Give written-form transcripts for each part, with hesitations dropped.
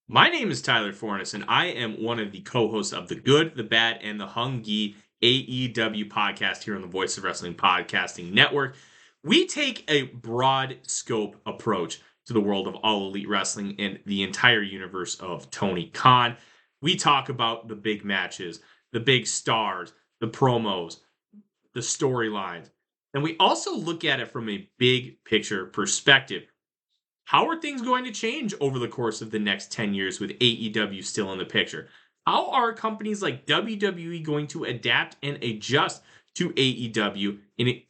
My name is Tyler Fornes, and I am one of the co-hosts of the Good, the Bad, and the Hungy AEW podcast here on the Voice of Wrestling Podcasting Network. We take a broad scope approach to the world of All Elite Wrestling and the entire universe of Tony Khan. We talk about the big matches, the big stars, the promos, the storylines, and we also look at it from a big picture perspective. How are things going to change over the course of the next 10 years with AEW still in the picture? How are companies like WWE going to adapt and adjust to AEW?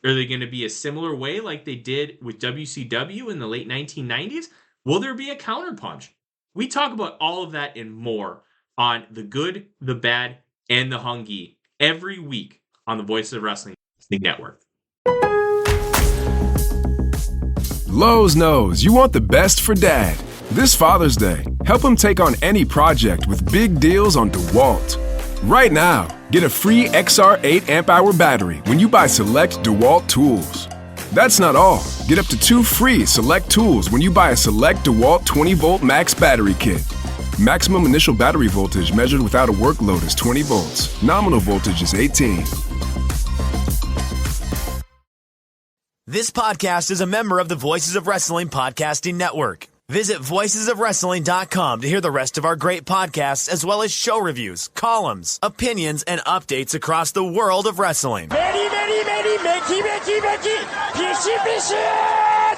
Are they going to be a similar way like they did with WCW in the late 1990s? Will there be a counterpunch? We talk about all of that and more on The Good, the Bad, and the Hungy every week on the Voice of Wrestling Network. Lowe's knows you want the best for Dad. This Father's Day, help him take on any project with big deals on DeWalt. Right now, get a free XR8 amp-hour battery when you buy select DeWalt tools. That's not all. Get up to 2 free select tools when you buy a select DeWalt 20-volt max battery kit. Maximum initial battery voltage measured without a work load is 20 volts. Nominal voltage is 18. This podcast is a member of the Voices of Wrestling Podcasting Network. Visit voicesofwrestling.com to hear the rest of our great podcasts, as well as show reviews, columns, opinions, and updates across the world of wrestling.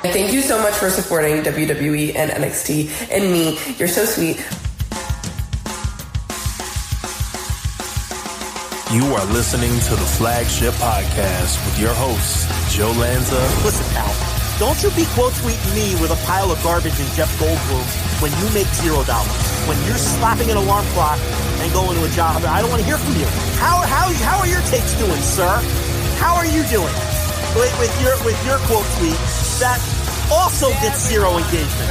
Thank you so much for supporting WWE and NXT and me. You're so sweet. You are listening to the Flagship Podcast with your hosts, Joe Lanza. Listen, pal, don't you be quote tweeting me with a pile of garbage and Jeff Goldblum when you make $0. When you're slapping an alarm clock and going to a job, I don't want to hear from you. How are your takes doing, sir? How are you doing with your quote tweet that also gets 0 engagement?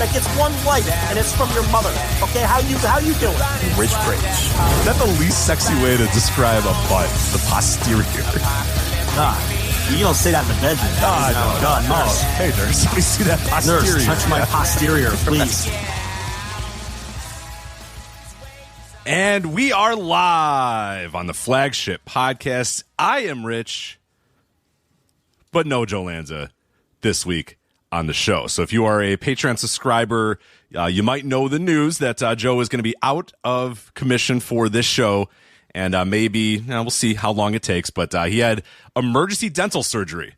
That gets 1 like, and it's from your mother. Okay, how you doing? Rich Bridge. Is that the least sexy way to describe a butt? The posterior. You don't say that in the bedroom. No. God, nurse. Hey, nurse, let me see that posterior. Nurse, touch my posterior, please. And we are live on the Flagship Podcast. I am Rich, but no Joe Lanza this week on the show. So if you are a Patreon subscriber, you might know the news that Joe is going to be out of commission for this show, and maybe we'll see how long it takes, but he had emergency dental surgery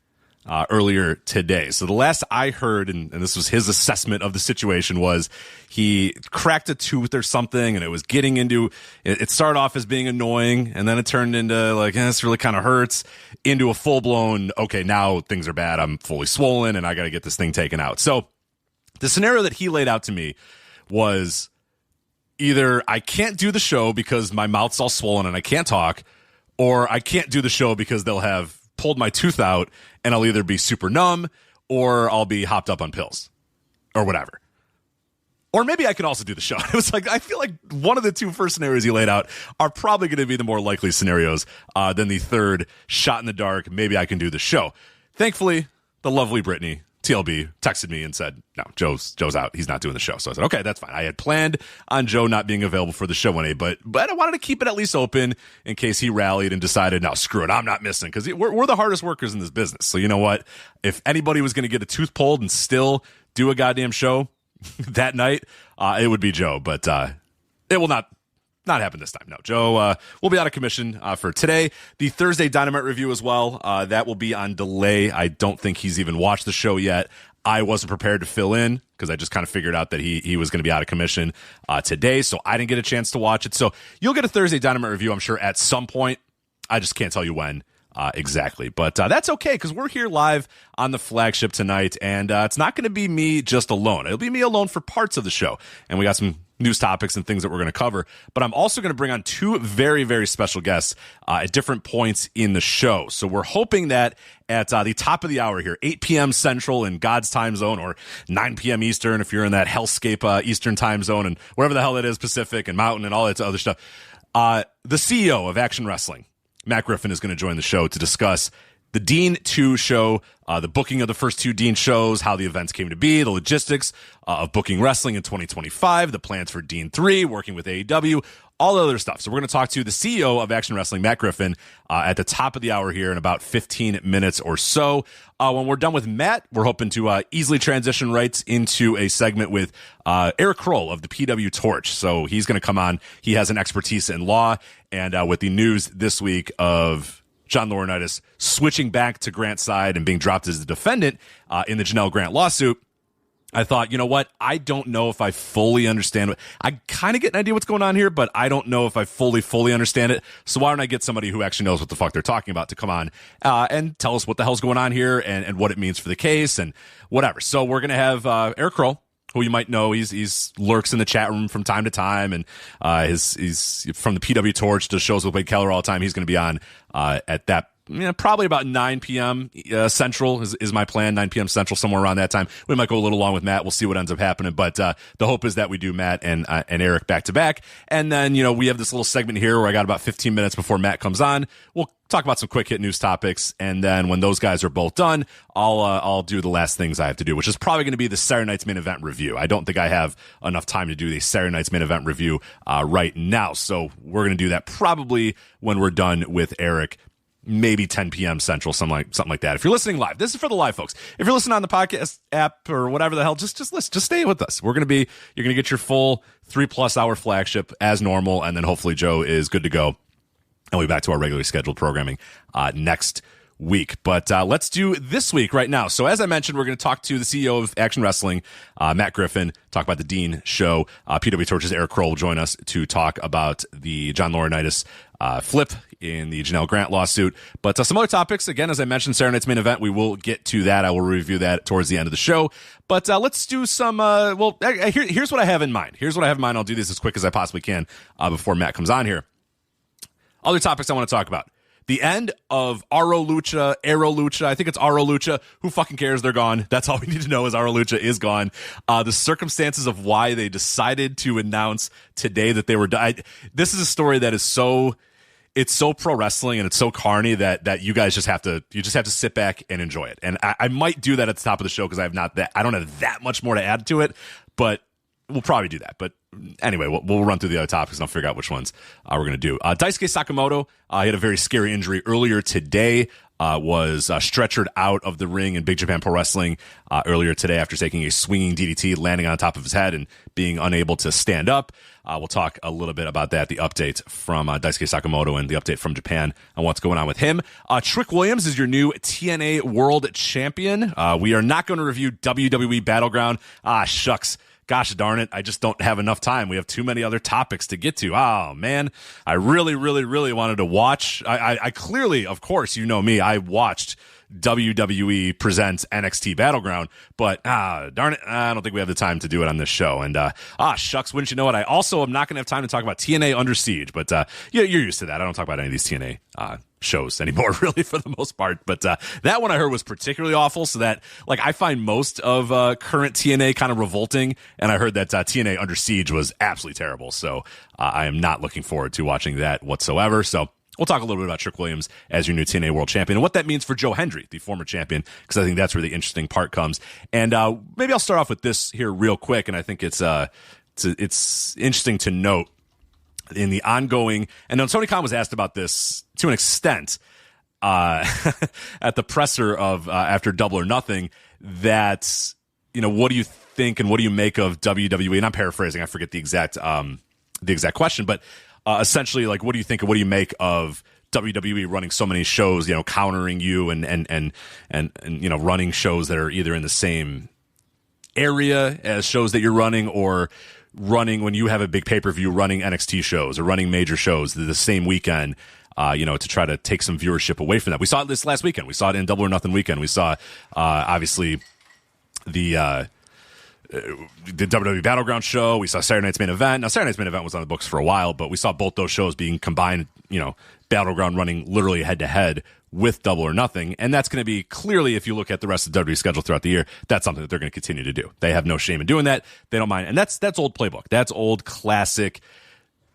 earlier today. So the last I heard, and this was his assessment of the situation, was he cracked a tooth or something, and it was getting into, it started off as being annoying, and then it turned into like, this really kind of hurts, into a full-blown, okay, now things are bad, I'm fully swollen, and I got to get this thing taken out. So the scenario that he laid out to me was either I can't do the show because my mouth's all swollen and I can't talk, or I can't do the show because they'll have pulled my tooth out and I'll either be super numb or I'll be hopped up on pills or whatever. Or maybe I can also do the show. It was like, I feel like one of the 2 first scenarios he laid out are probably going to be the more likely scenarios than the third shot in the dark. Maybe I can do the show. Thankfully, the lovely Brittany, TLB, texted me and said, no, Joe's out. He's not doing the show. So I said, okay, that's fine. I had planned on Joe not being available for the show one day, but I wanted to keep it at least open in case he rallied and decided, no, screw it, I'm not missing, because we're the hardest workers in this business. So you know what? If anybody was going to get a tooth pulled and still do a goddamn show that night, it would be Joe. But it will not happen this time. No, Joe will be out of commission for today. The Thursday Dynamite review as well. That will be on delay. I don't think he's even watched the show yet. I wasn't prepared to fill in because I just kind of figured out that he was going to be out of commission today, so I didn't get a chance to watch it. So you'll get a Thursday Dynamite review, I'm sure, at some point. I just can't tell you when exactly. But that's okay, because we're here live on the Flagship tonight, and it's not going to be me just alone. It'll be me alone for parts of the show, and we got some news topics and things that we're going to cover. But I'm also going to bring on 2 very, very special guests at different points in the show. So we're hoping that at the top of the hour here, 8 p.m. Central in God's time zone, or 9 p.m. Eastern if you're in that hellscape Eastern time zone, and whatever the hell it is, Pacific and Mountain and all that other stuff, the CEO of Action Wrestling, Matt Griffin, is going to join the show to discuss the Dean 2 show, the booking of the first 2 Dean shows, how the events came to be, the logistics of booking wrestling in 2025, the plans for Dean 3, working with AEW, all the other stuff. So we're going to talk to the CEO of Action Wrestling, Matt Griffin, at the top of the hour here in about 15 minutes or so. When we're done with Matt, we're hoping to easily transition right into a segment with Eric Kroll of the PW Torch. So he's going to come on. He has an expertise in law, and with the news this week of John Laurinaitis switching back to Grant's side and being dropped as the defendant in the Janelle Grant lawsuit, I thought, you know what? I don't know if I fully understand I kind of get an idea what's going on here, but I don't know if I fully understand it. So why don't I get somebody who actually knows what the fuck they're talking about to come on and tell us what the hell's going on here and what it means for the case and whatever. So we're going to have Eric Kroll, who you might know. He's lurks in the chat room from time to time, and he's from the PW Torch, does shows with Wade Keller all the time. He's going to be on at that. Probably about 9 p.m. Central is my plan, 9 p.m. Central, somewhere around that time. We might go a little long with Matt. We'll see what ends up happening. But the hope is that we do Matt and Eric back to back. And then, we have this little segment here where I got about 15 minutes before Matt comes on. We'll talk about some quick hit news topics. And then when those guys are both done, I'll do the last things I have to do, which is probably going to be the Saturday Night's Main Event review. I don't think I have enough time to do the Saturday Night's Main Event review right now. So we're going to do that probably when we're done with Eric. Maybe 10 p.m. Central, something like that. If you're listening live, this is for the live folks. If you're listening on the podcast app or whatever the hell, just listen, just stay with us. You're going to get your full 3+ hour flagship as normal. And then hopefully Joe is good to go. And we'll be back to our regularly scheduled programming next week. But let's do this week right now. So as I mentioned, we're going to talk to the CEO of Action Wrestling, Matt Griffin, talk about the Dean show. PW Torch's Eric Kroll will join us to talk about the John Laurinaitis flip in the Janelle Grant lawsuit. But some other topics, again, as I mentioned, Saturday Night's Main Event, we will get to that. I will review that towards the end of the show. But let's do some, here's what I have in mind. I'll do this as quick as I possibly can before Matt comes on here. Other topics I want to talk about. The end of Aro Lucha. I think it's Aro Lucha. Who fucking cares? They're gone. That's all we need to know is Aro Lucha is gone. The circumstances of why they decided to announce today that they were done. This is a story that is it's so pro wrestling and it's so carny that you guys just have to sit back and enjoy it. And I might do that at the top of the show because I don't have that much more to add to it, but we'll probably do that. But anyway, we'll run through the other topics and I'll figure out which ones we're going to do. Daisuke Sekimoto, he had a very scary injury earlier today, was stretchered out of the ring in Big Japan Pro Wrestling earlier today after taking a swinging DDT, landing on top of his head and being unable to stand up. We'll talk a little bit about that, the update from Daisuke Sekimoto and the update from Japan on what's going on with him. Trick Williams is your new TNA World Champion. We are not going to review WWE Battleground. Shucks. Gosh darn it, I just don't have enough time. We have too many other topics to get to. Oh, man. I really, really, really wanted to watch. I clearly, of course, you know me, I watched WWE presents NXT Battleground, but darn it, I don't think we have the time to do it on this show. And shucks, wouldn't you know it? I also am not going to have time to talk about TNA Under Siege, but you're used to that. I don't talk about any of these TNA shows anymore, really, for the most part. But that one I heard was particularly awful, so that I find most of current TNA kind of revolting, and I heard that TNA Under Siege was absolutely terrible. So I am not looking forward to watching that whatsoever. So we'll talk a little bit about Trick Williams as your new TNA World Champion and what that means for Joe Hendry, the former champion, because I think that's where the interesting part comes. And maybe I'll start off with this here real quick, and I think it's interesting to note in the ongoing, and then Tony Khan was asked about this to an extent at the presser of after Double or Nothing, that what do you think and what do you make of WWE? And I'm paraphrasing, I forget the exact question, but essentially, what do you think and what do you make of WWE running so many shows, countering you and running shows that are either in the same area as shows that you're running, or running when you have a big pay-per-view, running NXT shows or running major shows the same weekend, to try to take some viewership away from that. We saw it this last weekend. We saw it in Double or Nothing weekend. We saw, obviously, the WWE Battleground show. We saw Saturday Night's Main Event. Now, Saturday Night's Main Event was on the books for a while, but we saw both those shows being combined, Battleground running literally head-to-head with Double or Nothing. And that's going to be clearly, if you look at the rest of the WWE schedule throughout the year, that's something that they're going to continue to do. They have no shame in doing that. They don't mind. And that's old playbook. That's old classic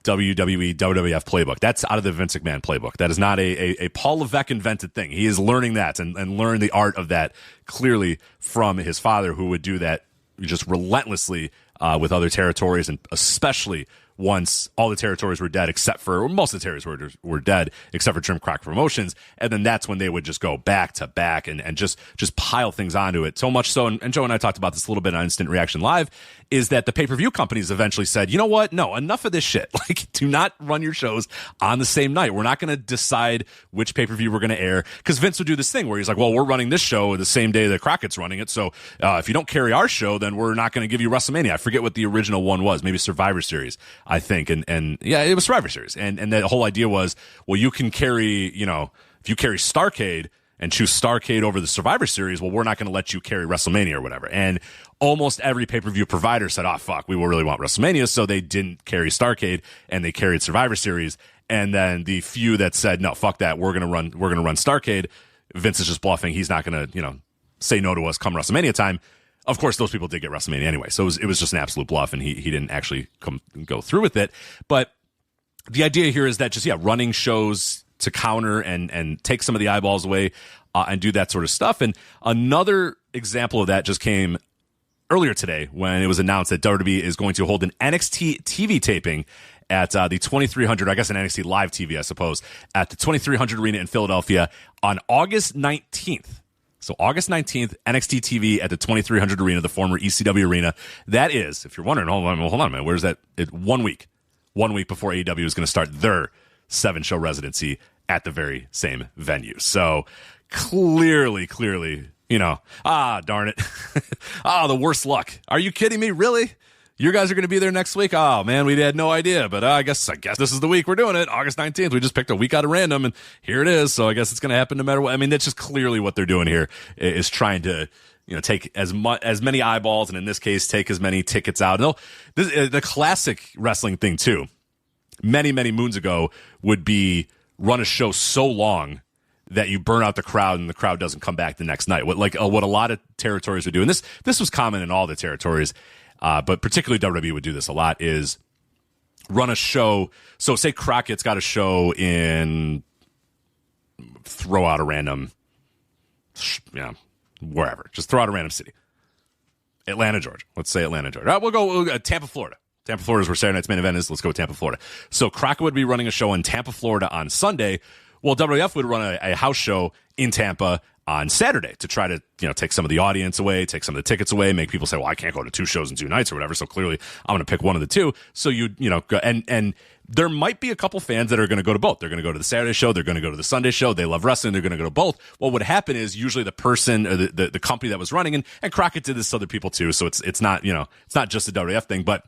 WWE, WWF playbook. That's out of the Vince McMahon playbook. That is not a Paul Levesque invented thing. He is learning that and learned the art of that clearly from his father, who would do that just relentlessly with other territories, and especially once all the territories were dead, or most of the territories were dead, except for Jim Crockett Promotions. And then that's when they would just go back to back and just pile things onto it. So much so, and Joe and I talked about this a little bit on Instant Reaction Live, is that the pay-per-view companies eventually said, you know what? No, enough of this shit. Like, do not run your shows on the same night. We're not going to decide which pay-per-view we're going to air. Because Vince would do this thing where he's like, well, we're running this show the same day that Crockett's running it. So if you don't carry our show, then we're not going to give you WrestleMania. I forget what the original one was. Maybe Survivor Series, I think. And yeah, it was Survivor Series. And the whole idea was, well, you can carry, if you carry Starrcade and choose Starrcade over the Survivor Series, well, we're not going to let you carry WrestleMania or whatever. And almost every pay-per-view provider said, oh, fuck, we will really want WrestleMania, so they didn't carry Starrcade, and they carried Survivor Series. And then the few that said, no, fuck that, we're going to run Starrcade, Vince is just bluffing. He's not going to, say no to us come WrestleMania time. Of course, those people did get WrestleMania anyway, so it was just an absolute bluff, and he didn't actually go through with it. But the idea here is that just, running shows to counter and take some of the eyeballs away and do that sort of stuff. And another example of that just came earlier today when it was announced that WWE is going to hold an NXT TV taping at the 2300, I guess an NXT live TV, I suppose, at the 2300 Arena in Philadelphia on August 19th. So August 19th, NXT TV at the 2300 Arena, the former ECW Arena. That is, if you're wondering, hold on a minute, where's that? 1 week. 1 week before AEW is going to start their 7-show residency at the very same venue. So clearly, darn it. The worst luck. Are you kidding me? Really? You guys are going to be there next week? Oh, man, we had no idea. But I guess this is the week we're doing it. August 19th. We just picked a week out of random, and here it is. So I guess it's going to happen no matter what. I mean, that's just clearly what they're doing here, is trying to take as many eyeballs, and in this case, take as many tickets out. No, the classic wrestling thing, too, many, many moons ago, would be run a show so long that you burn out the crowd and the crowd doesn't come back the next night. What a lot of territories would do, and this was common in all the territories, but particularly WWE would do this a lot, is run a show. So say Crockett's got a show in, throw out a random, wherever. Just throw out a random city. Atlanta, Georgia. Let's say Atlanta, Georgia. We'll go Tampa, Florida. Tampa, Florida is where Saturday night's main event is. Let's go with Tampa, Florida. So Crockett would be running a show in Tampa, Florida on Sunday. Well, WWF would run a house show in Tampa on Saturday to try to, take some of the audience away, take some of the tickets away, make people say, well, I can't go to 2 shows in 2 nights or whatever. So clearly I'm going to pick one of the two. So go, and there might be a couple fans that are going to go to both. They're going to go to the Saturday show. They're going to go to the Sunday show. They love wrestling. They're going to go to both. What would happen is usually the person or the company that was running, and Crockett did this to other people too. So it's not, it's not just a WWF thing, but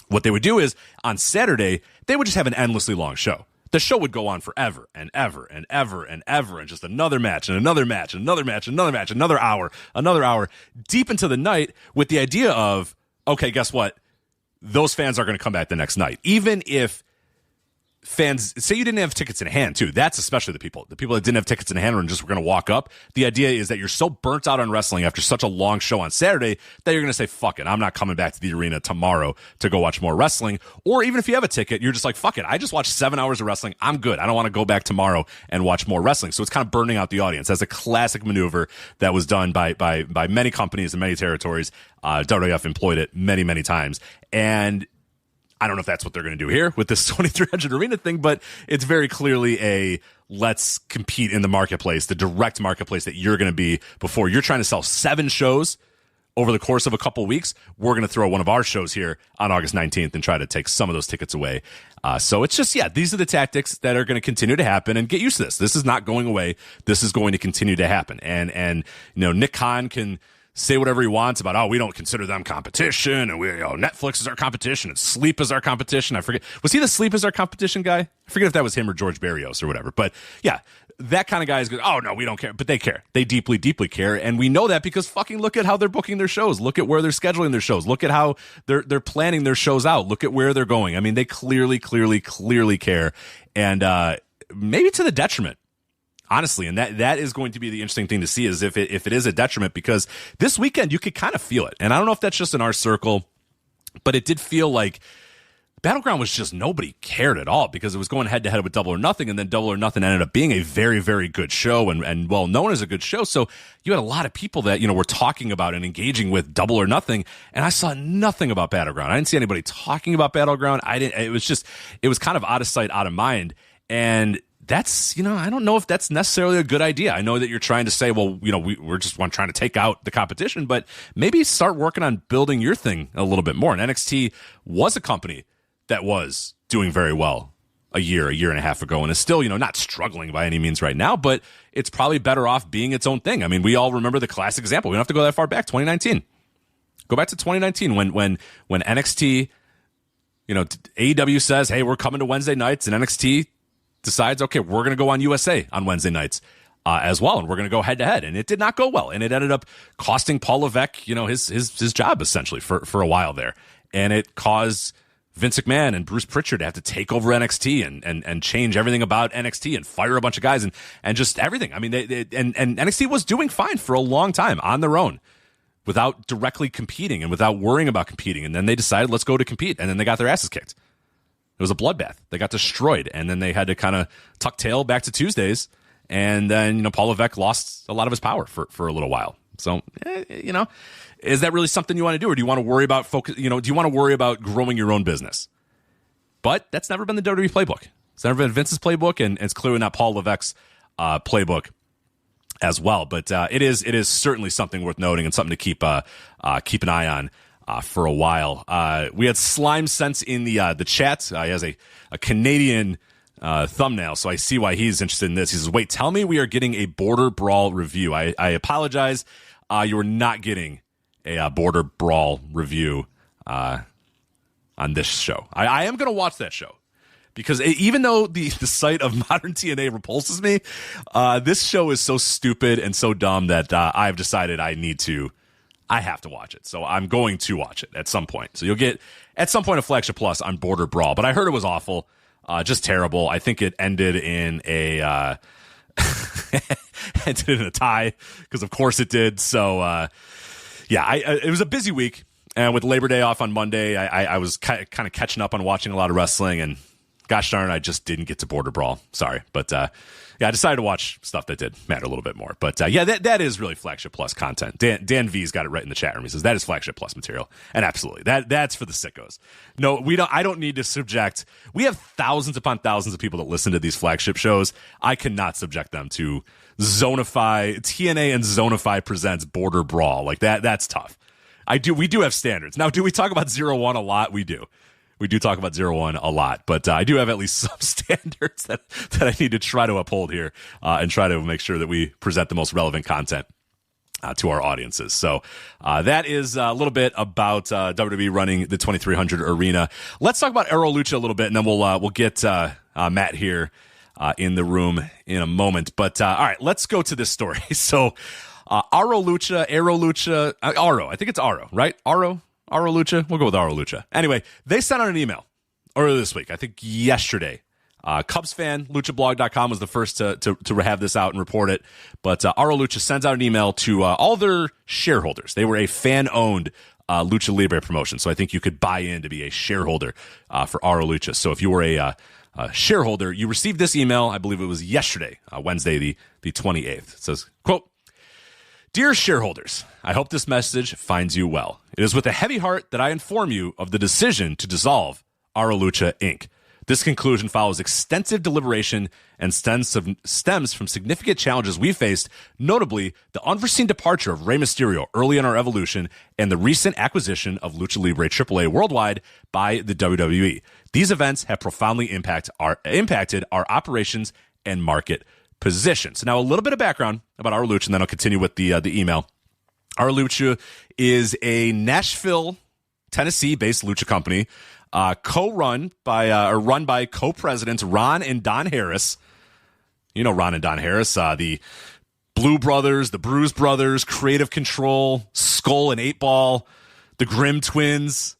what they would do is on Saturday, they would just have an endlessly long show. The show would go on forever and ever and ever and ever, and just another match and another match and another match and another match, another hour, deep into the night, with the idea of, okay, guess what? Those fans are going to come back the next night. Even if fans, say you didn't have tickets in hand too, that's especially the people that didn't have tickets in hand and just were going to walk up. The idea is that you're so burnt out on wrestling after such a long show on Saturday that you're going to say, fuck it, I'm not coming back to the arena tomorrow to go watch more wrestling. Or even if you have a ticket, you're just like, fuck it, I just watched 7 hours of wrestling, I'm good, I don't want to go back tomorrow and watch more wrestling. So it's kind of burning out the audience. That's a classic maneuver that was done by many companies in many territories. WWF employed it many, many times. And I don't know if that's what they're going to do here with this 2300 Arena thing, but it's very clearly a let's compete in the marketplace, the direct marketplace that you're going to be before. You're trying to sell 7 shows over the course of a couple weeks. We're going to throw one of our shows here on August 19th and try to take some of those tickets away. So it's just, these are the tactics that are going to continue to happen, and get used to this. This is not going away. This is going to continue to happen. And Nick Khan can say whatever he wants about, we don't consider them competition, and Netflix is our competition, and Sleep is our competition. I forget, was he the Sleep is our competition guy? I forget if that was him or George Barrios or whatever. But yeah, that kind of guy is good. Oh no, we don't care. But they care. They deeply, deeply care. And we know that because fucking look at how they're booking their shows. Look at where they're scheduling their shows. Look at how they're planning their shows out. Look at where they're going. I mean, they clearly care. And maybe to the detriment, honestly, and that is going to be the interesting thing to see, is if it is a detriment, because this weekend you could kind of feel it. And I don't know if that's just in our circle, but it did feel like Battleground was just nobody cared at all because it was going head to head with Double or Nothing, and then Double or Nothing ended up being a very, very good show and well known as a good show. So you had a lot of people that, you know, were talking about and engaging with Double or Nothing, and I saw nothing about Battleground. I didn't see anybody talking about Battleground. It was kind of out of sight, out of mind. And that's, you know, I don't know if that's necessarily a good idea. I know that you're trying to say, well, you know, we're just trying to take out the competition, but maybe start working on building your thing a little bit more. And NXT was a company that was doing very well a year and a half ago, and is still, you know, not struggling by any means right now, but it's probably better off being its own thing. I mean, we all remember the classic example. We don't have to go that far back, 2019. Go back to 2019 when NXT, you know, AEW says, hey, we're coming to Wednesday nights, and NXT decides, okay, we're going to go on USA on Wednesday nights as well, and we're going to go head to head. And it did not go well, and it ended up costing Paul Levesque, you know, his job essentially for a while there, and it caused Vince McMahon and Bruce Pritchard to have to take over NXT and change everything about NXT and fire a bunch of guys and just everything. I mean, and NXT was doing fine for a long time on their own without directly competing and without worrying about competing. And then they decided, let's go to compete, and then they got their asses kicked. It was a bloodbath. They got destroyed, and then they had to kind of tuck tail back to Tuesdays, and then, you know, Paul Levesque lost a lot of his power for a little while. So, you know, is that really something you want to do, or do you want to worry about do you want to worry about growing your own business? But that's never been the WWE playbook. It's never been Vince's playbook, and it's clearly not Paul Levesque's playbook as well. But it is certainly something worth noting and something to keep an eye on for a while. We had Slime Sense in the chat. He has a Canadian thumbnail, so I see why he's interested in this. He says, wait, tell me we are getting a Border Brawl review. I apologize. You are not getting a Border Brawl review on this show. I am going to watch that show because even though the sight of modern TNA repulses me, this show is so stupid and so dumb that I've decided I have to watch it. So I'm going to watch it at some point. So you'll get at some point a Flagship Plus on Border Brawl, but I heard it was awful. Just terrible. I think it ended in a tie because of course it did. So it was a busy week, and with Labor Day off on Monday, I was kind of catching up on watching a lot of wrestling, and gosh darn, I just didn't get to Border Brawl. Sorry, but I decided to watch stuff that did matter a little bit more. But that is really Flagship Plus content. Dan V's got it right in the chat room. He says that is Flagship Plus material, and absolutely that's for the sickos. No, we don't. I don't need to subject. We have thousands upon thousands of people that listen to these flagship shows. I cannot subject them to Zonify, TNA and Zonify presents Border Brawl like that. That's tough. We do have standards. Now, do we talk about 0-1 a lot? We do. We do talk about 0-1 a lot, but I do have at least some standards that I need to try to uphold here and try to make sure that we present the most relevant content to our audiences. So that is a little bit about WWE running the 2300 arena. Let's talk about Aro Lucha a little bit, and then we'll get Matt here in the room in a moment. But all right, let's go to this story. So Aro Lucha, I think it's Aro, right? Aro Lucha? We'll go with Aro Lucha. Anyway, they sent out an email earlier this week, I think yesterday. Cubs fan, luchablog.com was the first to have this out and report it. But Aro Lucha sends out an email to all their shareholders. They were a fan-owned Lucha Libre promotion, so I think you could buy in to be a shareholder for Aro Lucha. So if you were a shareholder, you received this email, I believe it was yesterday, Wednesday the 28th. It says, quote, "Dear shareholders, I hope this message finds you well. It is with a heavy heart that I inform you of the decision to dissolve Aro Lucha, Inc. This conclusion follows extensive deliberation and stems from significant challenges we faced, notably the unforeseen departure of Rey Mysterio early in our evolution and the recent acquisition of Lucha Libre AAA worldwide by the WWE. These events have profoundly impacted our operations and market position." So now a little bit of background about Aro Lucha, and then I'll continue with the email. Aro Lucha is a Nashville, Tennessee-based lucha company, run by co-presidents Ron and Don Harris. You know Ron and Don Harris, the Blue Brothers, the Bruise Brothers, Creative Control, Skull and 8 Ball, the Grimm Twins,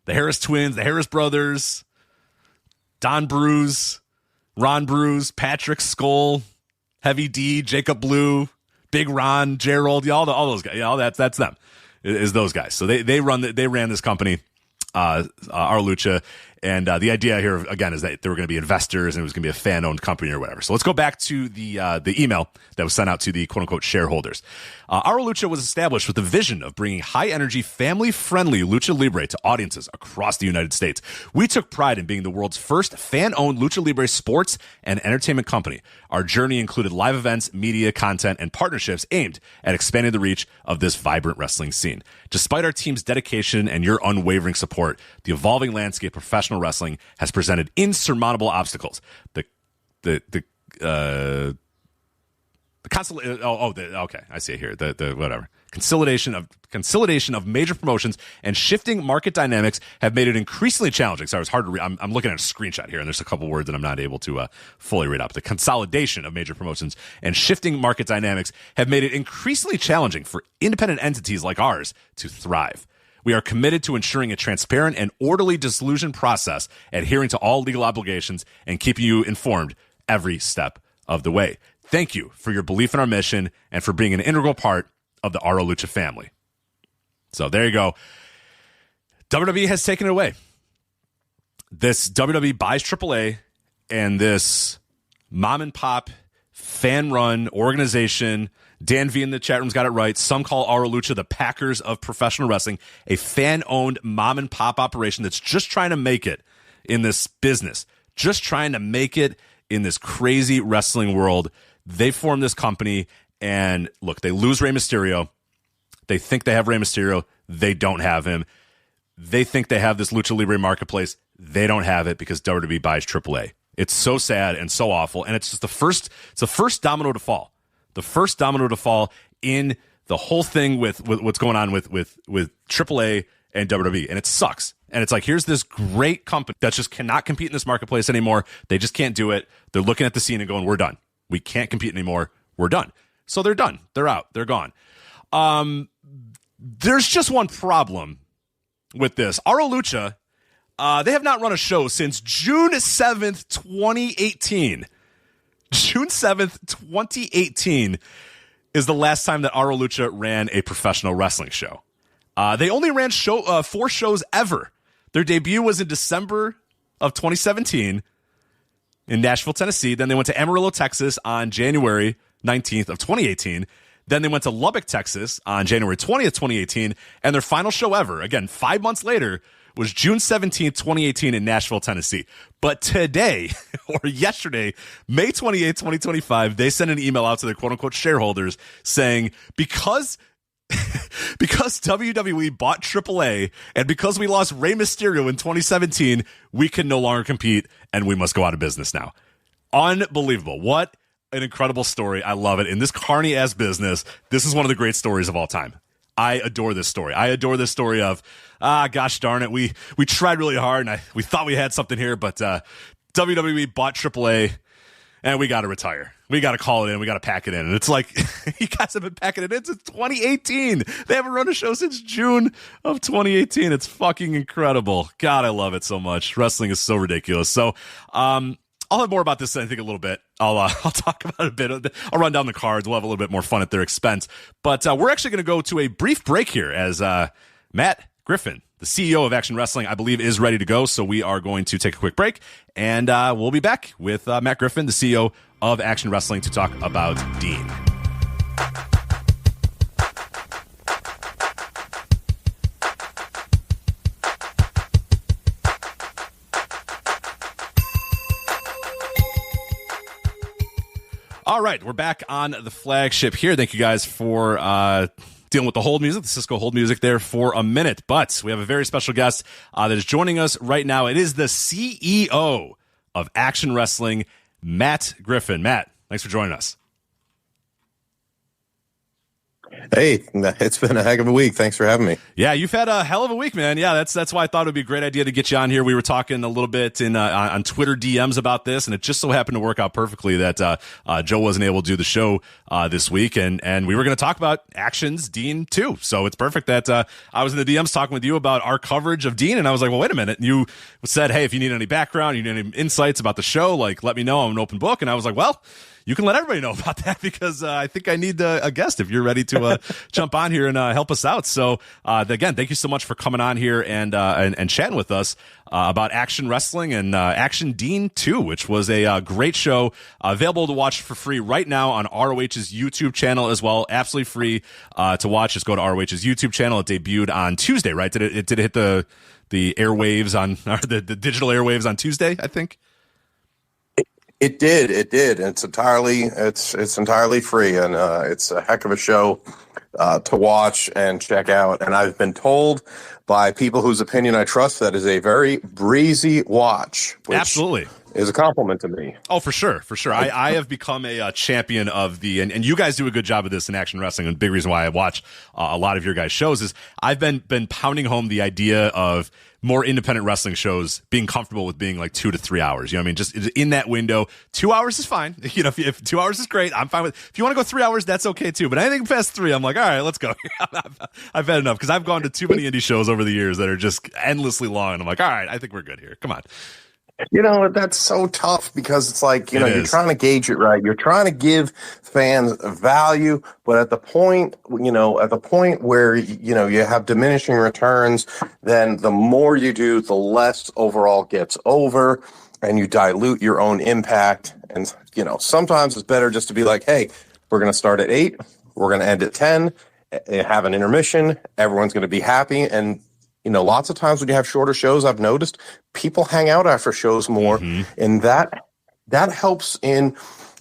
the Harris Twins, the Harris Brothers, Don Bruise, Ron Bruise, Patrick Skull, Heavy D, Jacob Blue, Big Ron, Gerald, all those guys. That's them. Is those guys. So they ran this company, Aro Lucha, And the idea here, again, is that there were going to be investors and it was going to be a fan-owned company or whatever. So let's go back to the email that was sent out to the quote-unquote shareholders. Aro Lucha was established with the vision of bringing high-energy, family-friendly Lucha Libre to audiences across the United States. We took pride in being the world's first fan-owned Lucha Libre sports and entertainment company. Our journey included live events, media, content, and partnerships aimed at expanding the reach of this vibrant wrestling scene. Despite our team's dedication and your unwavering support, the evolving landscape of professional wrestling has presented insurmountable obstacles. Okay, I see it here. The whatever. Consolidation of major promotions and shifting market dynamics have made it increasingly challenging. Sorry, it's hard to read. I'm looking at a screenshot here, and there's a couple words that I'm not able to fully read up. The consolidation of major promotions and shifting market dynamics have made it increasingly challenging for independent entities like ours to thrive. We are committed to ensuring a transparent and orderly dissolution process, adhering to all legal obligations, and keeping you informed every step of the way. Thank you for your belief in our mission and for being an integral part of the Aro Lucha family. So there you go. WWE has taken it away. This WWE buys AAA, and this mom and pop fan run organization, Dan V in the chat room's got it right. Some call Aro Lucha the Packers of professional wrestling, a fan owned mom and pop operation that's just trying to make it in this business, just trying to make it in this crazy wrestling world. They form this company, and look, they lose Rey Mysterio. They think they have Rey Mysterio. They don't have him. They think they have this Lucha Libre marketplace. They don't have it because WWE buys AAA. It's so sad and so awful, and it's just the first domino to fall. The first domino to fall in the whole thing with what's going on with AAA and WWE, and it sucks. And it's like, here's this great company that just cannot compete in this marketplace anymore. They just can't do it. They're looking at the scene and going, we're done. We can't compete anymore. We're done. So they're done. They're out. They're gone. There's just one problem with this. Aro Lucha, they have not run a show since June 7th, 2018. June 7th, 2018 is the last time that Aro Lucha ran a professional wrestling show. They only ran 4 shows ever. Their debut was in December of 2017 in Nashville, Tennessee. Then they went to Amarillo, Texas on January 19th of 2018. Then they went to Lubbock, Texas on January 20th, 2018. And their final show ever, again, 5 months later, was June 17th, 2018 in Nashville, Tennessee. But today, or yesterday, May 28th, 2025, they sent an email out to their quote-unquote shareholders saying, because WWE bought AAA and because we lost Rey Mysterio in 2017, we can no longer compete and we must go out of business now. Unbelievable. What an incredible story. I love it. In this carny-ass business, this is one of the great stories of all time. I adore this story. I adore this story of, gosh darn it, we tried really hard and we thought we had something here, but WWE bought AAA and we got to retire. We got to call it in. We got to pack it in. And it's like, you guys have been packing it in since 2018. They haven't run a show since June of 2018. It's fucking incredible. God, I love it so much. Wrestling is so ridiculous. So, I'll have more about this, I think, a little bit. I'll talk about it a bit. I'll run down the cards. We'll have a little bit more fun at their expense. But we're actually going to go to a brief break here as Matt Griffin, the CEO of Action Wrestling, I believe, is ready to go. So we are going to take a quick break, and we'll be back with Matt Griffin, the CEO of Action Wrestling, to talk about Dean. All right, we're back on the flagship here. Thank you guys for dealing with the hold music, the Cisco hold music there for a minute. But we have a very special guest that is joining us right now. It is the CEO of Action Wrestling, Matt Griffin. Matt, thanks for joining us. Hey, it's been a heck of a week. Thanks for having me. Yeah, you've had a hell of a week, man. Yeah, that's why I thought it would be a great idea to get you on here. We were talking a little bit on Twitter DMs about this, and it just so happened to work out perfectly that Joe wasn't able to do the show this week, and we were going to talk about Action's Dean too. So it's perfect that I was in the DMs talking with you about our coverage of Dean, and I was like, well, wait a minute. And you said, hey, if you need any background, you need any insights about the show, like let me know. I'm an open book. And I was like, well, you can let everybody know about that, because I think I need a guest if you're ready to jump on here and help us out. So again, thank you so much for coming on here and chatting with us about Action Wrestling and Action Dean 2, which was a great show, available to watch for free right now on ROH's YouTube channel as well. Absolutely free to watch. Just go to ROH's YouTube channel. It debuted on Tuesday, right? Did it hit the airwaves on, or the digital airwaves on Tuesday, I think? It did. It's entirely free, and it's a heck of a show to watch and check out. And I've been told by people whose opinion I trust that is a very breezy watch. Which Absolutely. Is a compliment to me. Oh, for sure. I have become a champion of and you guys do a good job of this in Action Wrestling. And the big reason why I watch a lot of your guys' shows is I've been pounding home the idea of more independent wrestling shows being comfortable with being like 2 to 3 hours. You know what I mean? Just in that window. 2 hours is fine. You know, if 2 hours is great, I'm fine with. If you want to go 3 hours, that's okay too. But anything past 3, I'm like, all right, let's go. I've had enough, because I've gone to too many indie shows over the years that are just endlessly long, and I'm like, all right, I think we're good here. Come on. You know, that's so tough, because it's like, you're trying to gauge it right. You're trying to give fans value, but at the point where, you have diminishing returns, then the more you do, the less overall gets over, and you dilute your own impact. And, sometimes it's better just to be like, hey, we're going to start at 8, we're going to end at 10, have an intermission, everyone's going to be happy. And lots of times when you have shorter shows, I've noticed people hang out after shows more, and that helps in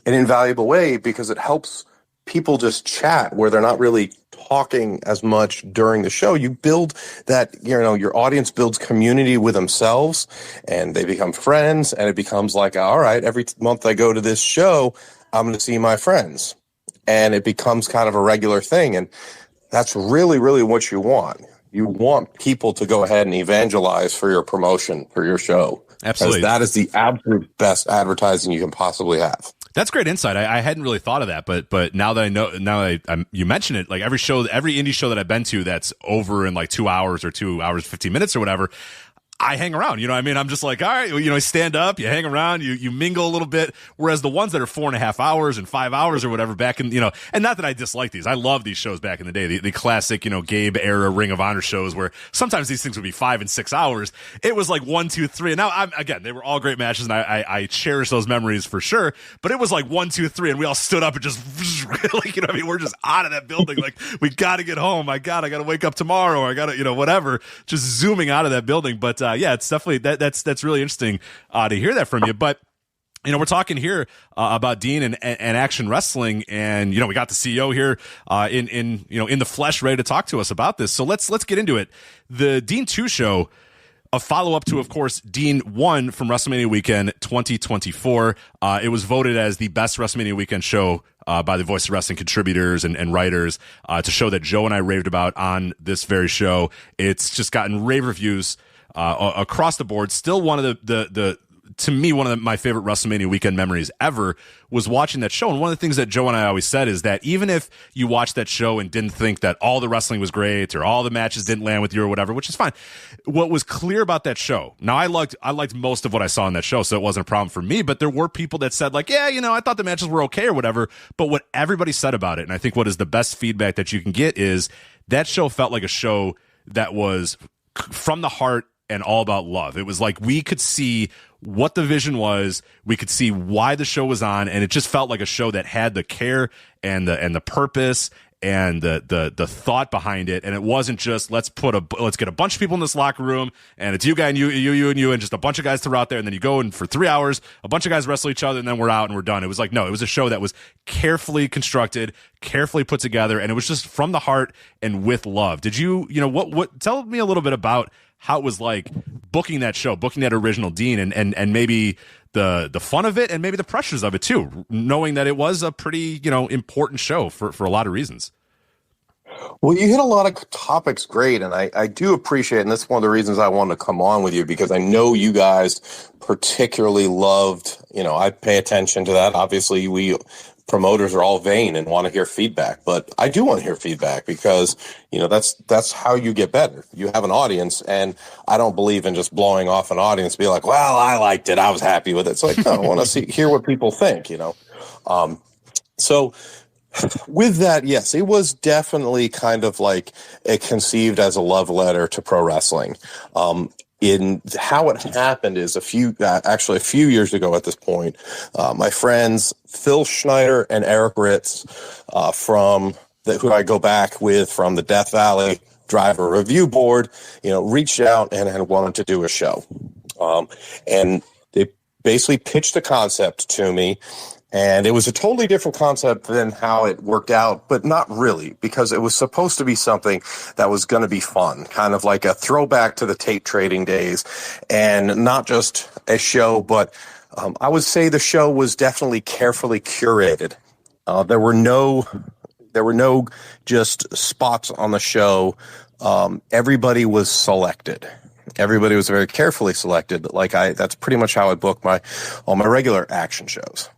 an invaluable way, because it helps people just chat where they're not really talking as much during the show. You build that, your audience builds community with themselves, and they become friends, and it becomes like, all right, every month I go to this show, I'm going to see my friends, and it becomes kind of a regular thing. And that's really, really what you want. You want people to go ahead and evangelize for your promotion, for your show. Absolutely. That is the absolute best advertising you can possibly have. That's great insight. I hadn't really thought of that, but now that I know, you mention it, like every indie show that I've been to that's over in like 2 hours or 2 hours, 15 minutes or whatever, I hang around, you know what I mean? I'm just like, all right, you stand up, you hang around, you mingle a little bit. Whereas the ones that are 4.5 hours and 5 hours or whatever back in, and not that I dislike these. I love these shows back in the day, the classic, Gabe era Ring of Honor shows where sometimes these things would be 5 and 6 hours. It was like 1, 2, 3. And now again, they were all great matches, and I cherish those memories for sure. But it was like 1, 2, 3, and we all stood up and just like, what I mean? We're just out of that building. Like, we got to get home. I got to wake up tomorrow, or I got to, whatever, just zooming out of that building. But, yeah, it's definitely that's really interesting to hear that from you. But we're talking here about Dean and Action Wrestling, and we got the CEO here in the flesh, ready to talk to us about this. So let's get into it. The Dean 2 show, a follow-up to, of course, Dean 1 from WrestleMania Weekend 2024. It was voted as the best WrestleMania Weekend show by the Voice of Wrestling contributors and writers, to show that Joe and I raved about on this very show. It's just gotten rave reviews across the board. Still one of the to me, one of my favorite WrestleMania Weekend memories ever was watching that show. And one of the things that Joe and I always said is that even if you watched that show and didn't think that all the wrestling was great, or all the matches didn't land with you or whatever, which is fine, what was clear about that show, now I liked most of what I saw in that show, so it wasn't a problem for me, but there were people that said like, yeah, I thought the matches were okay or whatever. But what everybody said about it, and I think what is the best feedback that you can get, is that show felt like a show that was from the heart and all about love. It was like we could see what the vision was, we could see why the show was on, and it just felt like a show that had the care and the purpose and the thought behind it. And it wasn't just let's get a bunch of people in this locker room, and it's you guy and you and just a bunch of guys throw out there, and then you go in for 3 hours, a bunch of guys wrestle each other, and then we're out and we're done. It was like, no, it was a show that was carefully constructed, carefully put together, and it was just from the heart and with love. Did you what tell me a little bit about how it was like booking that show, booking that original Dean, and maybe the fun of it, and maybe the pressures of it too, knowing that it was a pretty, important show for a lot of reasons. Well, you hit a lot of topics great, and I do appreciate it, and that's one of the reasons I wanted to come on with you, because I know you guys particularly loved, I pay attention to that. Obviously, we promoters are all vain and want to hear feedback, but I do want to hear feedback because, that's how you get better. You have an audience, and I don't believe in just blowing off an audience, be like, well, I liked it, I was happy with it. It's like, no, I want to hear what people think, So with that, yes, it was definitely kind of like it conceived as a love letter to pro wrestling. In how it happened is a few years ago at this point, my friends Phil Schneider and Eric Ritz who I go back with from the Death Valley Driver Review Board, reached out and had wanted to do a show. And they basically pitched the concept to me. And it was a totally different concept than how it worked out, but not really, because it was supposed to be something that was going to be fun, kind of like a throwback to the tape trading days, and not just a show, but I would say the show was definitely carefully curated. There were no just spots on the show. Everybody was selected. Everybody was very carefully selected. That's pretty much how I book all my regular action shows.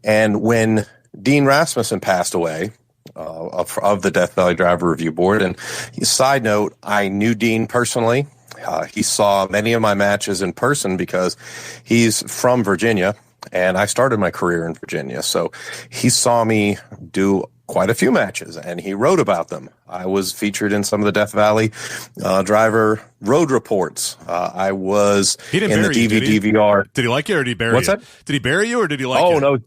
And when Dean Rasmussen passed away of the Death Valley Driver Review Board, and side note, I knew Dean personally. He saw many of my matches in person because he's from Virginia, and I started my career in Virginia. So he saw me do quite a few matches, and he wrote about them. I was featured in some of the Death Valley Driver Road Reports. I was in the DVR. Did he like you, or did he bury you? What's that? Did he bury you, or did he like you? Oh, no.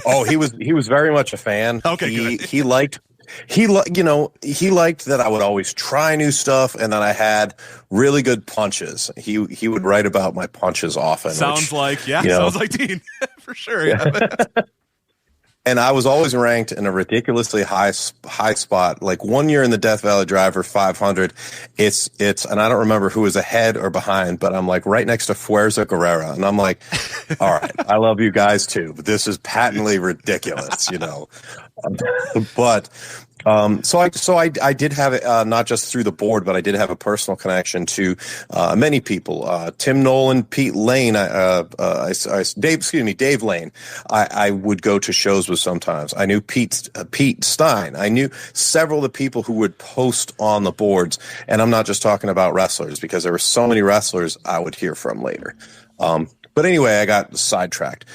Oh, he was very much a fan. Okay, good. He liked that I would always try new stuff, and that I had really good punches. He would write about my punches often. Sounds like Dean for sure. Yeah. And I was always ranked in a ridiculously high spot. Like one year in the Death Valley Driver 500, it's, and I don't remember who was ahead or behind, but I'm like right next to Fuerza Guerrera. And I'm like, all right, I love you guys too, but this is patently ridiculous, But, so I did have it, not just through the board, but I did have a personal connection to, many people, Tim Nolan, Pete Lane, Dave Lane. I would go to shows with sometimes. I knew Pete Stein. I knew several of the people who would post on the boards. And I'm not just talking about wrestlers, because there were so many wrestlers I would hear from later. But anyway, I got sidetracked.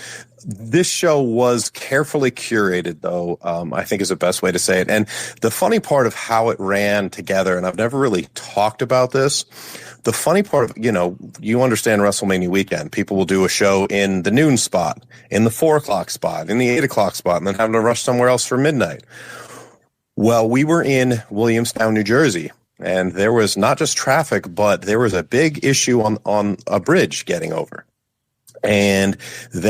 This show was carefully curated, though, I think is the best way to say it. And the funny part of how it ran together, and I've never really talked about this, the funny part of, you understand WrestleMania weekend. People will do a show in the noon spot, in the 4 o'clock spot, in the 8 o'clock spot, and then have to rush somewhere else for midnight. Well, we were in Williamstown, New Jersey, and there was not just traffic, but there was a big issue on a bridge getting over. And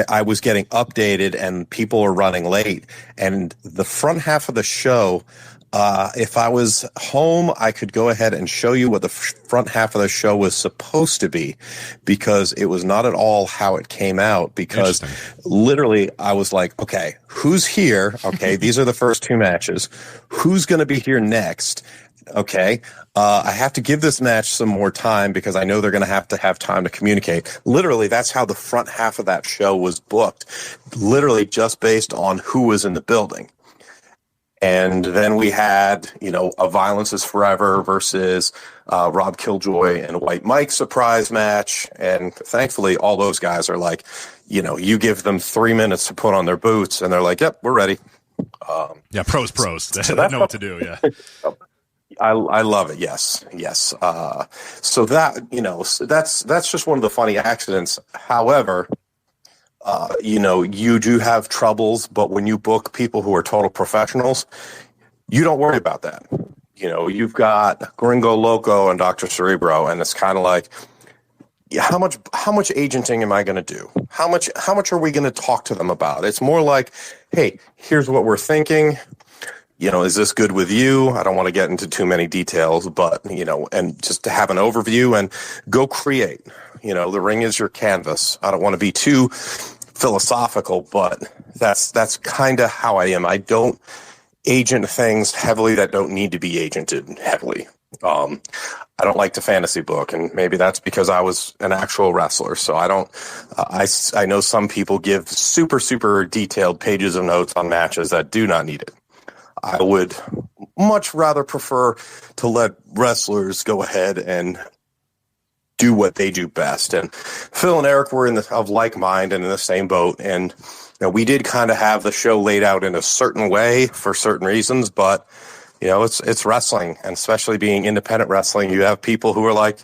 I was getting updated, and people were running late. And the front half of the show, if I was home, I could go ahead and show you what the front half of the show was supposed to be, because it was not at all how it came out. Because literally, I was like, okay, who's here? Okay, these are the first 2 matches. Who's going to be here next? Okay, I have to give this match some more time because I know they're going to have time to communicate. Literally, that's how the front half of that show was booked, literally just based on who was in the building. And then we had, a Violence is Forever versus Rob Killjoy and White Mike surprise match. And thankfully, all those guys are like, you give them 3 minutes to put on their boots, and they're like, yep, we're ready. Pros. They know what to do, yeah. I love it. Yes. So that, that's just one of the funny accidents. However, you do have troubles, but when you book people who are total professionals, you don't worry about that. You've got Gringo Loco and Dr. Cerebro, and it's kind of like, how much agenting am I going to do? How much are we going to talk to them about? It's more like, hey, here's what we're thinking. Is this good with you? I don't want to get into too many details, but, and just to have an overview and go create. The ring is your canvas. I don't want to be too philosophical, but that's kind of how I am. I don't agent things heavily that don't need to be agented heavily. I don't like to fantasy book, and maybe that's because I was an actual wrestler. So I don't, I know some people give super, super detailed pages of notes on matches that do not need it. I would much rather prefer to let wrestlers go ahead and do what they do best. And Phil and Eric were of like mind and in the same boat. And Now, we did kind of have the show laid out in a certain way for certain reasons, but it's wrestling, and especially being independent wrestling, you have people who are like,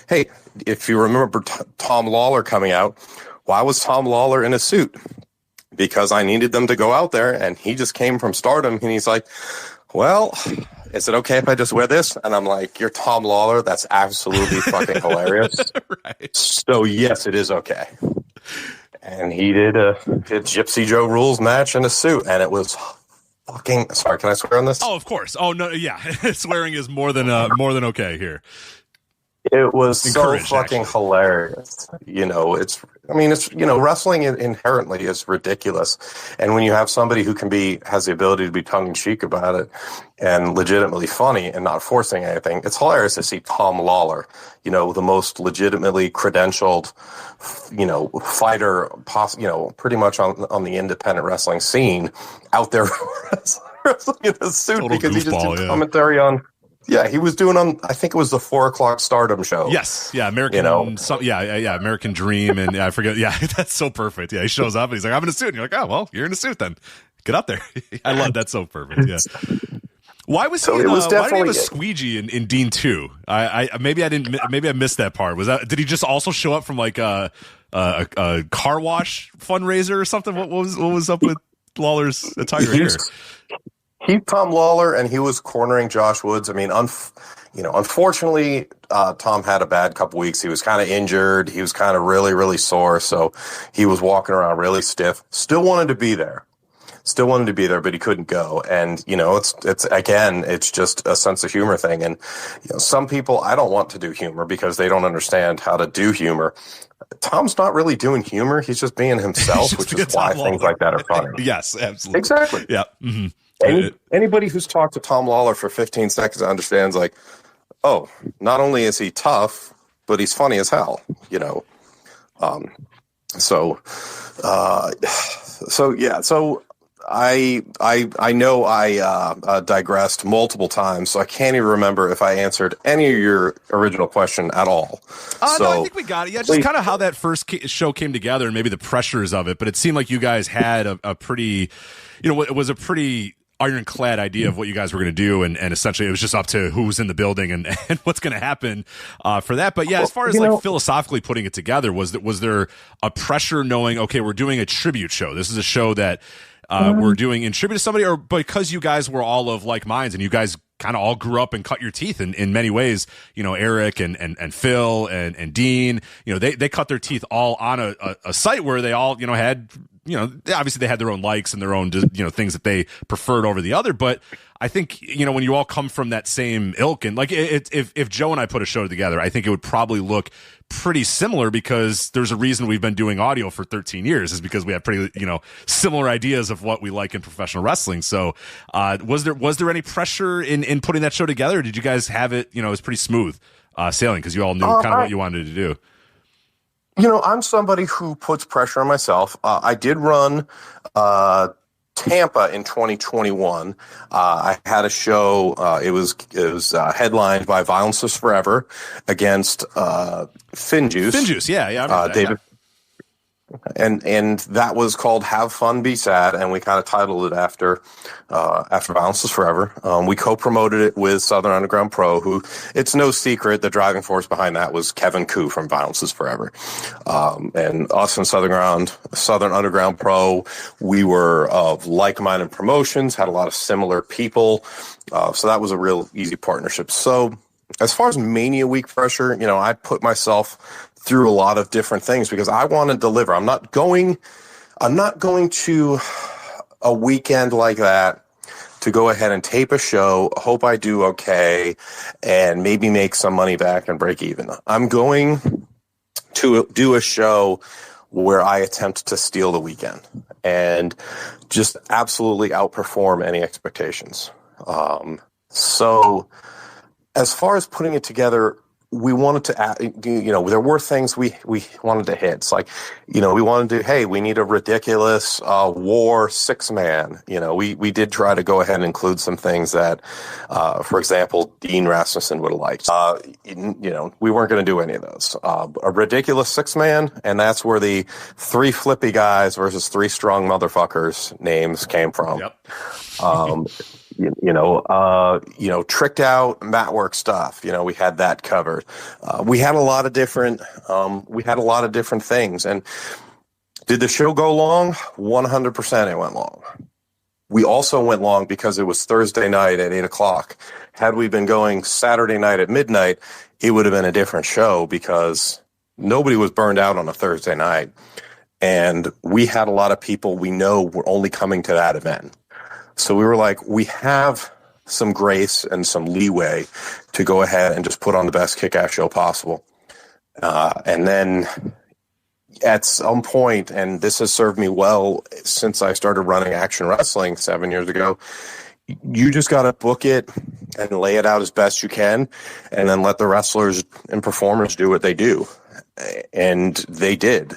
hey, if you remember Tom Lawler coming out, why was Tom Lawler in a suit? Because I needed them to go out there, and he just came from Stardom, and he's like, well, is it okay if I just wear this? And I'm like, you're Tom Lawler. That's absolutely fucking hilarious. Right. So yes, it is okay. And he did a Gypsy Joe Rules match in a suit, and it was fucking. Sorry, can I swear on this? Oh, of course. Oh no, yeah. Swearing is more than okay here. It was so fucking hilarious. Wrestling inherently is ridiculous. And when you have somebody who has the ability to be tongue in cheek about it and legitimately funny and not forcing anything, it's hilarious to see Tom Lawler, the most legitimately credentialed, fighter, pretty much on the independent wrestling scene out there wrestling in a suit. Total because goofball, he just did commentary on. Yeah, he was doing I think it was the 4:00 Stardom show. Yes, yeah, American, American Dream, and I forget. Yeah, that's so perfect. Yeah, he shows up and he's like, "I'm in a suit," and you're like, "Oh, well, you're in a suit then. Get out there." I love that. So perfect. Yeah. Why was he? Why did he have a squeegee in Dean 2? Maybe I missed that part. Did he just also show up from like a car wash fundraiser or something? What was up with Lawler's attire here? He's Tom Lawler, and he was cornering Josh Woods. I mean, unfortunately, Tom had a bad couple weeks. He was kind of injured. He was kind of really, really sore. So he was walking around really stiff. Still wanted to be there, but he couldn't go. And, it's just a sense of humor thing. And, some people, I don't want to do humor because they don't understand how to do humor. Tom's not really doing humor. He's just being himself, which is why things like that are funny. Yes, absolutely. Exactly. Yeah. Mm-hmm. Anybody who's talked to Tom Lawler for 15 seconds understands, like, oh, not only is he tough, but he's funny as hell, So I know I digressed multiple times, so I can't even remember if I answered any of your original question at all. No, I think we got it. Yeah, just kind of how that first show came together and maybe the pressures of it. But it seemed like you guys had a pretty, it was a pretty ironclad idea of what you guys were going to do, and essentially it was just up to who's in the building and what's going to happen for that. But yeah, as far as philosophically putting it together, was there a pressure knowing, okay, we're doing a tribute show. This is a show that we're doing in tribute to somebody, or because you guys were all of like minds and you guys kind of all grew up and cut your teeth in many ways, Eric and Phil and Dean, they cut their teeth all on a site where they all, had, obviously they had their own likes and their own, things that they preferred over the other. But I think, when you all come from that same ilk, and like if Joe and I put a show together, I think it would probably look pretty similar, because there's a reason we've been doing audio for 13 years is because we have pretty, similar ideas of what we like in professional wrestling. So, was there any pressure in putting that show together? Or did you guys have it, it was pretty smooth, sailing, because you all knew kind of what you wanted to do? I'm somebody who puts pressure on myself. I did run, Tampa in 2021. I had a show. It was headlined by Violence is Forever against Finjuice. Finjuice, yeah, I remember that, David. And that was called Have Fun, Be Sad, and we kind of titled it after Violence is Forever. We co-promoted it with Southern Underground Pro, who, it's no secret, the driving force behind that was Kevin Koo from Violence is Forever. And us and Southern Underground Pro, we were of like-minded promotions, had a lot of similar people, so that was a real easy partnership. So as far as Mania Week pressure, I put myself through a lot of different things because I want to deliver. I'm not going to a weekend like that to go ahead and tape a show, hope I do okay, and maybe make some money back and break even. I'm going to do a show where I attempt to steal the weekend and just absolutely outperform any expectations. So as far as putting it together, we wanted to add, there were things we wanted to hit. It's like, we wanted to, hey, we need a ridiculous war 6-man. We did try to go ahead and include some things that, for example, Dean Rasmussen would have liked. We weren't going to do any of those. A ridiculous 6-man, and that's where the 3 flippy guys versus 3 strong motherfuckers names came from. Yep. Tricked out mat work stuff. We had that covered. We had a lot of different things. And did the show go long? 100% it went long. We also went long because it was Thursday night at 8:00. Had we been going Saturday night at midnight, it would have been a different show because nobody was burned out on a Thursday night. And we had a lot of people we know were only coming to that event. So we were like, we have some grace and some leeway to go ahead and just put on the best kick-ass show possible. And then at some point, and this has served me well since I started running Action Wrestling 7 years ago, you just got to book it and lay it out as best you can, and then let the wrestlers and performers do what they do. And they did.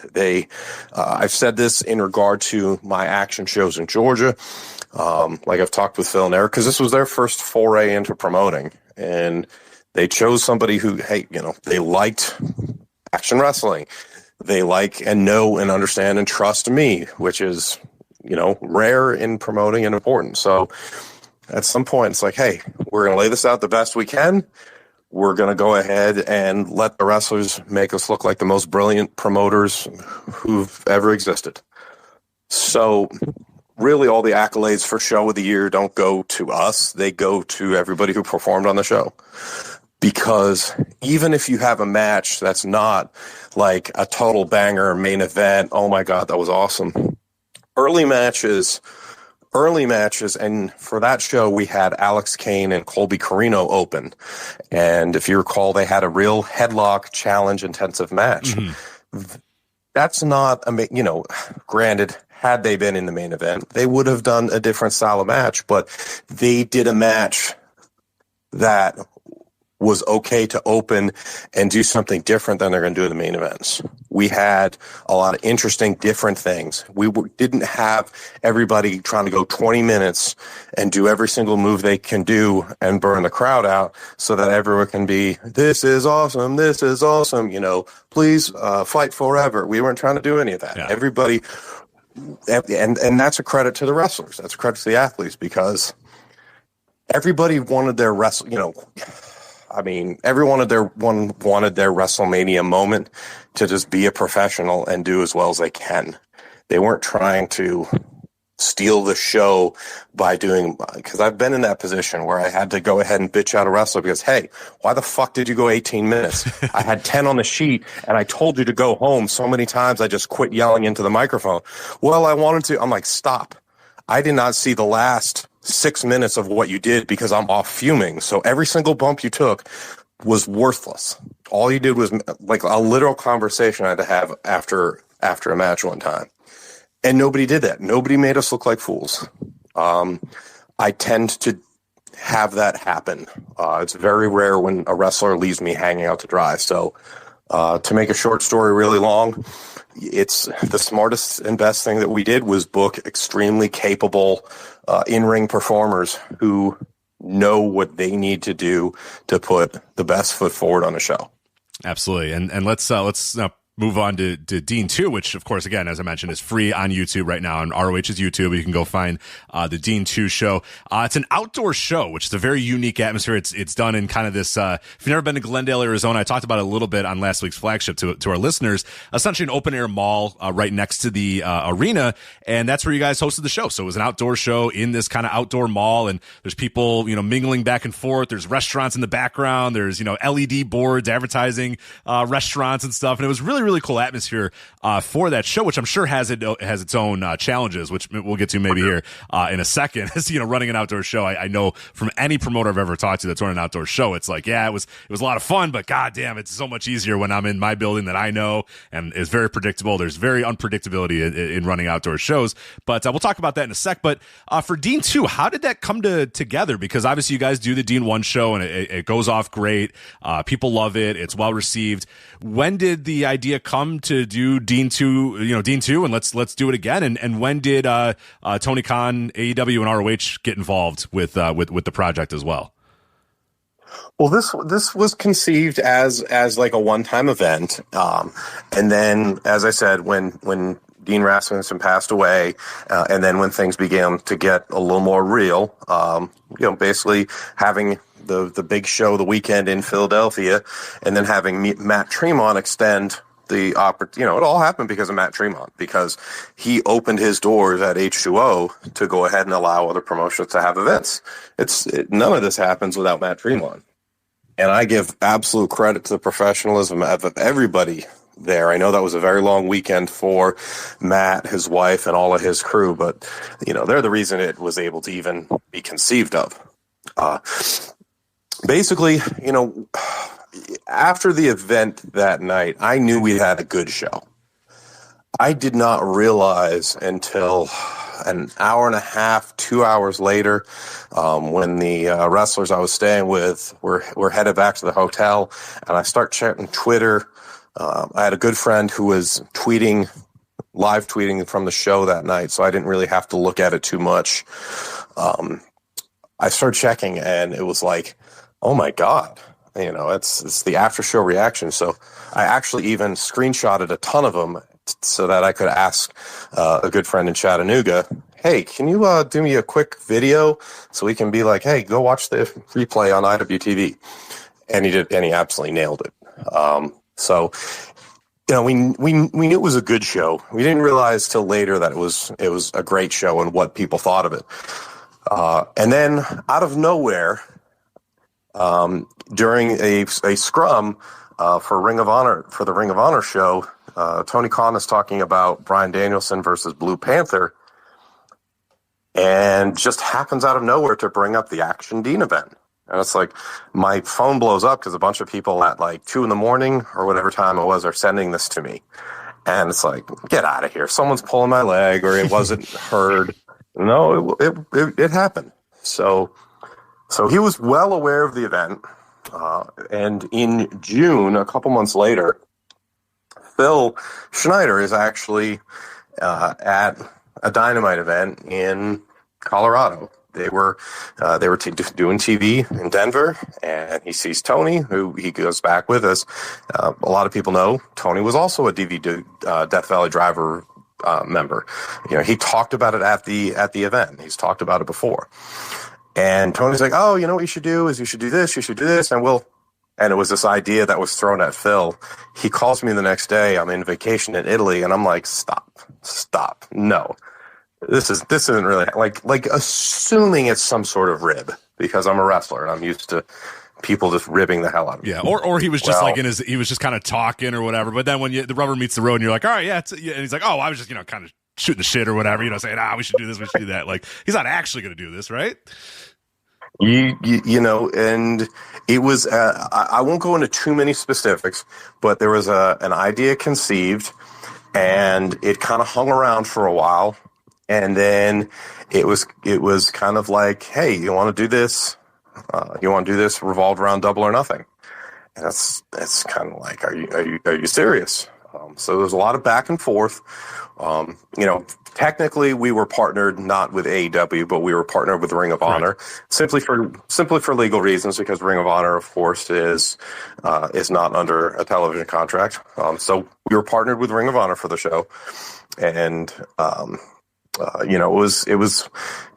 I've said this in regard to my action shows in Georgia. Like I've talked with Phil and Eric, because this was their first foray into promoting, and they chose somebody who, hey, they liked action wrestling. They like and know and understand and trust me, which is, rare in promoting and important. So at some point it's like, hey, we're going to lay this out the best we can. We're going to go ahead and let the wrestlers make us look like the most brilliant promoters who've ever existed. So really all the accolades for show of the year don't go to us. They go to everybody who performed on the show. Because even if you have a match that's not like a total banger main event, oh my God, that was awesome. Early matches, and for that show, we had Alex Kane and Colby Carino open. And if you recall, they had a real headlock challenge intensive match. Mm-hmm. That's not, granted, had they been in the main event, they would have done a different style of match, but they did a match that was okay to open and do something different than they're going to do in the main events. We had a lot of interesting, different things. We didn't have everybody trying to go 20 minutes and do every single move they can do and burn the crowd out so that everyone can be, this is awesome, please fight forever. We weren't trying to do any of that. Yeah. Everybody, and that's a credit to the wrestlers. That's a credit to the athletes, because everybody wanted their everyone wanted their WrestleMania moment to just be a professional and do as well as they can. They weren't trying to steal the show by doing, because I've been in that position where I had to go ahead and bitch out a wrestler because, hey, why the fuck did you go 18 minutes? I had 10 on the sheet and I told you to go home so many times I just quit yelling into the microphone. Well, I wanted to. I'm like, stop. I did not see the last 6 minutes of what you did because I'm off fuming. So every single bump you took was worthless. All you did was like a literal conversation I had to have after a match one time. And nobody did that. Nobody made us look like fools. I tend to have that happen. It's very rare when a wrestler leaves me hanging out to dry. So to make a short story really long, it's the smartest and best thing that we did was book extremely capable in-ring performers who know what they need to do to put the best foot forward on a show. Absolutely. And let's move on to Dean 2, which, of course, again, as I mentioned, is free on YouTube right now on ROH's YouTube. You can go find the Dean 2 show. It's an outdoor show, which is a very unique atmosphere. It's done in kind of this, if you've never been to Glendale, Arizona, I talked about it a little bit on last week's Flagship to our listeners, essentially an open-air mall right next to the arena, and that's where you guys hosted the show. So it was an outdoor show in this kind of outdoor mall, and there's people, mingling back and forth. There's restaurants in the background. There's, LED boards advertising restaurants and stuff, and it was really, really, really cool atmosphere for that show, which I'm sure has its own challenges, which we'll get to maybe here in a second. As running an outdoor show, I know from any promoter I've ever talked to that's running an outdoor show, it's like, yeah, it was a lot of fun, but god damn, it's so much easier when I'm in my building that I know, and it's very predictable. There's very unpredictability in running outdoor shows, but we'll talk about that in a sec. But for Dean 2, how did that come together? Because obviously you guys do the Dean 1 show, and it goes off great. People love it. It's well received. When did the idea come to do Dean 2, Dean 2, and let's do it again? And when did Tony Khan, AEW, and ROH get involved with the project as well? Well, this was conceived as like a one-time event, and then, as I said, when Dean Rasmussen passed away, and then when things began to get a little more real, basically having the big show the weekend in Philadelphia, and then having Matt Tremont extend the opportunity. It all happened because of Matt Tremont, because he opened his doors at H2O to go ahead and allow other promotions to have events. None of this happens without Matt Tremont. And I give absolute credit to the professionalism of everybody there. I know that was a very long weekend for Matt, his wife, and all of his crew, but they're the reason it was able to even be conceived of. Basically, after the event that night, I knew we had a good show. I did not realize until an hour and a half, 2 hours later, when the wrestlers I was staying with were headed back to the hotel, and I start checking Twitter. I had a good friend who was live tweeting from the show that night, so I didn't really have to look at it too much. I started checking, and it was like, oh my God, it's the after show reaction. So I actually even screenshotted a ton of them so that I could ask a good friend in Chattanooga, hey, can you do me a quick video so we can be like, hey, go watch the replay on IWTV? And he did, and he absolutely nailed it. So we knew it was a good show. We didn't realize till later that it was a great show and what people thought of it. And then out of nowhere, during a scrum for the Ring of Honor show, Tony Khan is talking about Bryan Danielson versus Blue Panther, and just happens out of nowhere to bring up the Action Dean event. And it's like my phone blows up because a bunch of people at like 2 a.m. or whatever time it was are sending this to me. And it's like, get out of here. Someone's pulling my leg, or it wasn't heard. No, it happened. So he was well aware of the event. And in June, a couple months later, Phil Schneider is actually at a Dynamite event in Colorado. They were doing TV in Denver, and he sees Tony, who he goes back with us. A lot of people know Tony was also a DVD Death Valley Driver member. He talked about it at the event. He's talked about it before. And Tony's like, oh, what you should do is you should do this, and it was this idea that was thrown at Phil. He calls me the next day. I'm in vacation in Italy, and I'm like, stop. No, this isn't really like assuming it's some sort of rib, because I'm a wrestler and I'm used to people just ribbing the hell out of me. Yeah, or he was just he was just kind of talking or whatever. But then when the rubber meets the road, and you're like, all right, yeah, and he's like, oh, I was just kind of shooting the shit or whatever, saying, we should do this, we should do that. Like, he's not actually going to do this, right? And it was, I won't go into too many specifics, but there was an idea conceived, and it kind of hung around for a while. And then it was kind of like, hey, you want to do this? Revolved around Double or Nothing. And that's kind of like, are you serious? So there's a lot of back and forth. Technically we were partnered not with AEW, but we were partnered with Ring of Honor, simply for legal reasons, because Ring of Honor, of course, is not under a television contract. So we were partnered with Ring of Honor for the show, and it was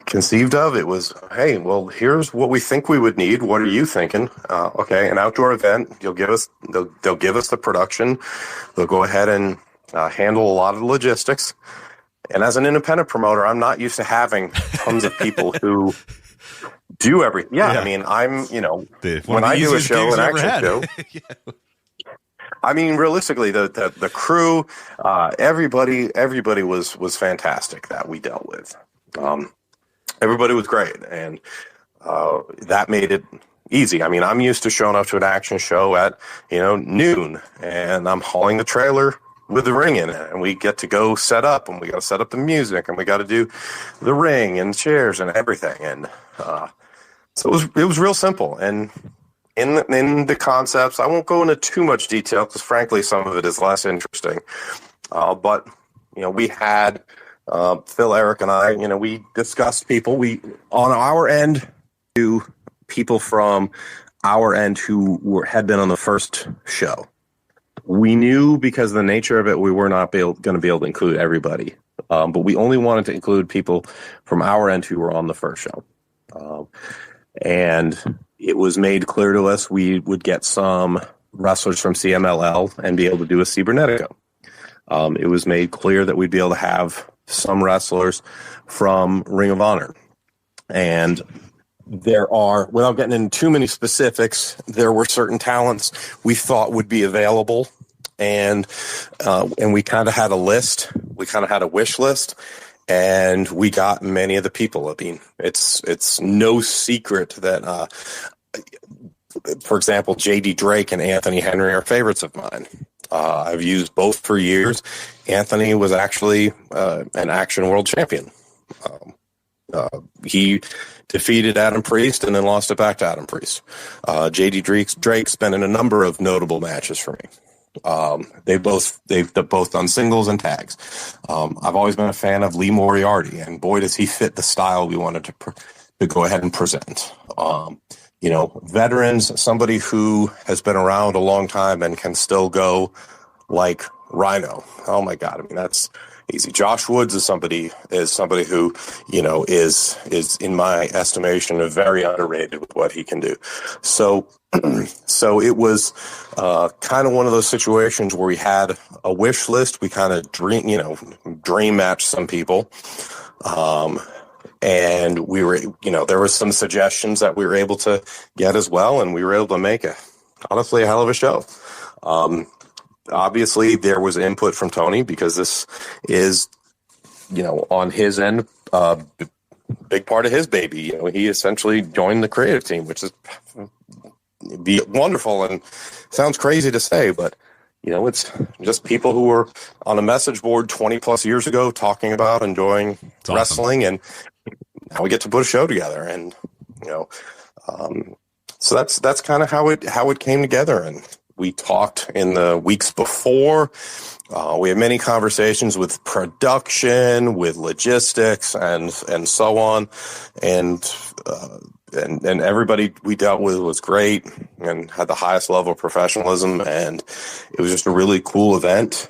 conceived of. It was, hey, well, here's what we think we would need. What are you thinking? Okay, an outdoor event. They'll give us the production. They'll go ahead and handle a lot of the logistics. And as an independent promoter, I'm not used to having tons of people who do everything. Yeah, I mean, I'm, when I do a show, an action show, I mean, realistically, the crew, everybody was fantastic that we dealt with. Everybody was great, and that made it easy. I mean, I'm used to showing up to an action show at noon, and I'm hauling the trailer with the ring in it, and we get to go set up, and we got to set up the music, and we got to do the ring and chairs and everything, and so it was real simple. And in the concepts, I won't go into too much detail because frankly, some of it is less interesting. But we had Phil, Eric, and I. We discussed people. We on our end to people from our end who had been on the first show. We knew because of the nature of it, we were not going to be able to include everybody. But we only wanted to include people from our end who were on the first show. And it was made clear to us we would get some wrestlers from CMLL and be able to do a Cibernetico. It was made clear that we'd be able to have some wrestlers from Ring of Honor. And there are, without getting into too many specifics, there were certain talents we thought would be available. And we kind of had a list. We kind of had a wish list. And we got many of the people. I mean, it's no secret that, for example, J.D. Drake and Anthony Henry are favorites of mine. I've used both for years. Anthony was actually an Action World Champion. He defeated Adam Priest and then lost it back to Adam Priest. J.D. Drake's been in a number of notable matches for me. They've both done singles and tags. I've always been a fan of Lee Moriarty, and boy, does he fit the style we wanted to go ahead and present. Veterans, somebody who has been around a long time and can still go like Rhino. Oh my God. I mean, that's easy. Josh Woods is somebody who, is in my estimation, very underrated with what he can do. So it was kind of one of those situations where we had a wish list. We kind of dream match some people. And we were, there were some suggestions that we were able to get as well. And we were able to make honestly a hell of a show. Obviously there was input from Tony because this is, on his end, big part of his baby. He essentially joined the creative team, which is wonderful and sounds crazy to say, but it's just people who were on a message board 20 plus years ago talking about enjoying wrestling, and now we get to put a show together. And so that's kind of how it came together. And we talked in the weeks before. We had many conversations with production, with logistics, and so on. And everybody we dealt with was great and had the highest level of professionalism. And it was just a really cool event.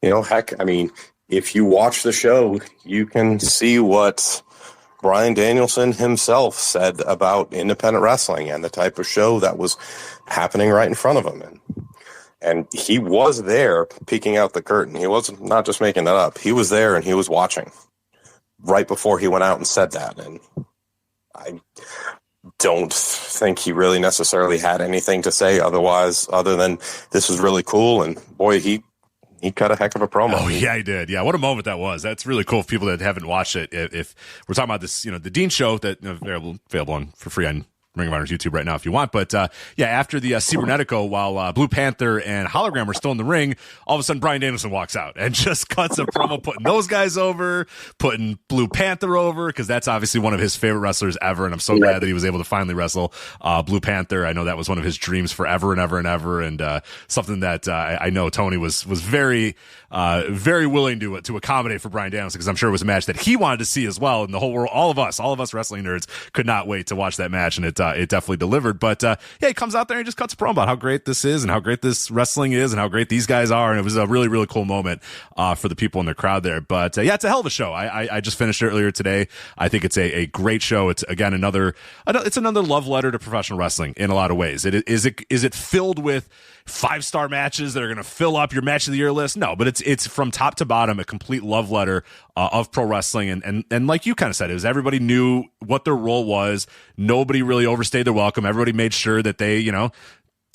Heck, I mean, if you watch the show, you can see what Bryan Danielson himself said about independent wrestling and the type of show that was happening right in front of him. And he was there peeking out the curtain. He was not just making that up. He was there and he was watching right before he went out and said that. And I don't think he really necessarily had anything to say other than this is really cool. And boy, he cut a heck of a promo. Oh, yeah, he did. Yeah, what a moment that was. That's really cool for people that haven't watched it. If we're talking about this, the Dean show that available on for free on Ring of Honor's YouTube right now if you want. But after the Cibernetico, while Blue Panther and Hologram were still in the ring, all of a sudden Bryan Danielson walks out and just cuts a promo, putting those guys over, putting Blue Panther over, because that's obviously one of his favorite wrestlers ever. And I'm so glad that he was able to finally wrestle Blue Panther. I know that was one of his dreams forever and ever and ever. And something that I know Tony was very, very willing to accommodate for Bryan Danielson, because I'm sure it was a match that he wanted to see as well. And the whole world, all of us wrestling nerds could not wait to watch that match. And it definitely delivered. But he comes out there and he just cuts a promo about how great this is and how great this wrestling is and how great these guys are. And it was a really, really cool moment for the people in the crowd there. But it's a hell of a show. I just finished it earlier today. I think it's a great show. It's again another love letter to professional wrestling in a lot of ways. Is it filled with 5-star matches that are going to fill up your match of the year list? No, but it's from top to bottom a complete love letter of pro wrestling. And like you kind of said, it was everybody knew what their role was. Nobody really overstayed their welcome. Everybody made sure that they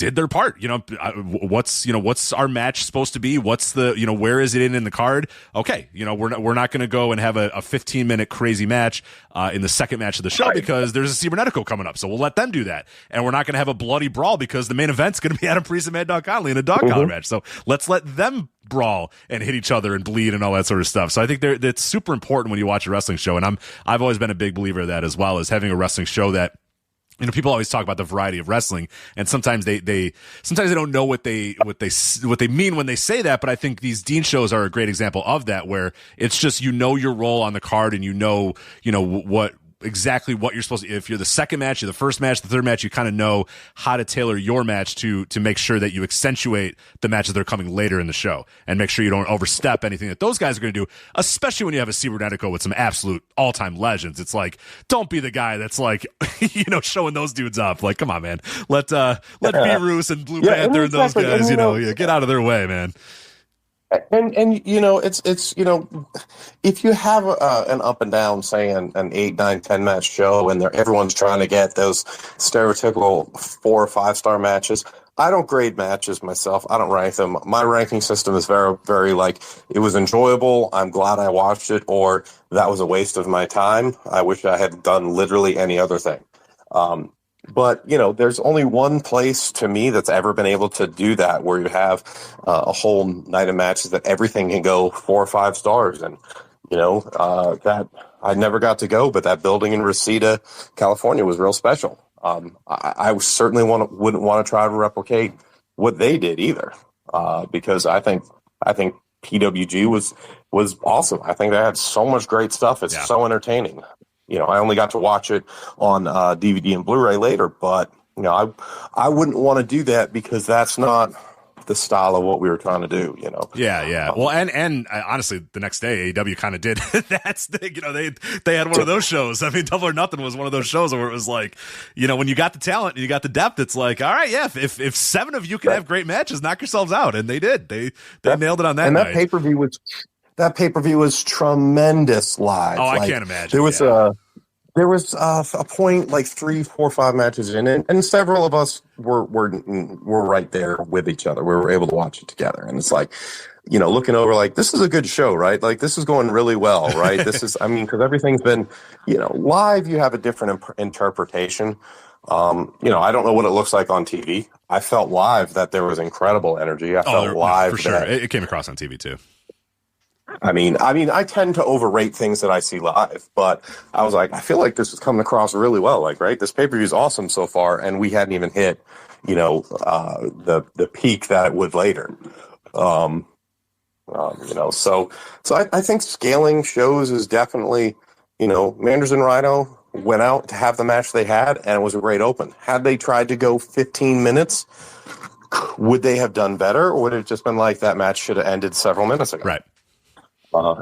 did their part. What's our match supposed to be? What's the, where is it in the card? Okay. We're not going to go and have a 15-minute crazy match in the second match of the show because there's a cybernetico coming up. So we'll let them do that. And we're not going to have a bloody brawl because the main event's going to be Adam Priest and Mad Dog Conley in a dog collar match. So let's let them brawl and hit each other and bleed and all that sort of stuff. So I think that's super important when you watch a wrestling show. And I've always been a big believer of that, as well as having a wrestling show that, people always talk about the variety of wrestling, and sometimes they don't know what they mean when they say that. But I think these Dean shows are a great example of that, where it's just, your role on the card, and exactly what you're supposed to. If you're the second match, you're the first match, the third match, you kind of know how to tailor your match to make sure that you accentuate the matches that are coming later in the show, and make sure you don't overstep anything that those guys are going to do, especially when you have a cybernetico with some absolute all-time legends. It's like, don't be the guy that's like, showing those dudes up. Like, come on, man. Let B-Roos and Blue Panther and those guys, get out of their way, man. And it's if you have an up and down, say an 8, 9, 10 match show, and everyone's trying to get those stereotypical 4 or 5 star matches. I don't grade matches myself. I don't rank them. My ranking system is very, very it was enjoyable. I'm glad I watched it, or that was a waste of my time. I wish I had done literally any other thing. But, there's only one place to me that's ever been able to do that, where you have a whole night of matches that everything can go 4 or 5 stars. And, that I never got to go, but that building in Reseda, California was real special. I certainly wouldn't want to try to replicate what they did either, because I think PWG was awesome. I think they had so much great stuff. It's so entertaining. I only got to watch it on DVD and Blu-ray later, but I wouldn't want to do that because that's not the style of what we were trying to do. Yeah. Well, and honestly, the next day AEW kind of did that. They had one of those shows. I mean, Double or Nothing was one of those shows where it was like, when you got the talent and you got the depth, it's like, all right, yeah, if 7 of you can have great matches, knock yourselves out, and they did. They nailed it on that. And night. That pay-per-view was tremendous live. Oh, I can't imagine. There was a point like 3, 4, 5 matches in it, and several of us were right there with each other. We were able to watch it together, and it's like, looking over like, this is a good show, right? Like, this is going really well, right? This is, because everything's been, live. You have a different interpretation. I don't know what it looks like on TV. I felt live that there was incredible energy. I felt live for sure. It came across on TV too. I mean, I tend to overrate things that I see live, but I was like, I feel like this is coming across really well. Like, right, this pay-per-view is awesome so far, and we hadn't even hit, the peak that it would later. So I think scaling shows is definitely, Manders and Rhino went out to have the match they had, and it was a great open. Had they tried to go 15 minutes, would they have done better, or would it have just been like that match should have ended several minutes ago? Right.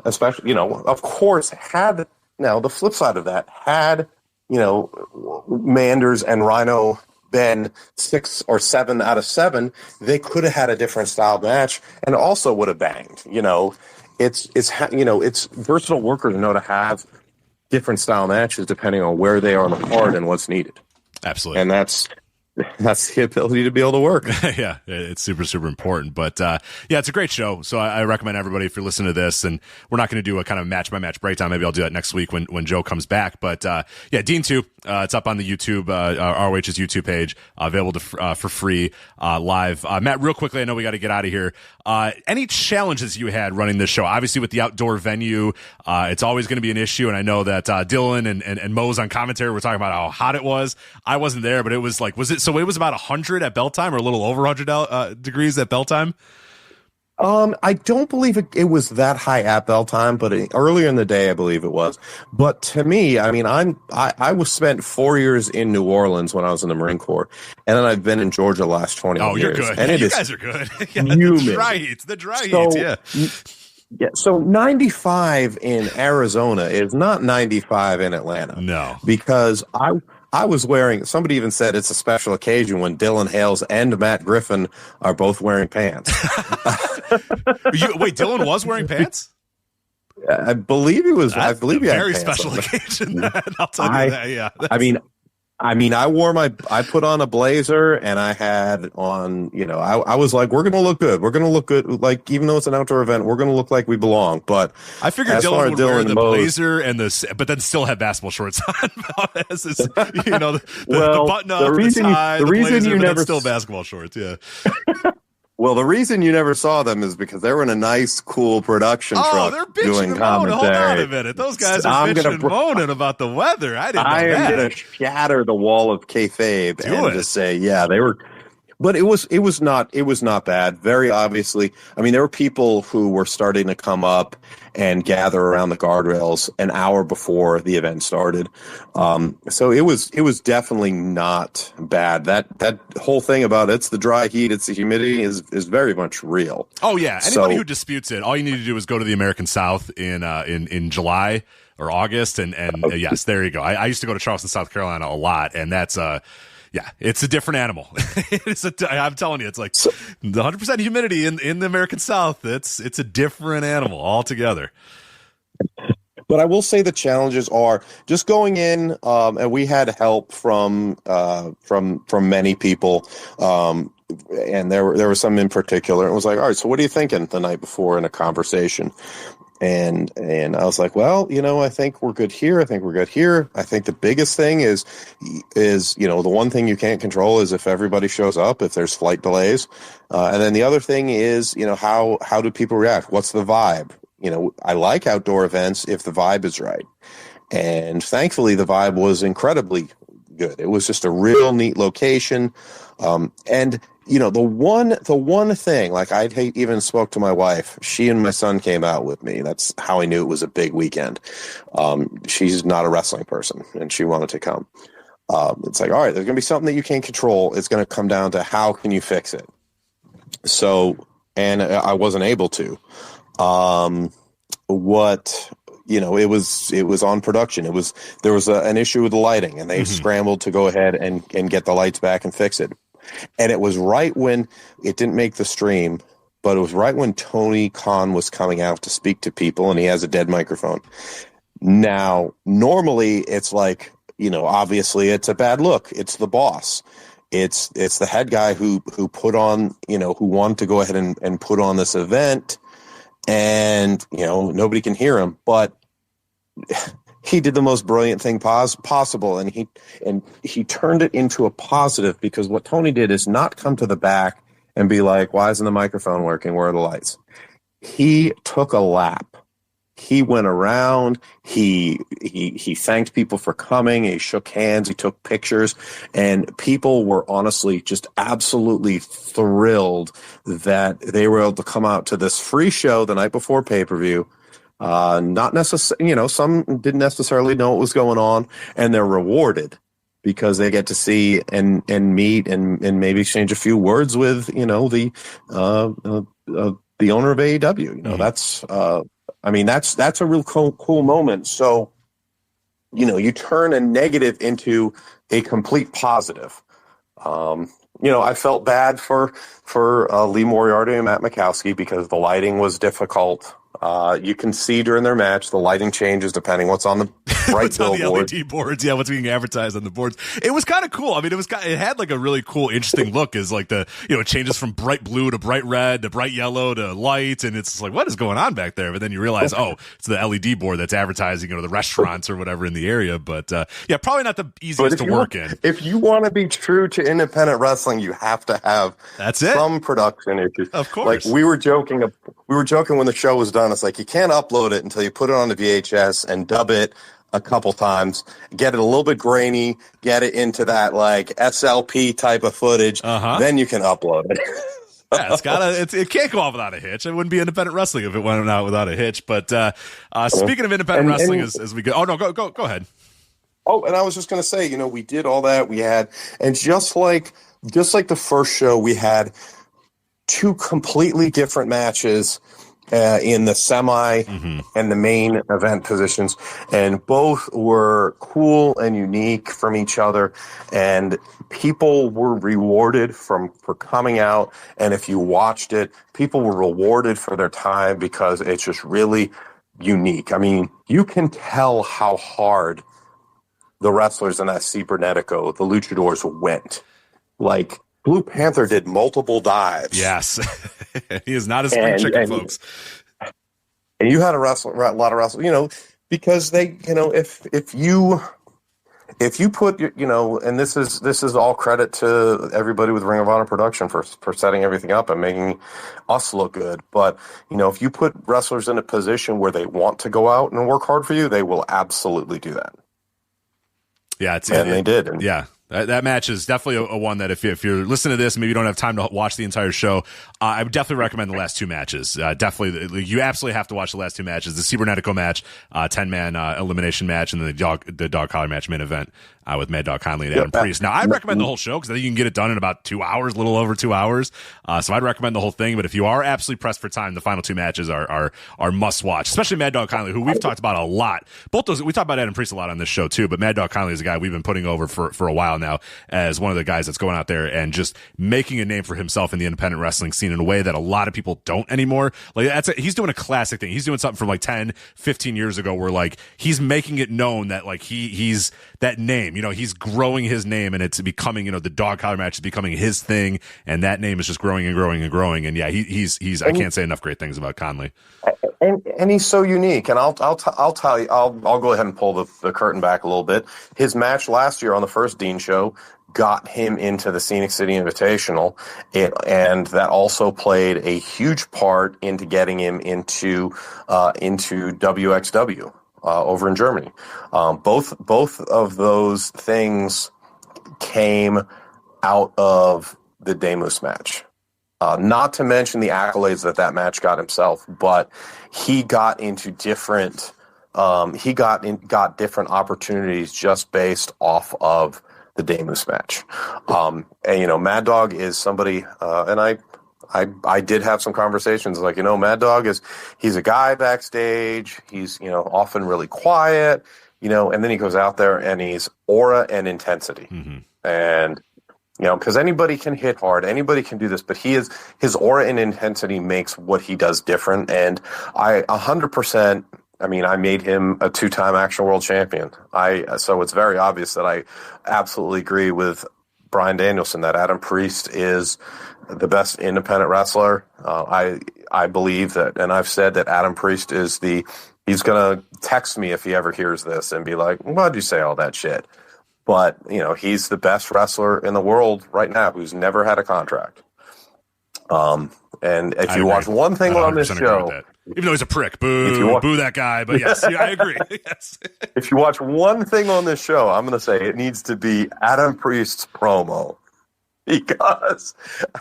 Especially, of course, the flip side of that, had, Manders and Rhino been 6 or 7 out of 7, they could have had a different style match and also would have banged. It's versatile workers know to have different style matches depending on where they are on the card and what's needed. Absolutely. And that's the ability to be able to work. Yeah, it's super, super important. But it's a great show. So I recommend everybody, if you're listening to this, and we're not going to do a kind of match by match breakdown. Maybe I'll do that next week when Joe comes back. But Dean 2, it's up on the YouTube, ROH's YouTube page, available for free live. Matt, real quickly, I know we got to get out of here. Any challenges you had running this show? Obviously, with the outdoor venue, it's always going to be an issue. And I know that Dylan and Mo's on commentary were talking about how hot it was. I wasn't there, but it was like, so it was about 100 at bell time, or a little over 100 degrees at bell time? I don't believe it was that high at bell time, but earlier in the day, I believe it was. But to me, I mean, I was spent 4 years in New Orleans when I was in the Marine Corps, and then I've been in Georgia the last 20 years. Oh, you're good. And you guys are good. The dry heat, yeah. Yeah, so 95 in Arizona is not 95 in Atlanta. No. Because I was wearing, somebody even said it's a special occasion when Dylan Hales and Matt Griffin are both wearing pants. Wait, Dylan was wearing pants? I believe he was. I believe he had very pants special on. occasion. I'll tell you that. Yeah. I mean, I mean, I put on a blazer and I had on, I was like, we're going to look good. We're going to look good. Like, even though it's an outdoor event, we're going to look like we belong. But I figured Dylan would wear the blazer but then still have basketball shorts on. The button up, the tie, the blazer, but then still basketball shorts. Yeah. Well, the reason you never saw them is because they were in a nice, cool production truck they're bitching doing and moaning. commentary. Hold on a minute. Those guys are bitching and moaning about the weather. I am going to shatter the wall of kayfabe and just say, yeah, they were. But it was not bad. Very obviously, I mean, there were people who were starting to come up and gather around the guardrails an hour before the event started. So it was definitely not bad. That whole thing about it's the dry heat, it's the humidity is very much real. Oh yeah, anybody who disputes it, all you need to do is go to the American South in July or August, and yes, there you go. I used to go to Charleston, South Carolina a lot, and that's yeah, it's a different animal. I'm telling you, it's like 100% humidity in the American South. It's a different animal altogether. But I will say the challenges are just going in, and we had help from many people, and there were some in particular. It was like, all right, so what are you thinking the night before in a conversation? And I was like, well, I think we're good here. I think we're good here. I think the biggest thing is the one thing you can't control is if everybody shows up, if there's flight delays. And then the other thing is, how do people react? What's the vibe? I like outdoor events if the vibe is right. And thankfully the vibe was incredibly good. It was just a real neat location. And the one thing, like I even spoke to my wife, she and my son came out with me. That's how I knew it was a big weekend. She's not a wrestling person and she wanted to come. It's like, all right, there's going to be something that you can't control. It's going to come down to how can you fix it? So, and I wasn't able to. It was on production. There was an issue with the lighting and they scrambled to go ahead and get the lights back and fix it. And it was right when it didn't make the stream, but it was right when Tony Khan was coming out to speak to people and he has a dead microphone. Now, normally it's like, obviously it's a bad look. It's the boss. It's the head guy who put on, who wanted to go ahead and put on this event and, nobody can hear him, but he did the most brilliant thing possible, and he turned it into a positive because what Tony did is not come to the back and be like, why isn't the microphone working? Where are the lights? He took a lap. He went around. He thanked people for coming. He shook hands. He took pictures, and people were honestly just absolutely thrilled that they were able to come out to this free show the night before pay-per-view. Not necessarily, some didn't necessarily know what was going on, and they're rewarded because they get to see and meet and maybe exchange a few words with, the owner of AEW. That's a real cool moment. So, you turn a negative into a complete positive. I felt bad for Lee Moriarty and Matt Mikowski because the lighting was difficult. You can see during their match, the lighting changes depending what's on the right billboard. On the LED boards, yeah, what's being advertised on the boards. It was kind of cool. I mean, it had like a really cool, interesting look. Is like it changes from bright blue to bright red to bright yellow to light, and it's like, what is going on back there? But then you realize, it's the LED board that's advertising, the restaurants or whatever in the area. But yeah, probably not the easiest to work in. If you want to be true to independent wrestling, you have to have some production issues. Of course, like we were joking when the show was done. It's like you can't upload it until you put it on the VHS and dub it a couple times, get it a little bit grainy, get it into that like SLP type of footage, then you can upload it. Yeah, it can't go off without a hitch. It wouldn't be independent wrestling if it went out without a hitch. But speaking of independent wrestling, as we go, go ahead. Oh, and I was just going to say, we did all that. We had, and just like the first show, we had two completely different matches in the semi and the main event positions, and both were cool and unique from each other, and people were rewarded for coming out. And if you watched it, people were rewarded for their time because it's just really unique. I mean, you can tell how hard the wrestlers in that Cibernetico, the luchadors, went. Like, Blue Panther did multiple dives. Yes. He is not a spring chicken, folks. And you had a lot of wrestlers, because they, if you put, and this is all credit to everybody with Ring of Honor production for setting everything up and making us look good. But, if you put wrestlers in a position where they want to go out and work hard for you, they will absolutely do that. Yeah, they did. And, yeah. That match is definitely a one that if you're listening to this, maybe you don't have time to watch the entire show, I would definitely recommend the last two matches. Definitely, you absolutely have to watch the last two matches. The Cibernetico match, 10-man elimination match, and then the dog collar match main event with Mad Dog Conley and Adam Priest. Now, I'd recommend the whole show because I think you can get it done in about 2 hours, a little over 2 hours. So I'd recommend the whole thing. But if you are absolutely pressed for time, the final two matches are must watch, especially Mad Dog Conley, who we've talked about a lot. Both those, we talk about Adam Priest a lot on this show too, but Mad Dog Conley is a guy we've been putting over for a while now as one of the guys that's going out there and just making a name for himself in the independent wrestling scene in a way that a lot of people don't anymore. Like he's doing a classic thing. He's doing something from like 10, 15 years ago where like he's making it known that like he's that name, he's growing his name and it's becoming, the dog collar match is becoming his thing. And that name is just growing and growing and growing. And yeah, he's I can't say enough great things about Conley. And he's so unique. And I'll tell you, I'll go ahead and pull the curtain back a little bit. His match last year on the first Dean show got him into the Scenic City Invitational, and that also played a huge part into getting him into WXW over in Germany. Both of those things came out of the Demus match. Not to mention the accolades that match got himself, but he got into different got different opportunities just based off of the Demus match. And Mad Dog is somebody, and I did have some conversations like, Mad Dog he's a guy backstage. He's, often really quiet, and then he goes out there and he's aura and intensity. Mm-hmm. And, because anybody can hit hard, anybody can do this, but his aura and intensity makes what he does different. And I 100%, I made him a 2-time Action World Champion. So it's very obvious that I absolutely agree with Bryan Danielson that Adam Priest is the best independent wrestler. I believe that, and I've said that Adam Priest is he's going to text me if he ever hears this and be like, why'd you say all that shit? But, he's the best wrestler in the world right now who's never had a contract. And if you watch one thing on this show, even though he's a prick, boo that guy. But yes, I agree. Yes. If you watch one thing on this show, I'm going to say it needs to be Adam Priest's promo, because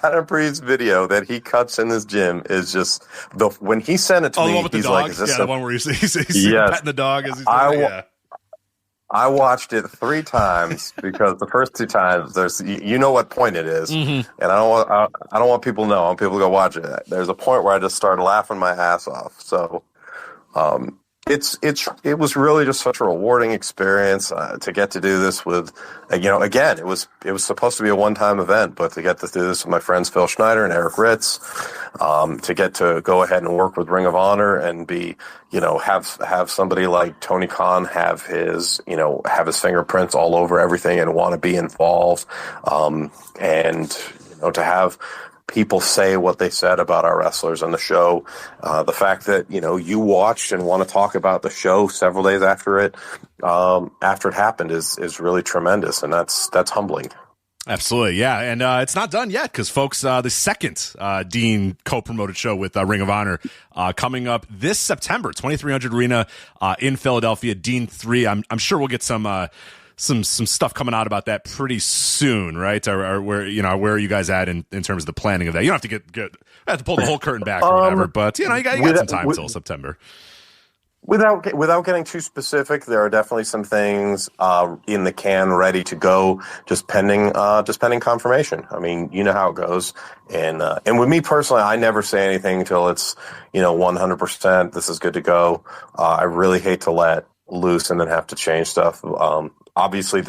Adam Priest's video that he cuts in this gym is just when he sent it to me, the one with he's the dog? like, "Is this the one where he's petting the dog?" As he's doing it? I watched it 3 times because the first 2 times there's what point it is, mm-hmm. and I don't want people to know. I want people to go watch it. There's a point where I just started laughing my ass off. So, it was really just such a rewarding experience to get to do this with, again, it was supposed to be a one-time event, but to get to do this with my friends Phil Schneider and Eric Ritz, to get to go ahead and work with Ring of Honor and be, have somebody like Tony Khan have his fingerprints all over everything and want to be involved, and to have people say what they said about our wrestlers on the show. The fact that, you watched and want to talk about the show several days after it happened is really tremendous. And that's humbling. Absolutely. Yeah. And it's not done yet because, folks, the second Dean co-promoted show with Ring of Honor coming up this September, 2300 Arena in Philadelphia, Dean 3. I'm sure we'll get some stuff coming out about that pretty soon, right? Or where are you guys at in terms of the planning of that? You don't have to have to pull the whole curtain back or whatever, but you got some time until September. Without getting too specific, there are definitely some things in the can ready to go, just pending confirmation. You know how it goes, and with me personally, I never say anything until it's 100%. This is good to go. I really hate to let loose and then have to change stuff. Obviously,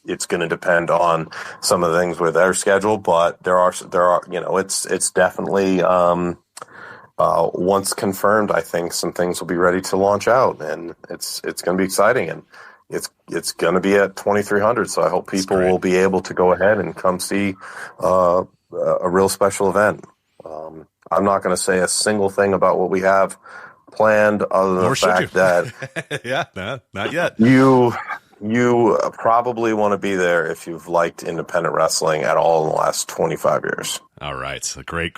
it's going to depend on some of the things with their schedule, but there are it's definitely once confirmed, I think some things will be ready to launch out, and it's going to be exciting. And it's going to be at 2300. So I hope people will be able to go ahead and come see a real special event. I'm not going to say a single thing about what we have planned other than the fact that not yet. You probably want to be there if you've liked independent wrestling at all in the last 25 years. All right. So great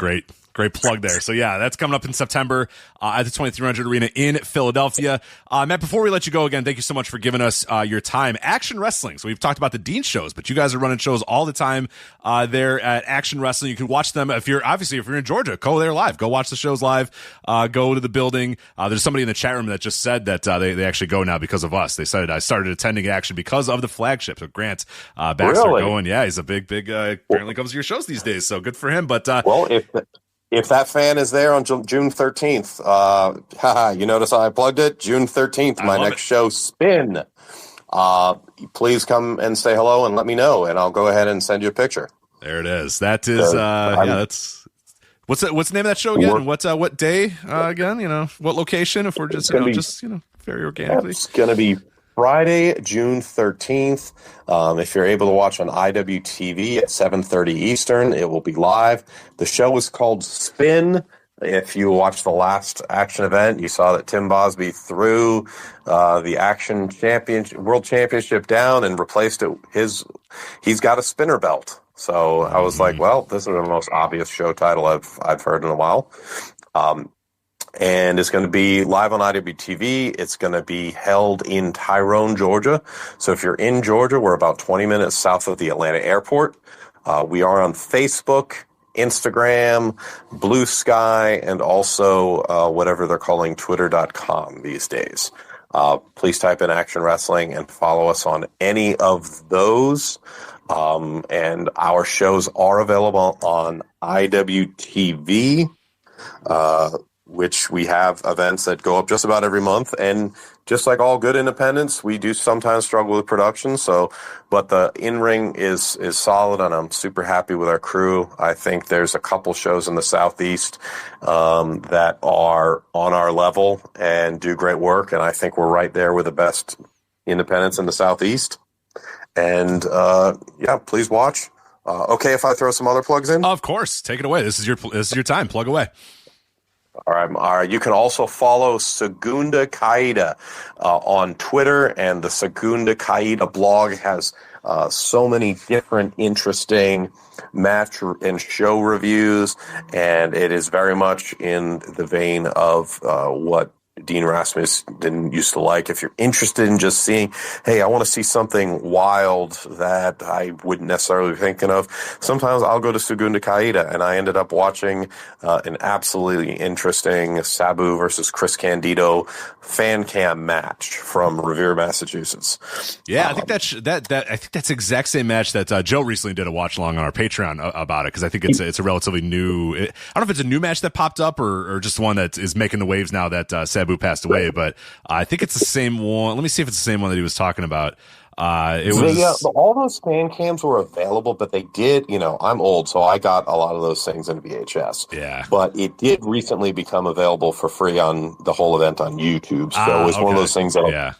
plug there. So yeah, that's coming up in September at the 2300 Arena in Philadelphia. Matt, before we let you go again, thank you so much for giving us your time. Action Wrestling. So we've talked about the Dean shows, but you guys are running shows all the time there at Action Wrestling. You can watch them if you're in Georgia. Go there live. Go watch the shows live. Go to the building. There's somebody in the chat room that just said that they actually go now because of us. They said I started attending Action because of the Flagship. So Grant Baxter going. Yeah, he's a big apparently comes to your shows these days. So good for him. But well, if that fan is there on June 13th, you notice I plugged it? June 13th, my next show, Spin. Please come and say hello and let me know, and I'll go ahead and send you a picture. There it is. That is, that's... What's the name of that show again? What day again? What location? If we're just, very organically. It's going to be Friday, June 13th. If you're able to watch on IWTV at 7:30 Eastern, it will be live. The show is called Spin. If you watched the last Action event, you saw that Tim Bosby threw the Action World Championship down and replaced it. He's got a spinner belt. So I was like, well, this is the most obvious show title I've heard in a while. And it's going to be live on IWTV. It's going to be held in Tyrone, Georgia. So if you're in Georgia, we're about 20 minutes south of the Atlanta airport. We are on Facebook, Instagram, Blue Sky, and also whatever they're calling Twitter.com these days. Please type in Action Wrestling and follow us on any of those. And our shows are available on IWTV, which we have events that go up just about every month. And just like all good independents, we do sometimes struggle with production. But the in-ring is solid, and I'm super happy with our crew. I think there's a couple shows in the Southeast that are on our level and do great work. And I think we're right there with the best independents in the Southeast. And please watch. Okay, if I throw some other plugs in? Of course. Take it away. This is your time. Plug away. All right. You can also follow Segunda Caída on Twitter, and the Segunda Caída blog has so many different interesting match and show reviews, and it is very much in the vein of what Dean Rasmus didn't used to like. If you're interested in just seeing, hey, I want to see something wild that I wouldn't necessarily be thinking of, sometimes I'll go to Segunda Caída, and I ended up watching an absolutely interesting Sabu versus Chris Candido fan cam match from Revere, Massachusetts. Yeah, I think I think that's the exact same match that Joe recently did a watch along on our Patreon about it, because I think it's a relatively new. I don't know if it's a new match that popped up or just one that is making the waves now that Sabu passed away, but I think it's the same one. Let me see if it's the same one that he was talking about. All those fan cams were available, but they did, I'm old, so I got a lot of those things in VHS. Yeah. But it did recently become available for free on the whole event on YouTube. So it was one of those things that. Yeah.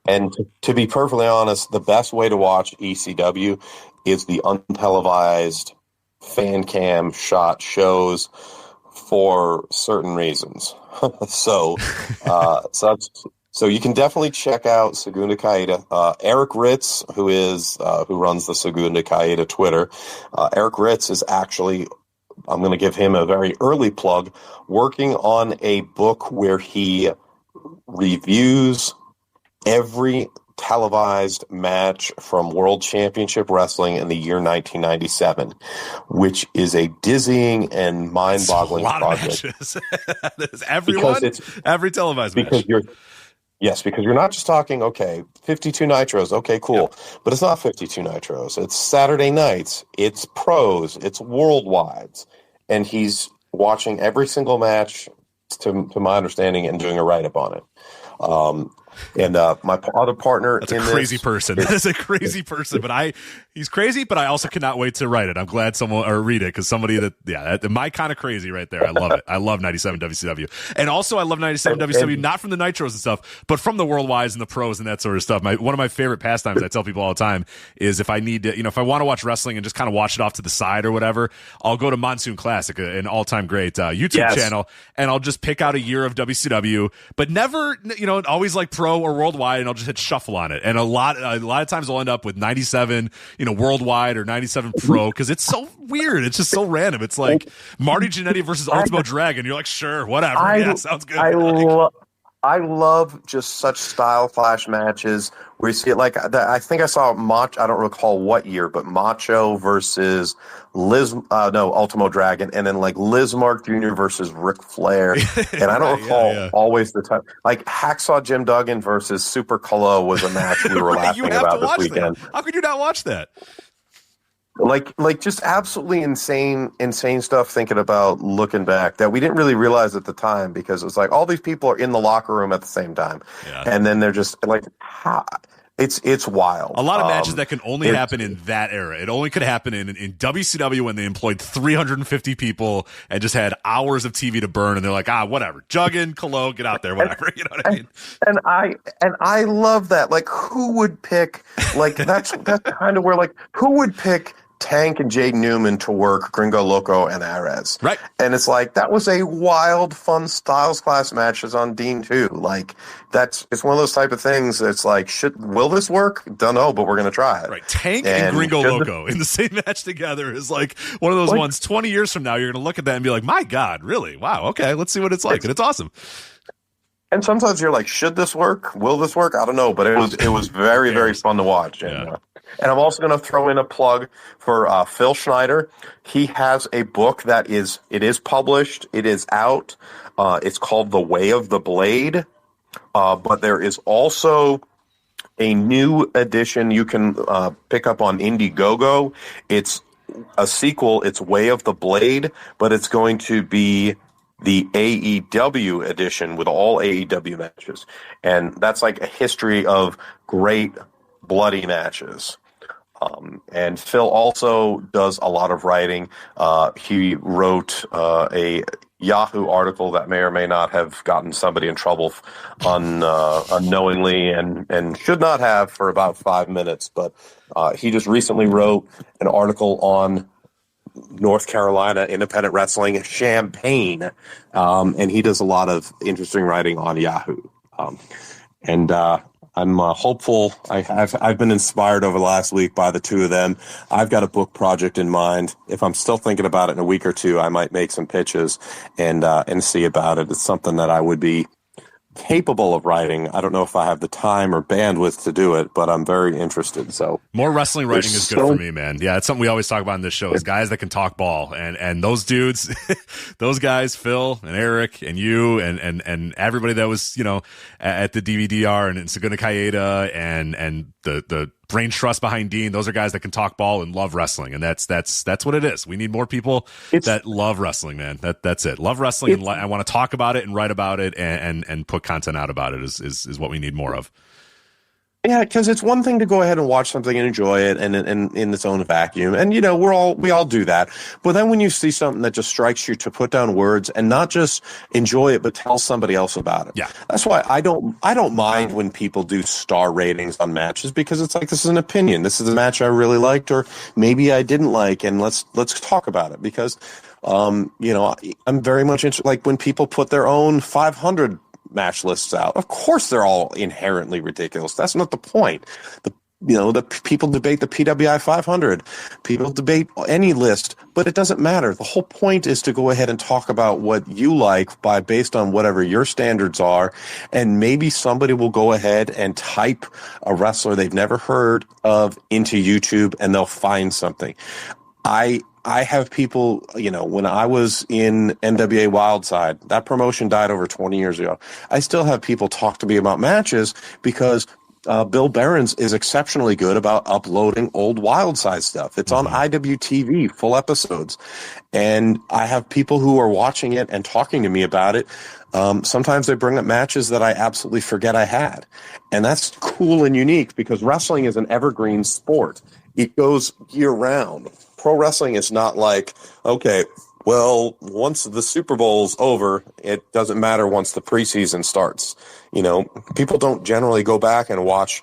And to be perfectly honest, the best way to watch ECW is the untelevised fan cam shot shows for certain reasons. So you can definitely check out Segunda Caída. Eric Ritz, who runs the Segunda Caída Twitter, Eric Ritz is actually, I'm going to give him a very early plug, working on a book where he reviews every televised match from World Championship Wrestling in the year 1997, which is a dizzying and mind-boggling project. Every televised match. Because you're not just talking, 52 Nitros, cool. Yep. But it's not 52 Nitros. It's Saturday nights. It's pros. It's worldwides. And he's watching every single match, to my understanding, and doing a write-up on it. And my other partner, that's a crazy person. That is a crazy person. But He's crazy, but I also cannot wait to write it. I'm glad someone or read it because somebody my kind of crazy right there. I love it. I love 97 WCW. And also I love 97 WCW, not from the Nitros and stuff, but from the Worldwides and the pros and that sort of stuff. One of my favorite pastimes I tell people all the time is if I need to, if I want to watch wrestling and just kind of watch it off to the side or whatever, I'll go to Monsoon Classic, an all-time great YouTube channel, and I'll just pick out a year of WCW, but never, always like pro or worldwide, and I'll just hit shuffle on it. And a lot of times I'll end up with 97, worldwide or 97 pro because it's so weird. It's just so random. It's like Marty Jannetty versus Ultimo Dragon. You're like, sure, whatever. Sounds good. I love just such style clash matches where you see it like I think I saw Macho. I don't recall what year, but Macho versus Ultimo Dragon, and then like Liz Mark Jr. versus Ric Flair, and I don't recall always the time. Like Hacksaw Jim Duggan versus Super Colo was a match we were laughing about this weekend. How could you not watch that? Like just absolutely insane stuff thinking about looking back that we didn't really realize at the time because it was like all these people are in the locker room at the same time. Yeah. And then they're just like, it's wild. A lot of matches that can only happen in that era. It only could happen in WCW when they employed 350 people and just had hours of TV to burn. And they're like, whatever, Juggin, Colo, get out there, whatever. You know what I mean? And I love that. Like who would pick, like that's kind of where like who would pick Tank and Jade Newman to work Gringo Loco and Ares. Right. And it's like, that was a wild, fun Styles Class matches on Dean too. Like it's one of those type of things that's like, will this work? Don't know, but we're going to try it. Right. Tank and Gringo Loco in the same match together is like one of those ones 20 years from now, you're going to look at that and be like, my God, really? Wow. Okay. Let's see what it's like. And it's awesome. And sometimes you're like, should this work? Will this work? I don't know, but it was very, very fun to watch. And I'm also going to throw in a plug for Phil Schneider. He has a book that is published. It is out. It's called The Way of the Blade. But there is also a new edition you can pick up on Indiegogo. It's a sequel. It's Way of the Blade, but it's going to be the AEW edition with all AEW matches. And that's like a history of great bloody matches. And Phil also does a lot of writing. He wrote a Yahoo article that may or may not have gotten somebody in trouble unknowingly and should not have for about 5 minutes. But he just recently wrote an article on North Carolina independent wrestling, Champaign, and he does a lot of interesting writing on Yahoo. I'm hopeful. I've been inspired over the last week by the two of them. I've got a book project in mind. If I'm still thinking about it in a week or two, I might make some pitches and see about it. It's something that I would be capable of writing. I don't know if I have the time or bandwidth to do it, but I'm very interested. So more wrestling writing is good for me, man. Yeah, it's something we always talk about in this show is guys that can talk ball, and those dudes, those guys, Phil and Eric and you and everybody that was at the DVDR and Saguna Kaeda and the brain trust behind Dean. Those are guys that can talk ball and love wrestling, and that's what it is. We need more people that love wrestling, man. That's it. Love wrestling, and I want to talk about it and write about it and put content out about it is what we need more of. Yeah, because it's one thing to go ahead and watch something and enjoy it and in its own vacuum. And, we all do that. But then when you see something that just strikes you to put down words and not just enjoy it, but tell somebody else about it. Yeah. That's why I don't mind when people do star ratings on matches because it's like, this is an opinion. This is a match I really liked or maybe I didn't like. And let's talk about it because, I'm very much interested. Like when people put their own 500 match lists out. Of course, they're all inherently ridiculous. That's not the point. The people debate the PWI 500. People debate any list, but it doesn't matter. The whole point is to go ahead and talk about what you like based on whatever your standards are, and maybe somebody will go ahead and type a wrestler they've never heard of into YouTube, and they'll find something. I have people, when I was in NWA Wildside, that promotion died over 20 years ago. I still have people talk to me about matches because Bill Behrens is exceptionally good about uploading old Wildside stuff. It's on IWTV, full episodes. And I have people who are watching it and talking to me about it. Sometimes they bring up matches that I absolutely forget I had. And that's cool and unique because wrestling is an evergreen sport. it goes year round. Pro wrestling is not like, okay, well, once the Super Bowl's over, it doesn't matter once the preseason starts. You know, people don't generally go back and watch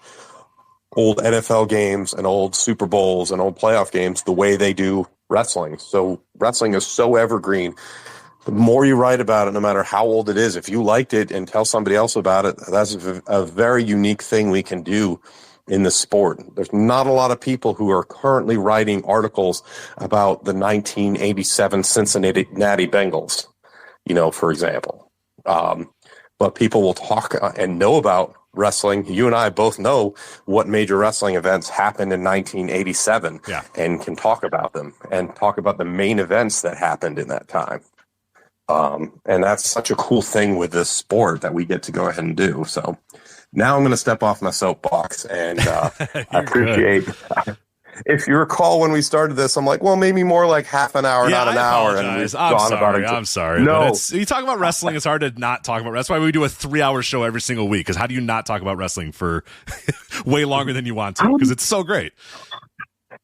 old NFL games and old Super Bowls and old playoff games the way they do wrestling. So wrestling is so evergreen. The more you write about it, no matter how old it is, if you liked it and tell somebody else about it, that's a very unique thing we can do in the sport. There's not a lot of people who are currently writing articles about the 1987 Cincinnati Bengals, you know, for example. But people will talk and know about wrestling. You and I both know what major wrestling events happened in 1987 and can talk about them and talk about the main events that happened in that time. And that's such a cool thing with this sport that we get to go ahead and do. So now I'm going to step off my soapbox, and I appreciate. If you recall, when we started this, I'm like, well, maybe more like half an hour, not an hour. And we've gone about it. I'm sorry. No, you talk about wrestling. It's hard to not talk about. That's why we do a 3-hour show every single week. Because how do you not talk about wrestling for way longer than you want to? Because it's so great.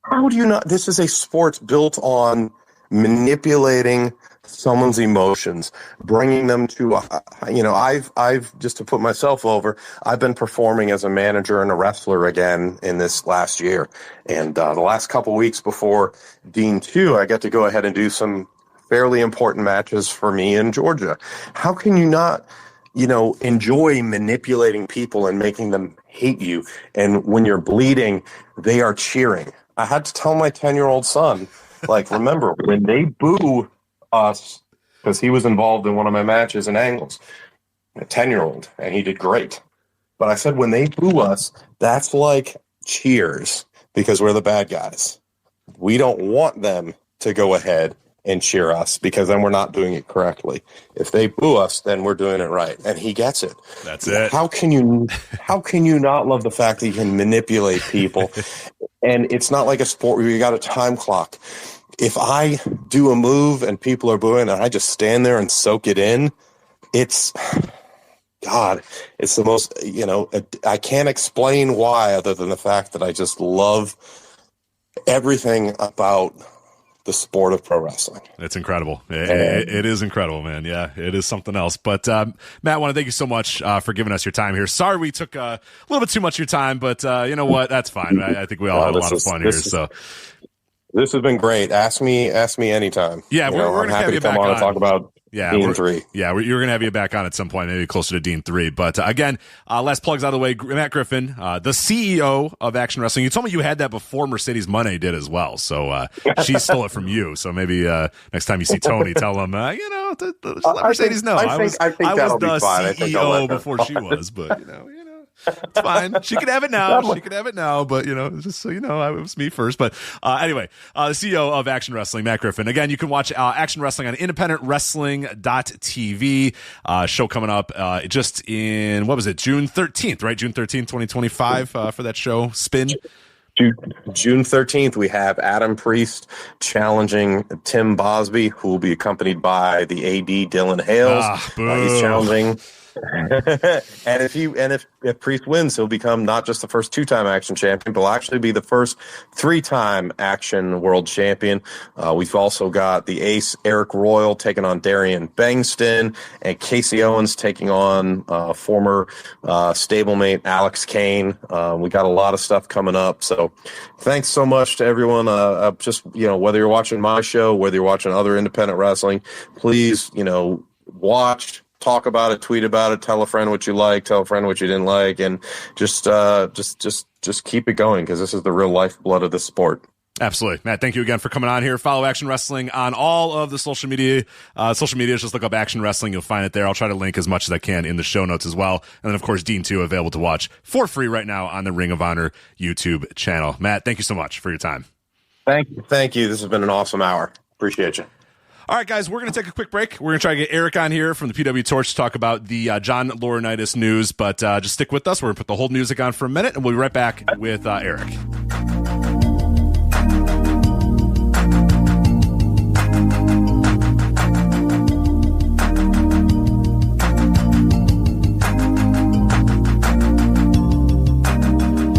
How do you not? This is a sport built on manipulating someone's emotions, bringing them to I've just to put myself over, I've been performing as a manager and a wrestler again in this last year, and the last couple weeks before Dean 2, I get to go ahead and do some fairly important matches for me in Georgia. How can you not enjoy manipulating people and making them hate you? And when you're bleeding, they are cheering. I had to tell my 10-year-old son, like, remember, when they boo us, because he was involved in one of my matches in Angles, a 10-year-old, and he did great. But I said, when they boo us, that's like cheers, because we're the bad guys. We don't want them to go ahead and cheer us, because then we're not doing it correctly. If they boo us, then we're doing it right. And he gets it. That's it. How can you not love the fact that you can manipulate people? And it's not like a sport where you got a time clock. If I do a move and people are booing and I just stand there and soak it in, it's the most, I can't explain why, other than the fact that I just love everything about the sport of pro wrestling. It's incredible. It is incredible, man. Yeah, it is something else. But Matt, I want to thank you so much for giving us your time here. Sorry we took a little bit too much of your time, but you know what? That's fine. I think we all had a lot of fun here. So this has been great. Ask me anytime. Yeah, we're going to have you back on on and talk about Dean 3. Yeah, you're going to have you back on at some point, maybe closer to Dean 3. But again, last plugs out of the way. Matt Griffin, the CEO of Action Wrestling. You told me you had that before Mercedes Moné did as well. So she stole it from you. So maybe next time you see Tony, tell him, let Mercedes know. I was the CEO before she was, but it's fine. She could have it now. But just so you know, it was me first. But anyway, the CEO of Action Wrestling, Matt Griffin. Again, you can watch Action Wrestling on independentwrestling.tv. Show coming up just in, June 13th, right? June 13th, 2025 for that show, Spin. June 13th, we have Adam Priest challenging Tim Bosby, who will be accompanied by the AD Dylan Hales. He's challenging. And if Priest wins, he'll become not just the first 2-time Action champion, but will actually be the first 3-time Action world champion. We've also got the ace Eric Royal taking on Darian Bengston, and Casey Owens taking on former stablemate Alex Kane. We got a lot of stuff coming up, so thanks so much to everyone. Whether you're watching my show, whether you're watching other independent wrestling, please watch, talk about it, tweet about it, tell a friend what you like, tell a friend what you didn't like, and just keep it going, because this is the real lifeblood of the sport. Absolutely. Matt, thank you again for coming on here. Follow Action Wrestling on all of the social media. Just look up Action Wrestling. You'll find it there. I'll try to link as much as I can in the show notes as well. And then, of course, Dean 2 available to watch for free right now on the Ring of Honor YouTube channel. Matt, thank you so much for your time. Thank you. This has been an awesome hour. Appreciate you. All right, guys, we're going to take a quick break. We're going to try to get Eric on here from the PW Torch to talk about the John Laurinaitis news, but just stick with us. We're going to put the whole music on for a minute, and we'll be right back with Eric.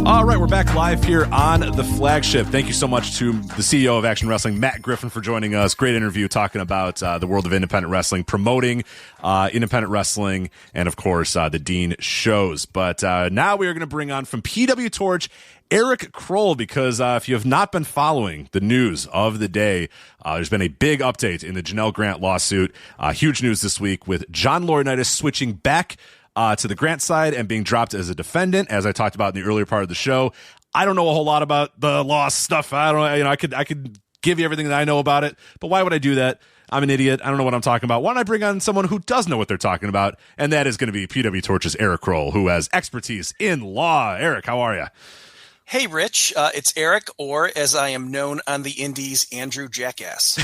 All right, we're back live here on the Flagship. Thank you so much to the CEO of Action Wrestling, Matt Griffin, for joining us. Great interview talking about the world of independent wrestling, promoting independent wrestling, and, of course, the Dean shows. But now we are going to bring on from PW Torch, Eric Kroll, because if you have not been following the news of the day, there's been a big update in the Janelle Grant lawsuit. Huge news this week with John Laurinaitis switching back to the Grant side and being dropped as a defendant, as I talked about in the earlier part of the show. I don't know a whole lot about the law stuff. I don't know. I could give you everything that I know about it, but why would I do that? I'm an idiot. I don't know what I'm talking about. Why don't I bring on someone who does know what they're talking about? And that is going to be PW Torch's Eric Kroll, who has expertise in law. Eric, how are you? Hey, Rich, it's Eric, or as I am known on the indies, Andrew Jackass.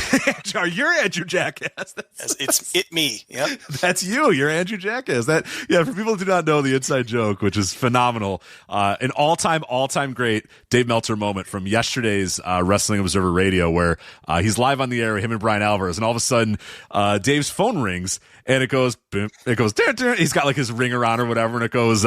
You're Andrew Jackass. It's me. Yep. That's you. You're Andrew Jackass. For people who do not know the inside joke, which is phenomenal, an all-time great Dave Meltzer moment from yesterday's Wrestling Observer Radio, where he's live on the air with him and Brian Alvarez, and all of a sudden Dave's phone rings, and it goes, boom, it goes, dun, dun. He's got like his ringer on or whatever, and it goes,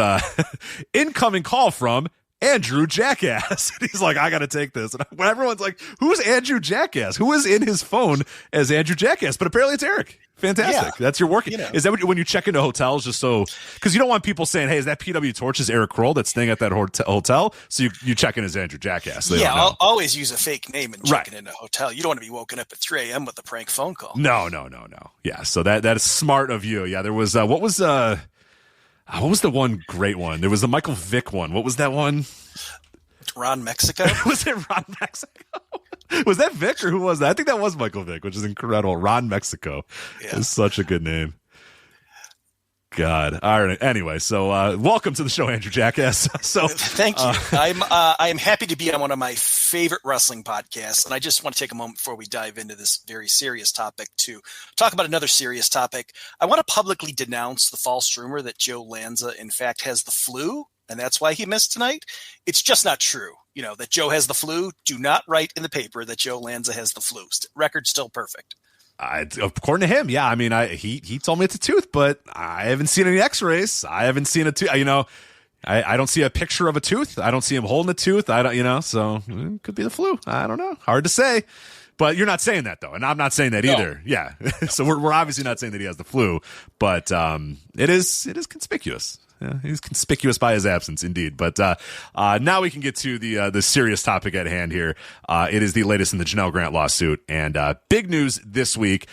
incoming call from Andrew Jackass. And he's like, I got to take this. And everyone's like, who's Andrew Jackass? Who is in his phone as Andrew Jackass? But apparently it's Eric. Fantastic. Yeah. That's your working. Is that when you check into hotels, just so, because you don't want people saying, hey, is that PW Torch's Eric Kroll that's staying at that hotel? So you check in as Andrew Jackass. I'll always use a fake name and check in a hotel. You don't want to be woken up at 3 a.m. with a prank phone call. No. Yeah. So that is smart of you. Yeah. There was, what was the one great one? There was the Michael Vick one. What was that one? Ron Mexico? Was it Ron Mexico? Was that Vic or who was that? I think that was Michael Vick, which is incredible. Ron Mexico. Yeah. It's such a good name. God. All right. Anyway, so welcome to the show, Andrew Jackass. So thank you. I'm happy to be on one of my favorite wrestling podcasts, and I just want to take a moment before we dive into this very serious topic to talk about another serious topic. I want to publicly denounce the false rumor that Joe Lanza, in fact, has the flu, and that's why he missed tonight. It's just not true. That Joe has the flu. Do not write in the paper that Joe Lanza has the flu. Record's still perfect. According to him, yeah. I mean, he told me it's a tooth, but I haven't seen any x-rays. I haven't seen a tooth. I don't see a picture of a tooth. I don't see him holding a tooth. I don't, so it could be the flu. I don't know. Hard to say. But you're not saying that, though, and I'm not saying that either. Yeah. So we're obviously not saying that he has the flu, but it is conspicuous. Yeah, he's conspicuous by his absence, indeed. But now we can get to the serious topic at hand here. It is the latest in the Janelle Grant lawsuit, and big news this week.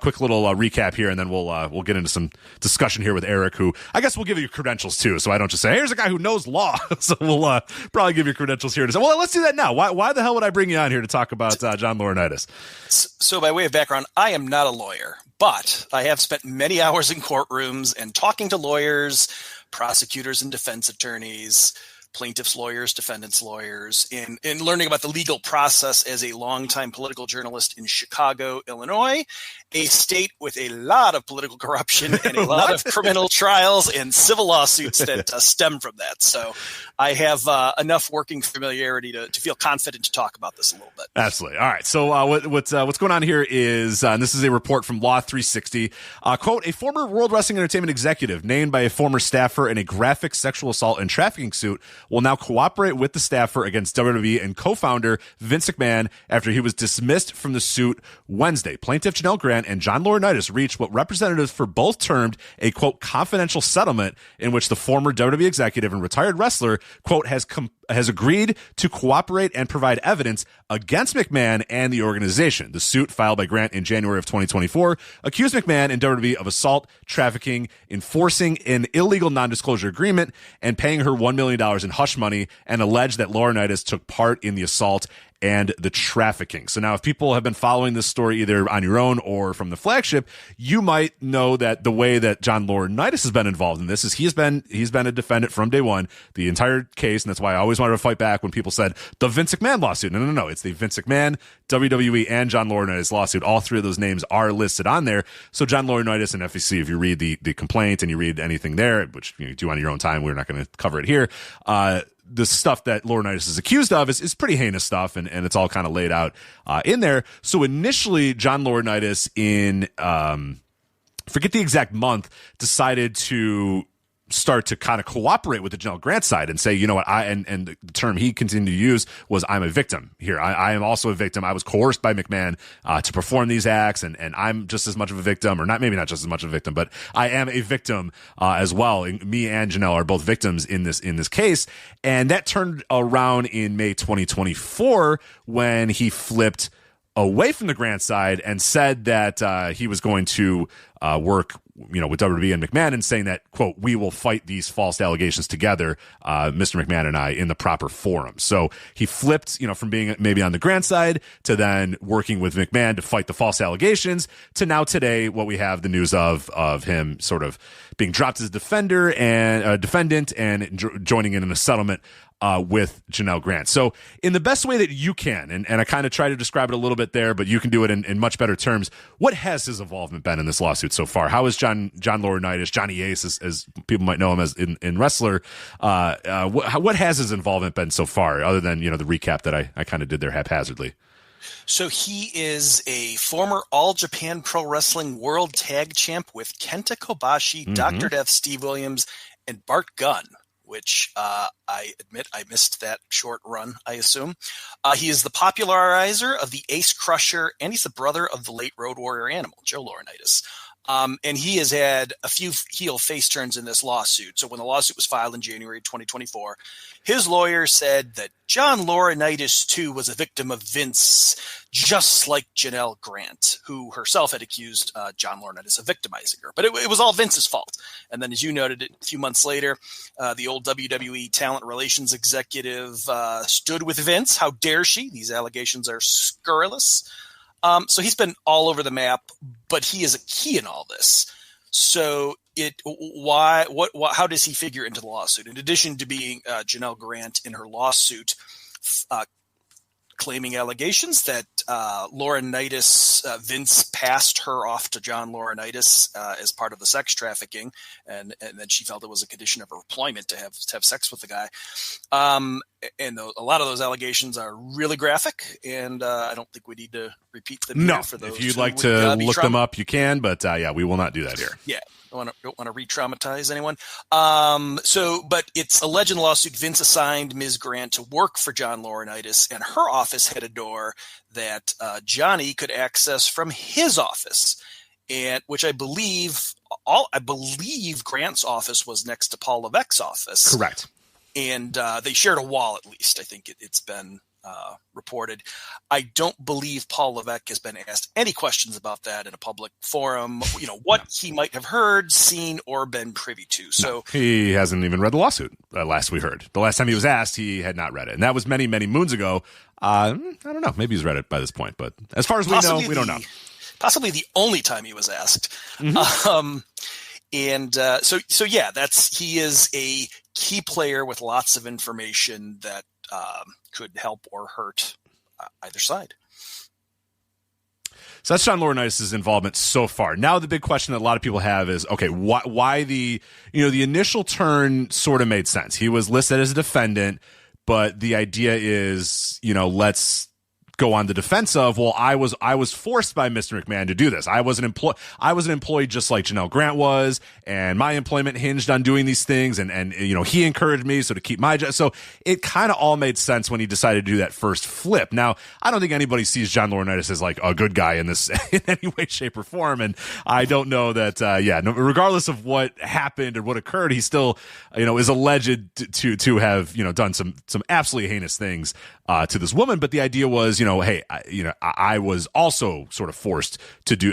Quick little recap here, and then we'll get into some discussion here with Eric, who I guess we'll give you credentials too, so I don't just say, hey, here's a guy who knows law. So we'll probably give you credentials here to say, well, let's do that now. Why the hell would I bring you on here to talk about John Laurinaitis? So by way of background, I am not a lawyer, but I have spent many hours in courtrooms and talking to lawyers, prosecutors and defense attorneys, plaintiffs' lawyers, defendants' lawyers, in learning about the legal process as a longtime political journalist in Chicago, Illinois, a state with a lot of political corruption and a lot of criminal trials and civil lawsuits that stem from that. So I have enough working familiarity to feel confident to talk about this a little bit. Absolutely. All right. So what's going on here is, and this is a report from Law 360, quote, a former World Wrestling Entertainment executive named by a former staffer in a graphic sexual assault and trafficking suit will now cooperate with the staffer against WWE and co-founder Vince McMahon after he was dismissed from the suit Wednesday. Plaintiff Janelle Grant and John Laurinaitis reached what representatives for both termed a, quote, confidential settlement in which the former WWE executive and retired wrestler, quote, has agreed to cooperate and provide evidence against McMahon and the organization. The suit, filed by Grant in January of 2024, accused McMahon and WWE of assault, trafficking, enforcing an illegal non-disclosure agreement, and paying her $1 million in hush money, and alleged that Laurinaitis took part in the assault and the trafficking. So now if people have been following this story either on your own or from the Flagship, you might know that the way that John Laurinaitis has been involved in this is he's been a defendant from day one, the entire case, and that's why I always wanted to fight back when people said the Vince McMahon lawsuit. No. It's the Vince McMahon, WWE, and John Laurinaitis lawsuit. All three of those names are listed on there. So John Laurinaitis and FEC, if you read the complaint and you read anything there, which you do on your own time, we're not going to cover it here, the stuff that Laurinaitis is accused of is pretty heinous stuff, and it's all kind of laid out in there. So initially, John Laurinaitis in forget the exact month, decided to start to kind of cooperate with the Janelle Grant side and say, you know what, and the term he continued to use was, I'm a victim here. I am also a victim. I was coerced by McMahon to perform these acts, and I'm just as much of a victim, or maybe not just as much of a victim, but I am a victim as well. And me and Janelle are both victims in this case. And that turned around in May 2024 when he flipped away from the Grant side and said that he was going to work, with WWE and McMahon, and saying that, quote, we will fight these false allegations together, Mr. McMahon and I, in the proper forum. So he flipped, from being maybe on the Grant side to then working with McMahon to fight the false allegations to now today what we have the news of him sort of being dropped as a defendant and joining in a settlement with Janelle Grant. So in the best way that you can, and I kind of try to describe it a little bit there, but you can do it in much better terms, what has his involvement been in this lawsuit so far? How is John Laurinaitis, Johnny Ace, as people might know him as in wrestler, what has his involvement been so far, other than, the recap that I kind of did there haphazardly? So he is a former All Japan Pro Wrestling World Tag Champ with Kenta Kobashi, Dr. Death, Steve Williams, and Bart Gunn, which I admit I missed that short run, I assume. He is the popularizer of the Ace Crusher, and he's the brother of the late Road Warrior Animal, Joe Laurinaitis. And he has had a few heel face turns in this lawsuit. So when the lawsuit was filed in January 2024, his lawyer said that John Laurinaitis, too, was a victim of Vince, just like Janelle Grant, who herself had accused John Laurinaitis of victimizing her. But it was all Vince's fault. And then, as you noted, a few months later, the old WWE talent relations executive stood with Vince. How dare she? These allegations are scurrilous. So he's been all over the map, but he is a key in all this. So how does he figure into the lawsuit? In addition to being Janelle Grant in her lawsuit, claiming allegations that Laurinaitis, Vince passed her off to John Laurinaitis as part of the sex trafficking, and then she felt it was a condition of her employment to have sex with the guy. And a lot of those allegations are really graphic, and I don't think we need to repeat them. No, for those if you'd like to look them up, you can, but we will not do that here. Yeah. Don't want to re-traumatize anyone. But it's a legend lawsuit. Vince assigned Ms. Grant to work for John Laurinaitis, and her office had a door that Johnny could access from his office, and which I believe Grant's office was next to Paul Levesque's office. Correct. And they shared a wall, at least. I think it's been reported. I don't believe Paul Levesque has been asked any questions about that in a public forum, what he might have heard, seen, or been privy to. So he hasn't even read the lawsuit, last we heard. The last time he was asked, he had not read it. And that was many, many moons ago. I don't know. Maybe he's read it by this point. But as far as we know, we don't know. Possibly the only time he was asked. Mm-hmm. He is a key player with lots of information that could help or hurt either side. So that's John Laurinaitis' involvement so far. Now the big question that a lot of people have is, okay, why the initial turn sort of made sense. He was listed as a defendant, but the idea is, let's go on the defense of, well, I was forced by Mr. McMahon to do this. I was an employee just like Janelle Grant was, and my employment hinged on doing these things, and he encouraged me so to keep my job. So it kind of all made sense when he decided to do that first flip. Now, I don't think anybody sees John Laurinaitis as like a good guy in this in any way, shape, or form, and I don't know that regardless of what happened or what occurred, he still is alleged to have done some absolutely heinous things to this woman. But the idea was, I was also sort of forced to do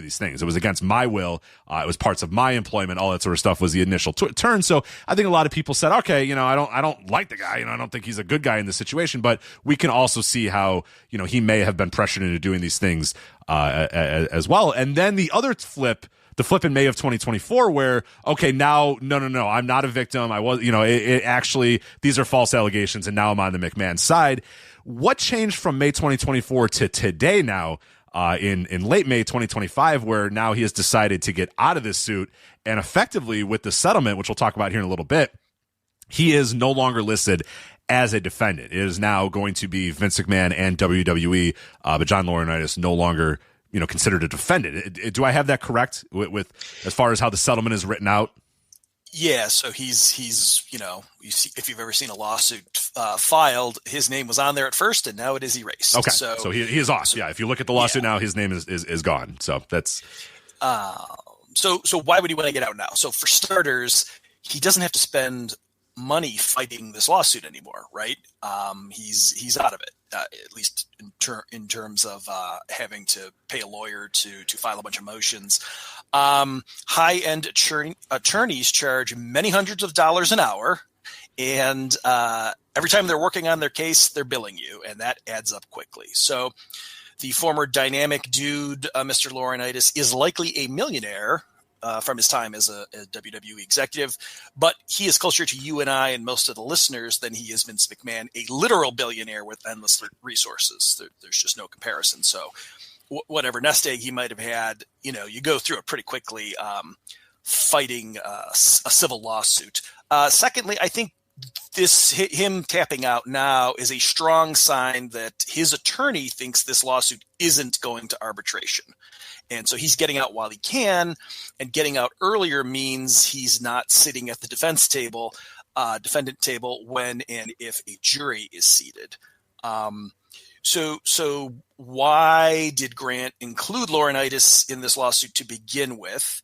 these things. It was against my will. It was parts of my employment. All that sort of stuff was the initial turn. So I think a lot of people said, okay, I don't like the guy. I don't think he's a good guy in this situation, but we can also see how, he may have been pressured into doing these things as well. And then the other flip in May of 2024 where, okay, now, no, I'm not a victim. I was, it actually, these are false allegations, and now I'm on the McMahon side. What changed from May 2024 to today now, in late May 2025, where now he has decided to get out of this suit, and effectively with the settlement, which we'll talk about here in a little bit, he is no longer listed as a defendant. It is now going to be Vince McMahon and WWE, but John Laurinaitis no longer considered a defendant. Do I have that correct with as far as how the settlement is written out? Yeah, so he's you see, if you've ever seen a lawsuit filed, his name was on there at first, and now it is erased. Okay, so he is off. So, yeah, if you look at the lawsuit now, his name is gone. So that's so why would he want to get out now? So for starters, he doesn't have to spend money fighting this lawsuit anymore, right? He's out of it, at least in terms of having to pay a lawyer to file a bunch of motions. High-end attorneys charge many hundreds of dollars an hour, and every time they're working on their case, they're billing you, and that adds up quickly. So the former dynamic dude, Mr. Laurinaitis, is likely a millionaire from his time as a WWE executive, but he is closer to you and I and most of the listeners than he is Vince McMahon, a literal billionaire with endless resources. There's just no comparison. So whatever nest egg he might have had, you go through it pretty quickly fighting a civil lawsuit. Secondly, I think him tapping out now is a strong sign that his attorney thinks this lawsuit isn't going to arbitration. And so he's getting out while he can, and getting out earlier means he's not sitting at the defendant table when and if a jury is seated. So why did Grant include Laurinaitis in this lawsuit to begin with?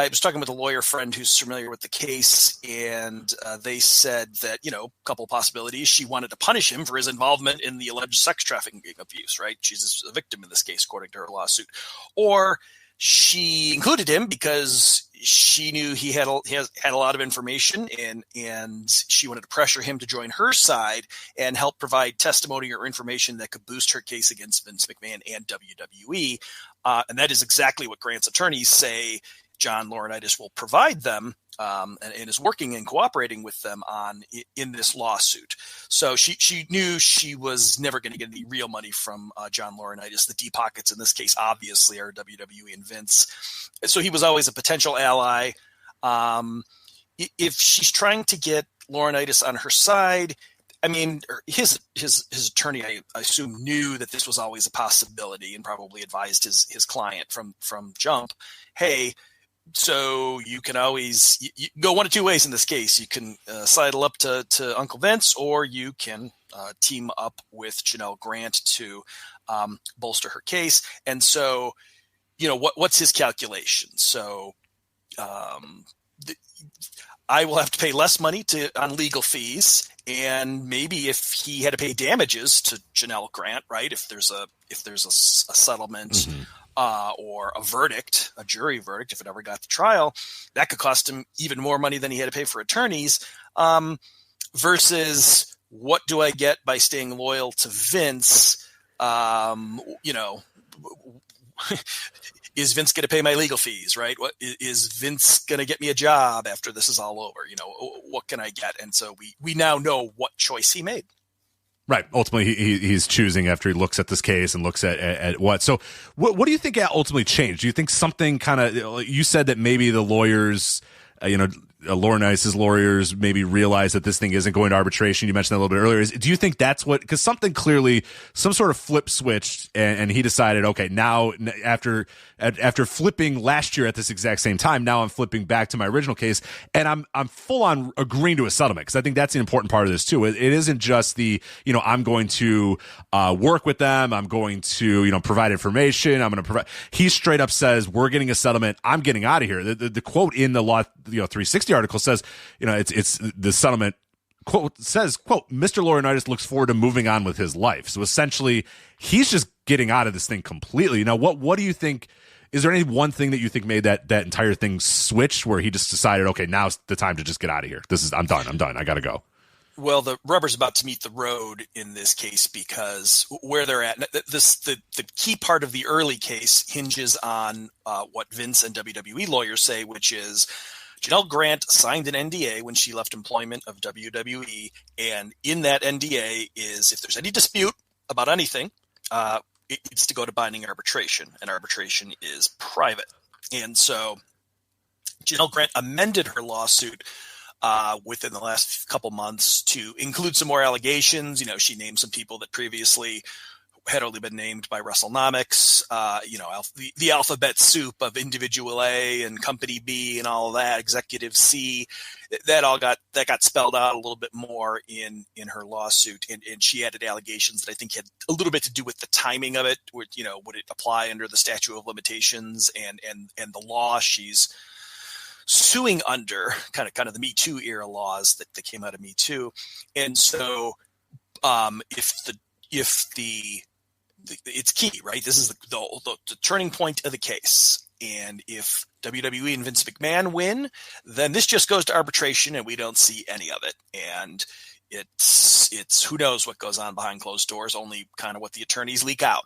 I was talking with a lawyer friend who's familiar with the case, and they said that, a couple of possibilities. She wanted to punish him for his involvement in the alleged sex trafficking abuse, right? She's a victim in this case, according to her lawsuit. Or she included him because she knew he had a lot of information, and she wanted to pressure him to join her side and help provide testimony or information that could boost her case against Vince McMahon and WWE. And that is exactly what Grant's attorneys say John Laurinaitis will provide them, and is working and cooperating with them on in this lawsuit. So she knew she was never going to get any real money from John Laurinaitis. The deep pockets in this case obviously are WWE and Vince. So he was always a potential ally. If she's trying to get Laurinaitis on her side, I mean, his attorney, I assume, knew that this was always a possibility and probably advised his client from jump, hey, so you can always you go one of two ways in this case. You can sidle up to Uncle Vince, or you can team up with Janelle Grant to bolster her case. And so, what's his calculation? So I will have to pay less money on legal fees, and maybe if he had to pay damages to Janelle Grant, right? If there's a settlement. Mm-hmm. Or a jury verdict, if it ever got to trial, that could cost him even more money than he had to pay for attorneys, versus what do I get by staying loyal to Vince? Is Vince going to pay my legal fees, right? What is Vince going to get me a job after this is all over? What can I get? And so we now know what choice he made. Right. Ultimately, he's choosing after he looks at this case and looks at what. So what do you think ultimately changed? Do you think something kind of, you said that maybe the lawyers, Laurinaitis' lawyers maybe realize that this thing isn't going to arbitration. You mentioned that a little bit earlier. Do you think that's what, because something clearly, some sort of flip switched, and he decided, okay, now after flipping last year at this exact same time, now I'm flipping back to my original case, and I'm full on agreeing to a settlement, because I think that's the important part of this too. It isn't just the, I'm going to work with them, I'm going to, provide information, I'm going to provide. He straight up says, we're getting a settlement, I'm getting out of here. The quote in the Law 360 article says, it's the settlement quote says, quote, Mr. Laurinaitis looks forward to moving on with his life. So essentially he's just getting out of this thing completely. Now, what do you think? Is there any one thing that you think made that entire thing switch, where he just decided, okay, now's the time to just get out of here. I'm done. I got to go. Well, the rubber's about to meet the road in this case, because where they're at, the key part of the early case hinges on what Vince and WWE lawyers say, which is Janelle Grant signed an NDA when she left employment of WWE, and in that NDA is, if there's any dispute about anything, it needs to go to binding arbitration, and arbitration is private. And so Janelle Grant amended her lawsuit within the last couple months to include some more allegations. She named some people that previously had only been named by WrestleNomics, the alphabet soup of Individual A and Company B and all of that, Executive C, that got spelled out a little bit more in her lawsuit. And she added allegations that I think had a little bit to do with the timing of it. Would it apply under the statute of limitations and the law she's suing under, kind of the Me Too era laws that came out of Me Too. And so if it's key, right? This is the turning point of the case. And if WWE and Vince McMahon win, then this just goes to arbitration and we don't see any of it. And it's who knows what goes on behind closed doors, only kind of what the attorneys leak out.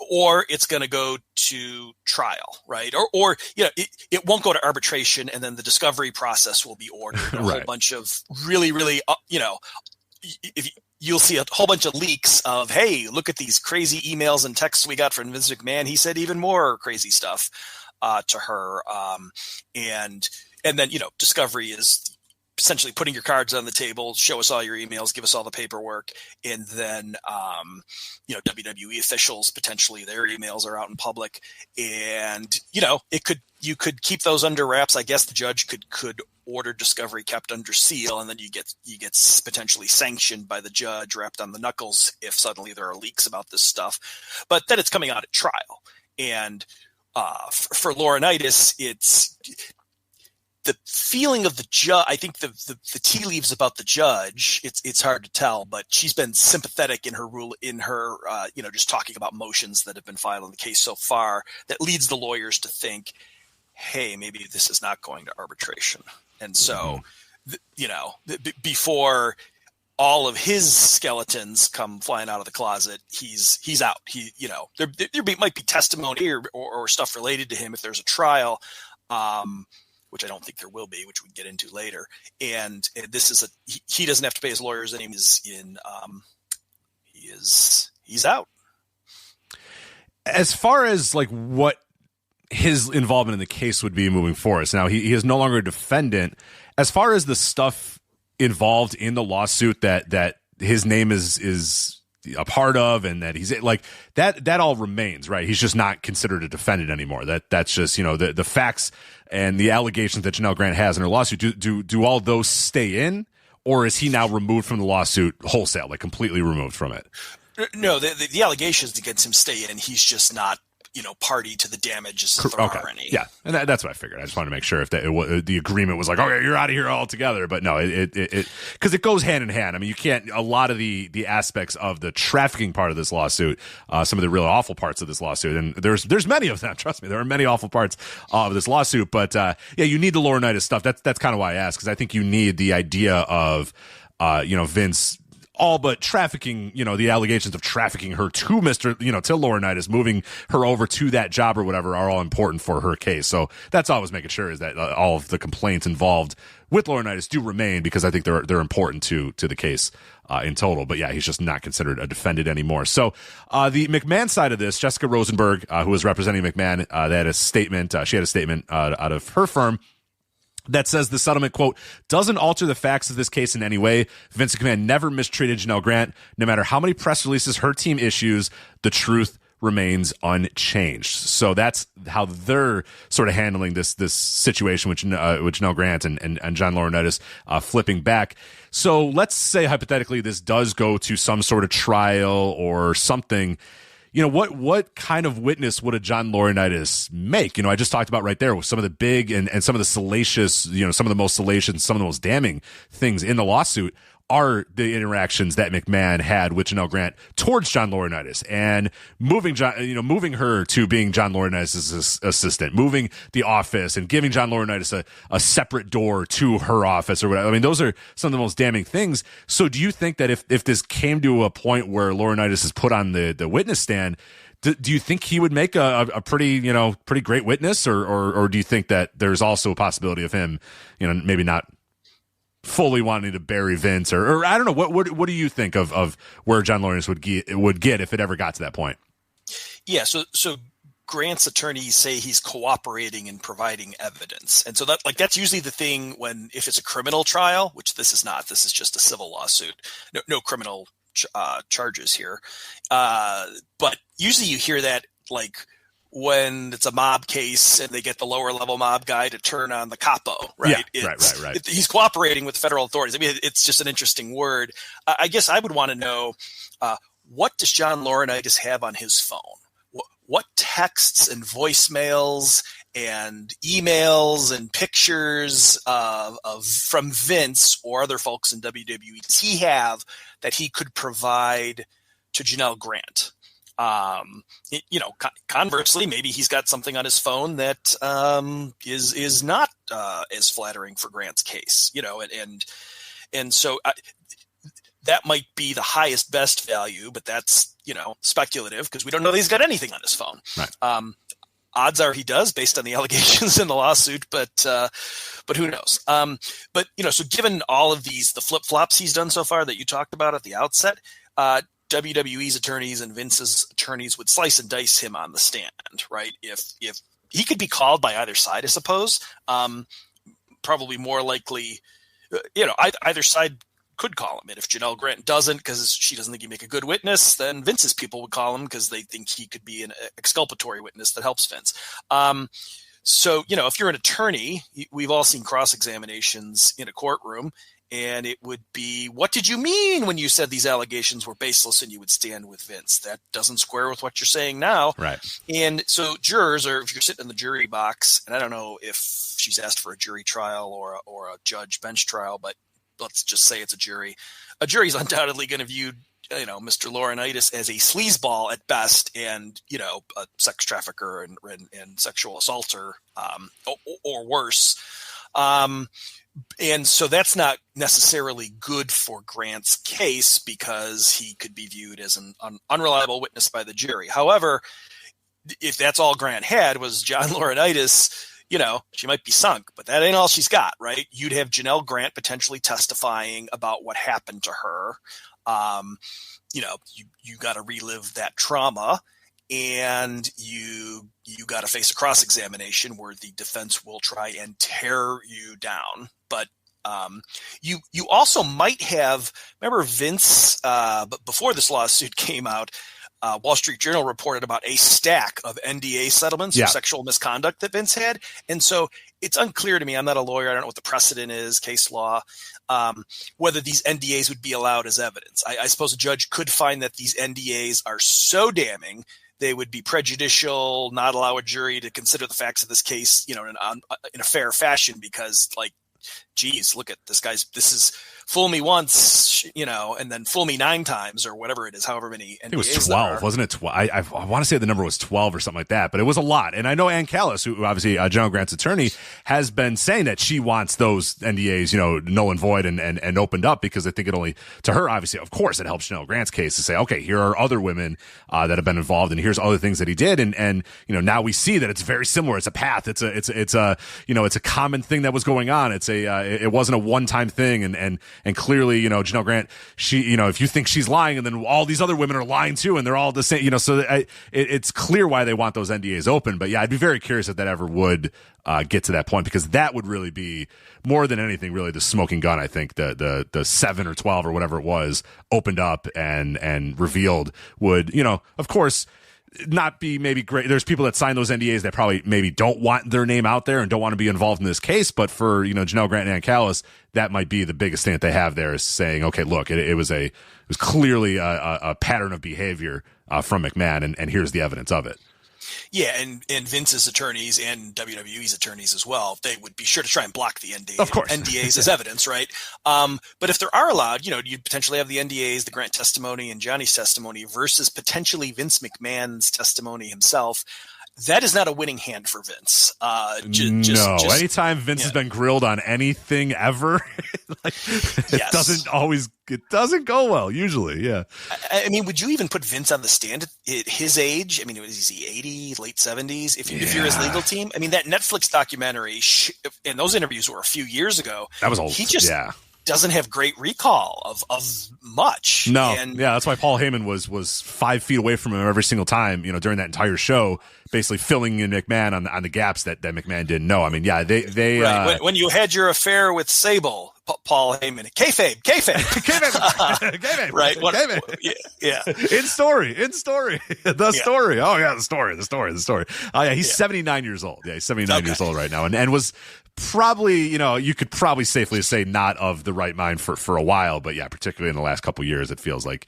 Or it's going to go to trial, right? Or it won't go to arbitration, and then the discovery process will be ordered. A whole bunch of really, really, you'll see a whole bunch of leaks of, hey, look at these crazy emails and texts we got from Vince McMahon. He said even more crazy stuff to her. And then, discovery is essentially putting your cards on the table, show us all your emails, give us all the paperwork. And then, WWE officials, potentially their emails are out in public, and, you could keep those under wraps. I guess the judge could order discovery kept under seal, and then you get potentially sanctioned by the judge, wrapped on the knuckles if suddenly there are leaks about this stuff. But then it's coming out at trial. And for Laurinaitis, it's the feeling of the judge. I think the tea leaves about the judge, it's hard to tell, but she's been sympathetic in her just talking about motions that have been filed in the case so far, that leads the lawyers to think, hey, maybe this is not going to arbitration. And so, before all of his skeletons come flying out of the closet, he's out. There might be testimony or stuff related to him if there's a trial, which I don't think there will be, which we can get into later. And this is he doesn't have to pay his lawyer's name. He's out. As far as like what his involvement in the case would be moving forward. Now he is no longer a defendant. As far as the stuff involved in the lawsuit that his name is a part of, and that he's like that all remains, right? He's just not considered a defendant anymore. That's just, the facts and the allegations that Janelle Grant has in her lawsuit. Do all those stay in, or is he now removed from the lawsuit wholesale, like completely removed from it? No, the allegations against him stay in. He's just not, party to the damages if there are any. Yeah, and that's what I figured. I just wanted to make sure if the agreement was like, okay, you're out of here altogether. But no, it because it goes hand in hand. I mean, you can't. A lot of the aspects of the trafficking part of this lawsuit, some of the really awful parts of this lawsuit, and there's many of them. Trust me, there are many awful parts of this lawsuit. But you need the Laurinaitis stuff. That's kind of why I asked, because I think you need the idea of Vince all but trafficking, the allegations of trafficking her to to Laurinaitis, moving her over to that job or whatever, are all important for her case. So that's all I was making sure, is that all of the complaints involved with Laurinaitis do remain, because I think they're important to the case in total. But yeah, he's just not considered a defendant anymore. So the McMahon side of this, Jessica Rosenberg, who was representing McMahon, they had a statement. She had a statement out of her firm that says the settlement, quote, doesn't alter the facts of this case in any way. Vince McMahon never mistreated Janelle Grant. No matter how many press releases her team issues, the truth remains unchanged. So that's how they're sort of handling this situation with Janelle Grant and John Laurinaitis flipping back. So let's say hypothetically this does go to some sort of trial or something. What kind of witness would a John Laurinaitis make? I just talked about right there with some of the big and some of the salacious, some of the most salacious, some of the most damning things in the lawsuit are the interactions that McMahon had with Janelle Grant towards John Laurinaitis, and moving her to being John Laurinaitis' assistant, moving the office and giving John Laurinaitis a separate door to her office or whatever. I mean, those are some of the most damning things. So do you think that if this came to a point where Laurinaitis is put on the witness stand, do you think he would make a pretty great witness, or do you think that there's also a possibility of him, maybe not fully wanting to bury Vince, or I don't know, what do you think of where John Laurinaitis would get if it ever got to that point? Yeah, so Grant's attorneys say he's cooperating and providing evidence, and so that's usually the thing if it's a criminal trial, which this is not. This is just a civil lawsuit. No criminal charges here. But usually you hear that like when it's a mob case and they get the lower level mob guy to turn on the capo, right? Yeah, right. He's cooperating with federal authorities. I mean, it's just an interesting word. I guess I would want to know, what does John Laurinaitis have on his phone? What texts and voicemails and emails and pictures from Vince or other folks in WWE does he have that he could provide to Janelle Grant? Conversely, maybe he's got something on his phone that is not as flattering for Grant's case, and so that might be the highest best value, but that's speculative because we don't know that he's got anything on his phone. Right. Odds are he does based on the allegations in the lawsuit, but who knows? So given all of the flip flops he's done so far that you talked about at the outset, WWE's attorneys and Vince's attorneys would slice and dice him on the stand, right? If he could be called by either side, I suppose, probably more likely, either side could call him. And if Janelle Grant doesn't, because she doesn't think he'd make a good witness, then Vince's people would call him because they think he could be an exculpatory witness that helps Vince. So, if you're an attorney, we've all seen cross-examinations in a courtroom, and it would be, what did you mean when you said these allegations were baseless and you would stand with Vince? That doesn't square with what you're saying now. Right. And so jurors, or if you're sitting in the jury box, and I don't know if she's asked for a jury trial or a judge bench trial, but let's just say it's a jury. A jury's undoubtedly going to view, Mr. Laurinaitis as a sleazeball at best, and a sex trafficker and sexual assaulter, or worse. And so that's not necessarily good for Grant's case because he could be viewed as an unreliable witness by the jury. However, if that's all Grant had was John Laurinaitis, she might be sunk, but that ain't all she's got, right? You'd have Janelle Grant potentially testifying about what happened to her. You got to relive that trauma, and you got to face a cross-examination where the defense will try and tear you down. But you also might have, remember Vince, before this lawsuit came out, Wall Street Journal reported about a stack of NDA settlements for sexual misconduct that Vince had. And so it's unclear to me, I'm not a lawyer, I don't know what the precedent is, case law, whether these NDAs would be allowed as evidence. I suppose a judge could find that these NDAs are so damning they would be prejudicial, not allow a jury to consider the facts of this case, in a fair fashion because, geez, look at this guy's, this is fool me once, and then fool me 9 times or whatever it is, however many NDAs. It was 12, wasn't it? I want to say the number was 12 or something like that, but it was a lot. And I know Ann Callis, who obviously Janelle Grant's attorney, has been saying that she wants those NDAs, null and void and opened up because I think it only, to her, obviously, of course, it helps Janelle Grant's case to say, okay, here are other women that have been involved and here's other things that he did. And now we see that it's very similar. It's a path. It's a common thing that was going on. It wasn't a one-time thing. And clearly, Janelle Grant, she, if you think she's lying and then all these other women are lying too, and they're all the same, so it's clear why they want those NDAs open. But yeah, I'd be very curious if that ever would get to that point, because that would really be more than anything, really the smoking gun. I think the 7 or 12 or whatever it was opened up and revealed would, of course, not be maybe great. There's people that sign those NDAs that probably maybe don't want their name out there and don't want to be involved in this case. But for, Janelle Grant and Ann Callis, that might be the biggest thing that they have there is saying, okay, look, it was clearly a pattern of behavior from McMahon, and here's the evidence of it. Yeah, and Vince's attorneys and WWE's attorneys as well, they would be sure to try and block the NDA, of course. NDAs as evidence, right? But if there are allowed, you'd potentially have the NDAs, the Grant testimony and Johnny's testimony versus potentially Vince McMahon's testimony himself. That is not a winning hand for Vince. Anytime Vince has been grilled on anything ever, it doesn't go well usually. Yeah. I mean, would you even put Vince on the stand at his age? I mean, is he 80, late 70s? If you're his legal team, I mean, that Netflix documentary and those interviews were a few years ago. That was old. He just doesn't have great recall of much. No. That's why Paul Heyman was 5 feet away from him every single time, during that entire show, basically filling in McMahon on the gaps that McMahon didn't know. I mean, they right. When you had your affair with Sable, Paul Heyman, kayfabe, right? Yeah. In story, the story. Oh yeah, the story. Oh yeah, he's 79 years old. Yeah, he's 79 years old right now, and was probably, you could probably safely say not of the right mind for a while, but yeah, particularly in the last couple of years, it feels like.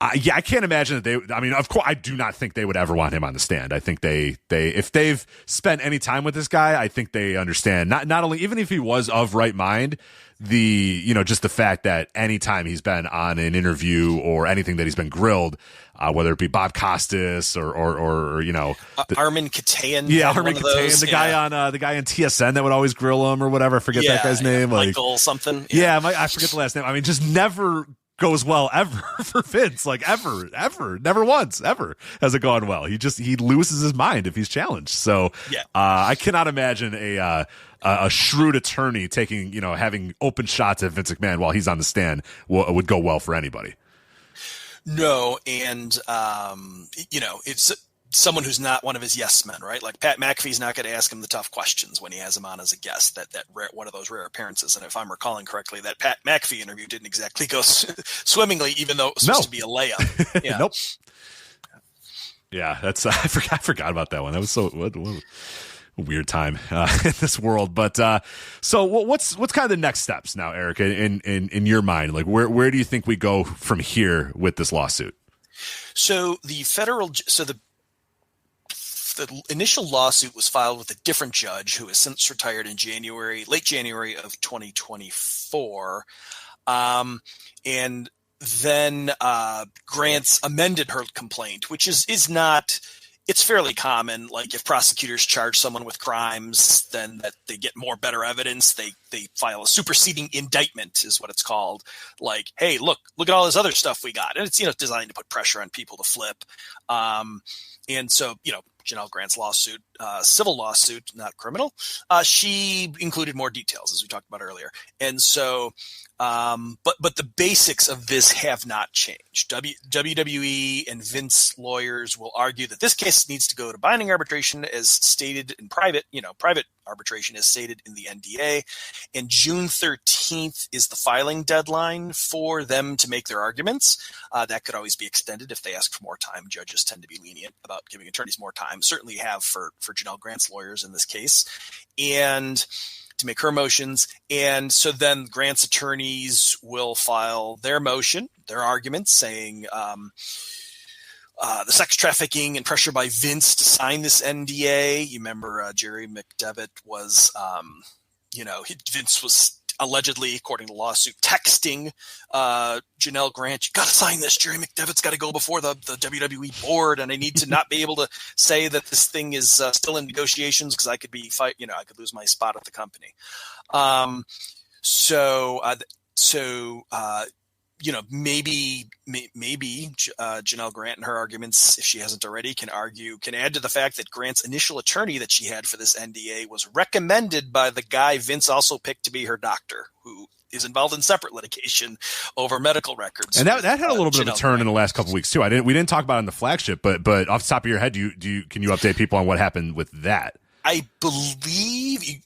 I can't imagine that of course, I do not think they would ever want him on the stand. I think they if they've spent any time with this guy, I think they understand not only, even if he was of right mind, just the fact that anytime he's been on an interview or anything that he's been grilled, whether it be Bob Costas or Armin Katayan. Yeah, Armin Katayan, the guy on TSN that would always grill him or whatever. I forget that guy's name. Michael something. Yeah, I forget the last name. Just never goes well ever for Vince, ever, never once ever has it gone well. He loses his mind if he's challenged. So I cannot imagine a shrewd attorney having open shots at Vince McMahon while he's on the stand would go well for anybody. No, and it's someone who's not one of his yes men, right? Like Pat McAfee's not going to ask him the tough questions when he has him on as a guest. That rare, one of those rare appearances. And if I'm recalling correctly, that Pat McAfee interview didn't exactly go swimmingly, even though it was supposed to be a layup. Yeah. Nope. Yeah, that's I forgot about that one. That was what a weird time in this world. But so what's kind of the next steps now, Eric, in your mind? Like where do you think we go from here with this lawsuit? So the initial lawsuit was filed with a different judge who has since retired in late January of 2024. And then Grant's amended her complaint, which is not, it's fairly common. Like if prosecutors charge someone with crimes, then that they get better evidence. They file a superseding indictment is what it's called. Like, hey, look at all this other stuff we got. And it's, designed to put pressure on people to flip. And so, Janelle Grant's lawsuit, civil lawsuit, not criminal, she included more details, as we talked about earlier. And so, but the basics of this have not changed. WWE and Vince lawyers will argue that this case needs to go to binding arbitration as stated in private arbitration as stated in the NDA. And June 13th is the filing deadline for them to make their arguments. That could always be extended if they ask for more time. Judges tend to be lenient about giving attorneys more time, certainly have for Janelle Grant's lawyers in this case, and to make her motions. And so then Grant's attorneys will file their arguments saying the sex trafficking and pressure by Vince to sign this NDA. You remember Jerry McDevitt was, Vince was allegedly, according to the lawsuit, texting Janelle Grant, you got to sign this. Jerry McDevitt's got to go before the WWE board, and I need to not be able to say that this thing is still in negotiations because I could I could lose my spot at the company. Maybe Janelle Grant in her arguments, if she hasn't already, can add to the fact that Grant's initial attorney that she had for this NDA was recommended by the guy Vince also picked to be her doctor, who is involved in separate litigation over medical records. And that had a little bit of a turn in the last couple of weeks too. We didn't talk about it on the flagship, but off the top of your head, can you update people on what happened with that? I believe you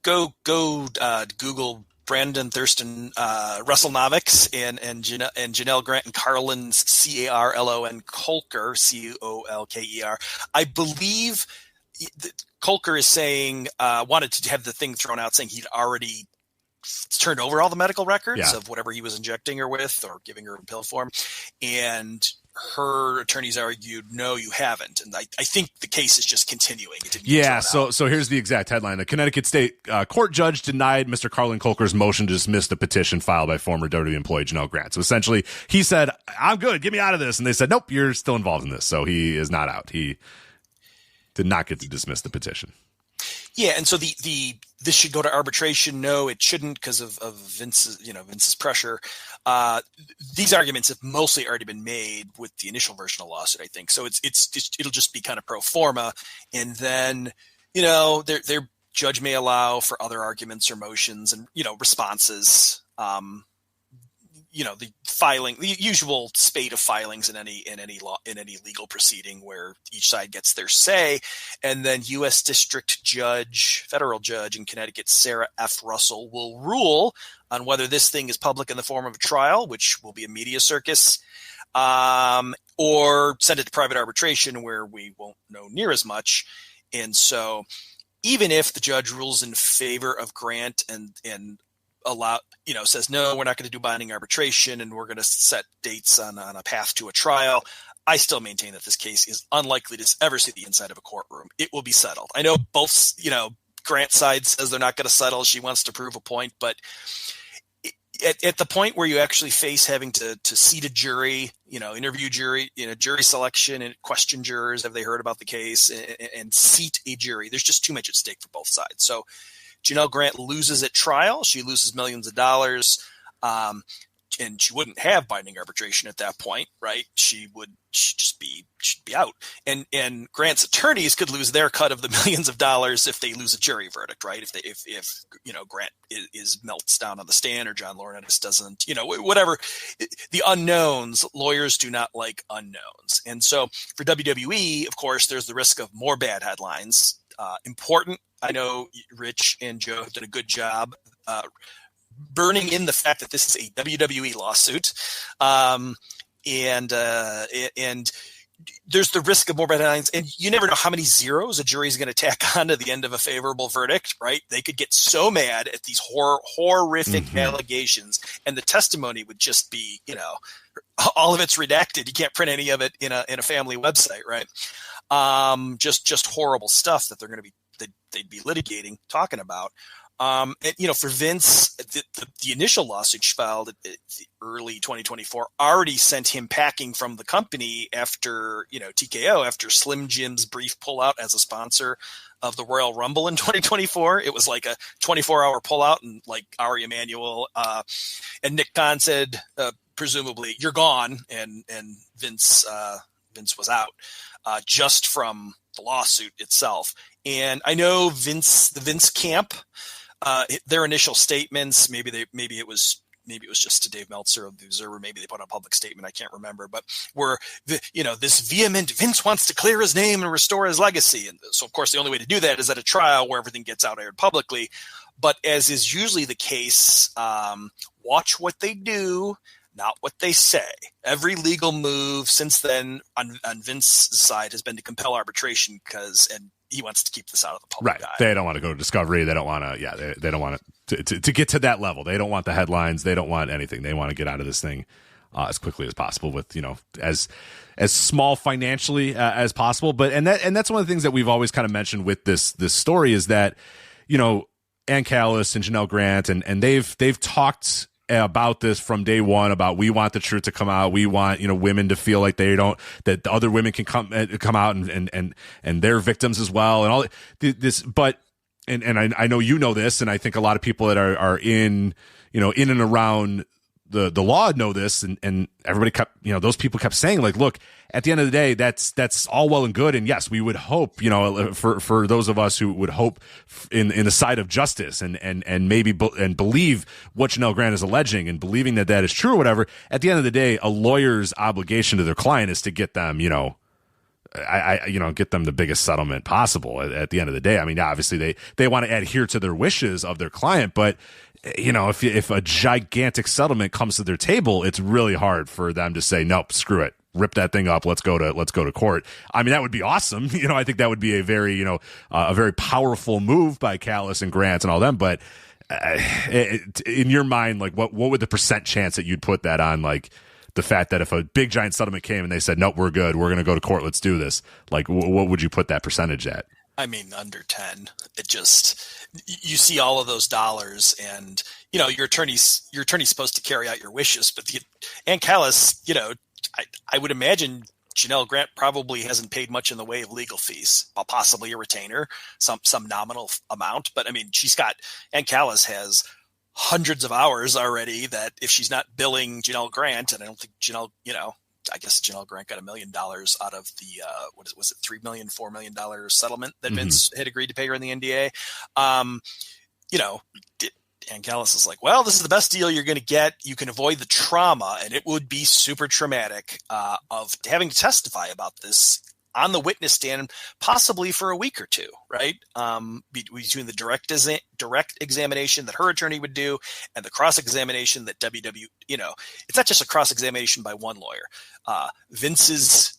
go Google Brandon Thurston, WrestleNomics, and Janelle Grant and Carlin Carlon Colker, Colker. I believe Colker is saying wanted to have the thing thrown out, saying he'd already turned over all the medical records of whatever he was injecting her with or giving her in pill form, and her attorneys argued, no, you haven't. And I think the case is just continuing. So here's the exact headline. A Connecticut State court judge denied Mr. Carlin Colker's motion to dismiss the petition filed by former WWE employee Janelle Grant. So essentially, he said, I'm good, get me out of this. And they said, nope, you're still involved in this. So he is not out. He did not get to dismiss the petition. Yeah, and so this should go to arbitration. No, it shouldn't because of Vince's pressure. These arguments have mostly already been made with the initial version of the lawsuit, I think. So it'll just be kind of pro forma, and then their judge may allow for other arguments or motions and responses. the usual spate of filings in any legal proceeding where each side gets their say. And then U.S. federal judge in Connecticut, Sarah F. Russell, will rule on whether this thing is public in the form of a trial, which will be a media circus, or send it to private arbitration where we won't know near as much. And so even if the judge rules in favor of Grant and says, no, we're not going to do binding arbitration and we're going to set dates on a path to a trial, I still maintain that this case is unlikely to ever see the inside of a courtroom. It will be settled. I know both, Grant's side says they're not going to settle. She wants to prove a point, but at the point where you actually face having to seat a jury, interview jury, jury selection and question jurors, have they heard about the case, and seat a jury, there's just too much at stake for both sides. So Janelle Grant loses at trial. She loses millions of dollars. And she wouldn't have binding arbitration at that point, right? She'd be out. And Grant's attorneys could lose their cut of the millions of dollars if they lose a jury verdict, right? If Grant melts down on the stand, or John Laurinaitis doesn't, whatever. The unknowns, lawyers do not like unknowns. And so for WWE, of course, there's the risk of more bad headlines. Important. I know Rich and Joe have done a good job burning in the fact that this is a WWE lawsuit. And there's the risk of more bad headlines, and you never know how many zeros a jury is going to tack on to the end of a favorable verdict, right? They could get so mad at these horrific allegations, and the testimony would just be, all of it's redacted. You can't print any of it in a family website, right? Just horrible stuff that they'd be litigating, talking about. And, for Vince, the initial lawsuit she filed at early 2024 already sent him packing from the company after, TKO, after Slim Jim's brief pullout as a sponsor of the Royal Rumble in 2024. It was like a 24-hour pullout, and like Ari Emanuel and Nick Khan said, presumably, you're gone. And Vince was out just from the lawsuit itself. And I know the Vince camp, their initial statements, maybe it was just to Dave Meltzer of the Observer, maybe they put out a public statement, I can't remember, but were this vehement Vince wants to clear his name and restore his legacy. And so of course the only way to do that is at a trial where everything gets out aired publicly. But as is usually the case, watch what they do, not what they say. Every legal move since then on Vince's side has been to compel arbitration and he wants to keep this out of the public eye. They don't want to go to discovery. They don't want to, they don't want to get to that level. They don't want the headlines. They don't want anything. They want to get out of this thing as quickly as possible with, as small financially as possible. But, and that's one of the things that we've always kind of mentioned with this story is that, Ann Callis and Janelle Grant, and they've talked about this from day one, about we want the truth to come out. We want, women to feel like that other women can come out and they're victims as well. And all this, but, and I know, this, and I think a lot of people that are in and around the law know this, and everybody kept, those people kept saying, like, look, at the end of the day, that's all well and good. And yes, we would hope, for those of us who would hope in the side of justice and maybe believe what Janelle Grant is alleging and believing that is true or whatever. At the end of the day, a lawyer's obligation to their client is to get them, get them the biggest settlement possible at the end of the day. I mean, obviously they want to adhere to their wishes of their client, but if a gigantic settlement comes to their table, it's really hard for them to say, nope, screw it, rip that thing up. Let's go to court. I mean, that would be awesome. I think that would be a very, a very powerful move by Callis and Grant and all them. But in your mind, like what would the percent chance that you'd put that on? Like the fact that if a big giant settlement came and they said, nope, we're good, we're going to go to court, let's do this. Like what would you put that percentage at? I mean, under 10. It just, you see all of those dollars, and your attorney's supposed to carry out your wishes. But Ann Callis, I would imagine Janelle Grant probably hasn't paid much in the way of legal fees, possibly a retainer, some nominal amount. But I mean, Ann Callis has hundreds of hours already that if she's not billing Janelle Grant, and I don't think I guess Janelle Grant got $1 million out of the was it $3 million, $4 million settlement that Vince had agreed to pay her in the NDA. And Callis is like, well, this is the best deal you're going to get. You can avoid the trauma, and it would be super traumatic of having to testify about this on the witness stand, possibly for a week or two, right? Between the direct examination that her attorney would do and the cross-examination that it's not just a cross-examination by one lawyer. Vince's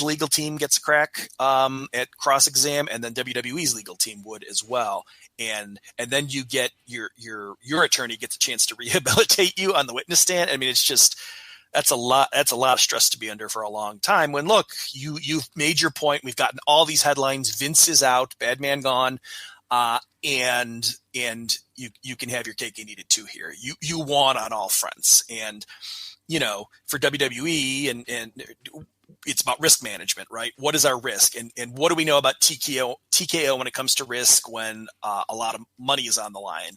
legal team gets a crack at cross-exam, and then WWE's legal team would as well. And then you get your attorney gets a chance to rehabilitate you on the witness stand. I mean, it's just, that's a lot of stress to be under for a long time when, look, you've made your point. We've gotten all these headlines. Vince is out, bad man gone. And you can have your cake and eat it too here. You won on all fronts. And, for WWE and it's about risk management, right? What is our risk? And what do we know about TKO when it comes to risk when a lot of money is on the line?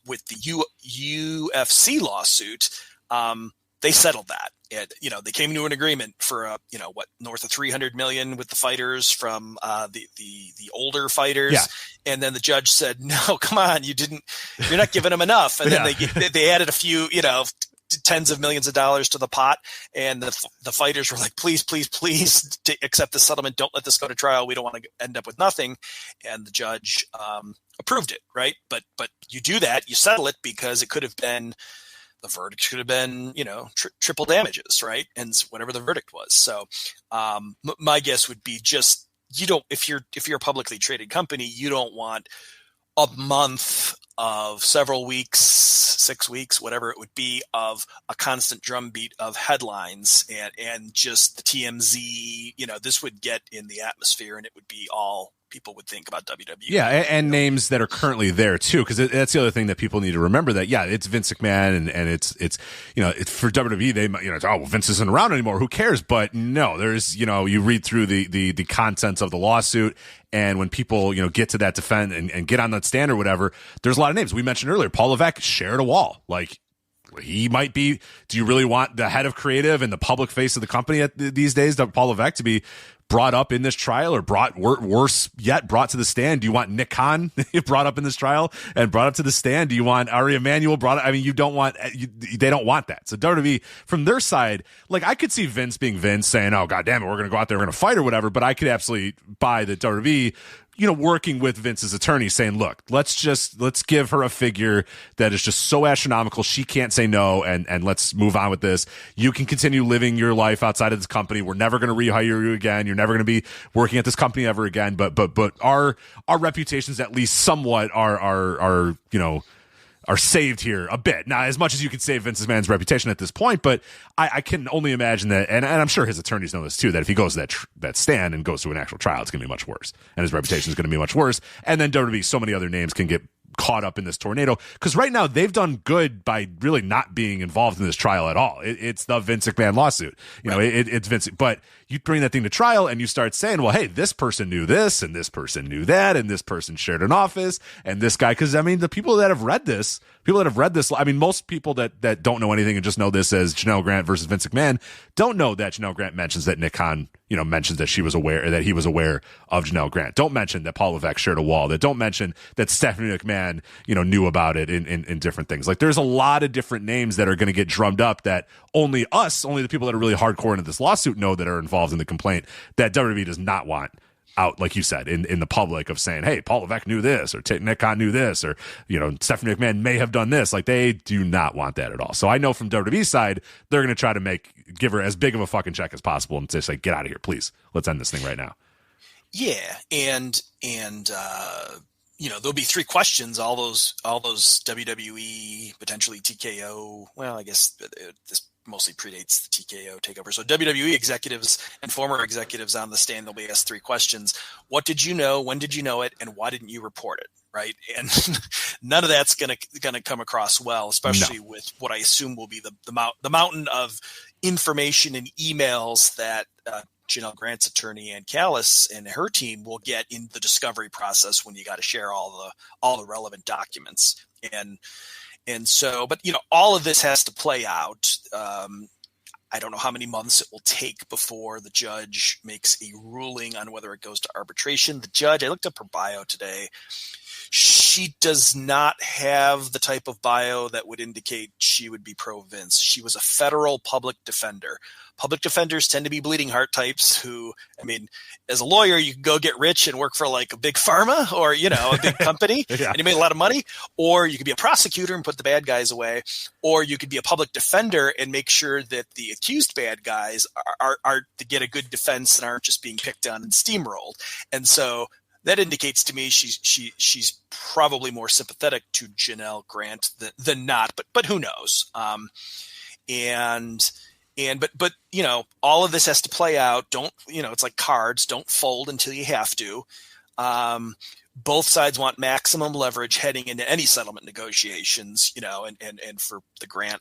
With the UFC lawsuit, they settled that. They came to an agreement for north of $300 million with the fighters from the older fighters, yeah. And then the judge said, "No, come on, you're not giving them enough." And then they added a few, tens of millions of dollars to the pot, and the fighters were like, "Please, please, please, accept the settlement. Don't let this go to trial. We don't want to end up with nothing." And the judge approved it, right? But you do that, you settle it because it could have been. The verdict should have been, triple damages, right? And whatever the verdict was. So my guess would be just, if you're a publicly traded company, you don't want a month of several weeks, 6 weeks, whatever it would be, of a constant drumbeat of headlines and just the TMZ, this would get in the atmosphere and it would be all people would think about WWE. Yeah, and names that are currently there too, because that's the other thing that people need to remember, that it's Vince McMahon and it's for WWE, they well, Vince isn't around anymore, who cares? But no, there's you read through the contents of the lawsuit, and when people get to that defense and get on that stand or whatever, there's a lot of names we mentioned earlier. Paul Levesque shared a wall, like. He might be. Do you really want the head of creative and the public face of the company these days, Paul Levesque, to be brought up in this trial, or worse yet, brought to the stand? Do you want Nick Khan brought up in this trial and brought up to the stand? Do you want Ari Emanuel brought up? I mean, you don't want. They don't want that. So WWE, from their side, like, I could see Vince being Vince saying, "Oh, God damn it, we're going to go out there, we're going to fight or whatever." But I could absolutely buy the WWE. Working with Vince's attorney saying, look, let's give her a figure that is just so astronomical she can't say no, and let's move on with this. You can continue living your life outside of this company. We're never going to rehire you again. You're never going to be working at this company ever again. But our reputations, at least somewhat, are saved here a bit. Now, as much as you can save Vince McMahon's reputation at this point, but I can only imagine that, and I'm sure his attorneys know this too, that if he goes to that stand and goes to an actual trial, it's going to be much worse, and his reputation is going to be much worse. And then WWE, so many other names can get caught up in this tornado, because right now they've done good by really not being involved in this trial at all. It's the Vince McMahon lawsuit, it's Vince, but you bring that thing to trial and you start saying, well, hey, this person knew this and this person knew that and this person shared an office and this guy, because I mean, the people that have read this, I mean, most people that don't know anything and just know this as Janelle Grant versus Vince McMahon don't know that Janelle Grant mentions that Nick Khan mentions that he was aware of Janelle Grant. Don't mention that Paul Levesque shared a wall. That don't mention that Stephanie McMahon, knew about it in different things. Like, there's a lot of different names that are going to get drummed up that only the people that are really hardcore into this lawsuit know, that are involved in the complaint, that WWE does not want out, like you said, in the public, of saying, hey, Paul Levesque knew this, or Nick Khan knew this, or Stephanie McMahon may have done this. Like, they do not want that at all. So I know from WWE's side, they're going to try to give her as big of a fucking check as possible and just say, get out of here, please. Let's end this thing right now. Yeah, and there'll be 3 questions. All those WWE, potentially TKO. Well, I guess this mostly predates the TKO takeover. So WWE executives and former executives on the stand, they'll be asked 3 questions. What did you know? When did you know it? And why didn't you report it? Right. And none of that's going to come across well, especially with what I assume will be the mountain of information and emails that Janelle Grant's attorney and Callis and her team will get in the discovery process when you got to share all the relevant documents. And so, but all of this has to play out. I don't know how many months it will take before the judge makes a ruling on whether it goes to arbitration. The judge, I looked up her bio today. she does not have the type of bio that would indicate she would be pro-Vince. She was a federal public defender. Public defenders tend to be bleeding heart types who, I mean, as a lawyer, you can go get rich and work for like a big pharma or, a big company yeah. and you make a lot of money, or you could be a prosecutor and put the bad guys away, or you could be a public defender and make sure that the accused bad guys are to get a good defense and aren't just being picked on and steamrolled. And so that indicates to me she's probably more sympathetic to Janelle Grant than not, but who knows? But all of this has to play out. It's like cards, don't fold until you have to. Both sides want maximum leverage heading into any settlement negotiations, and for the Grant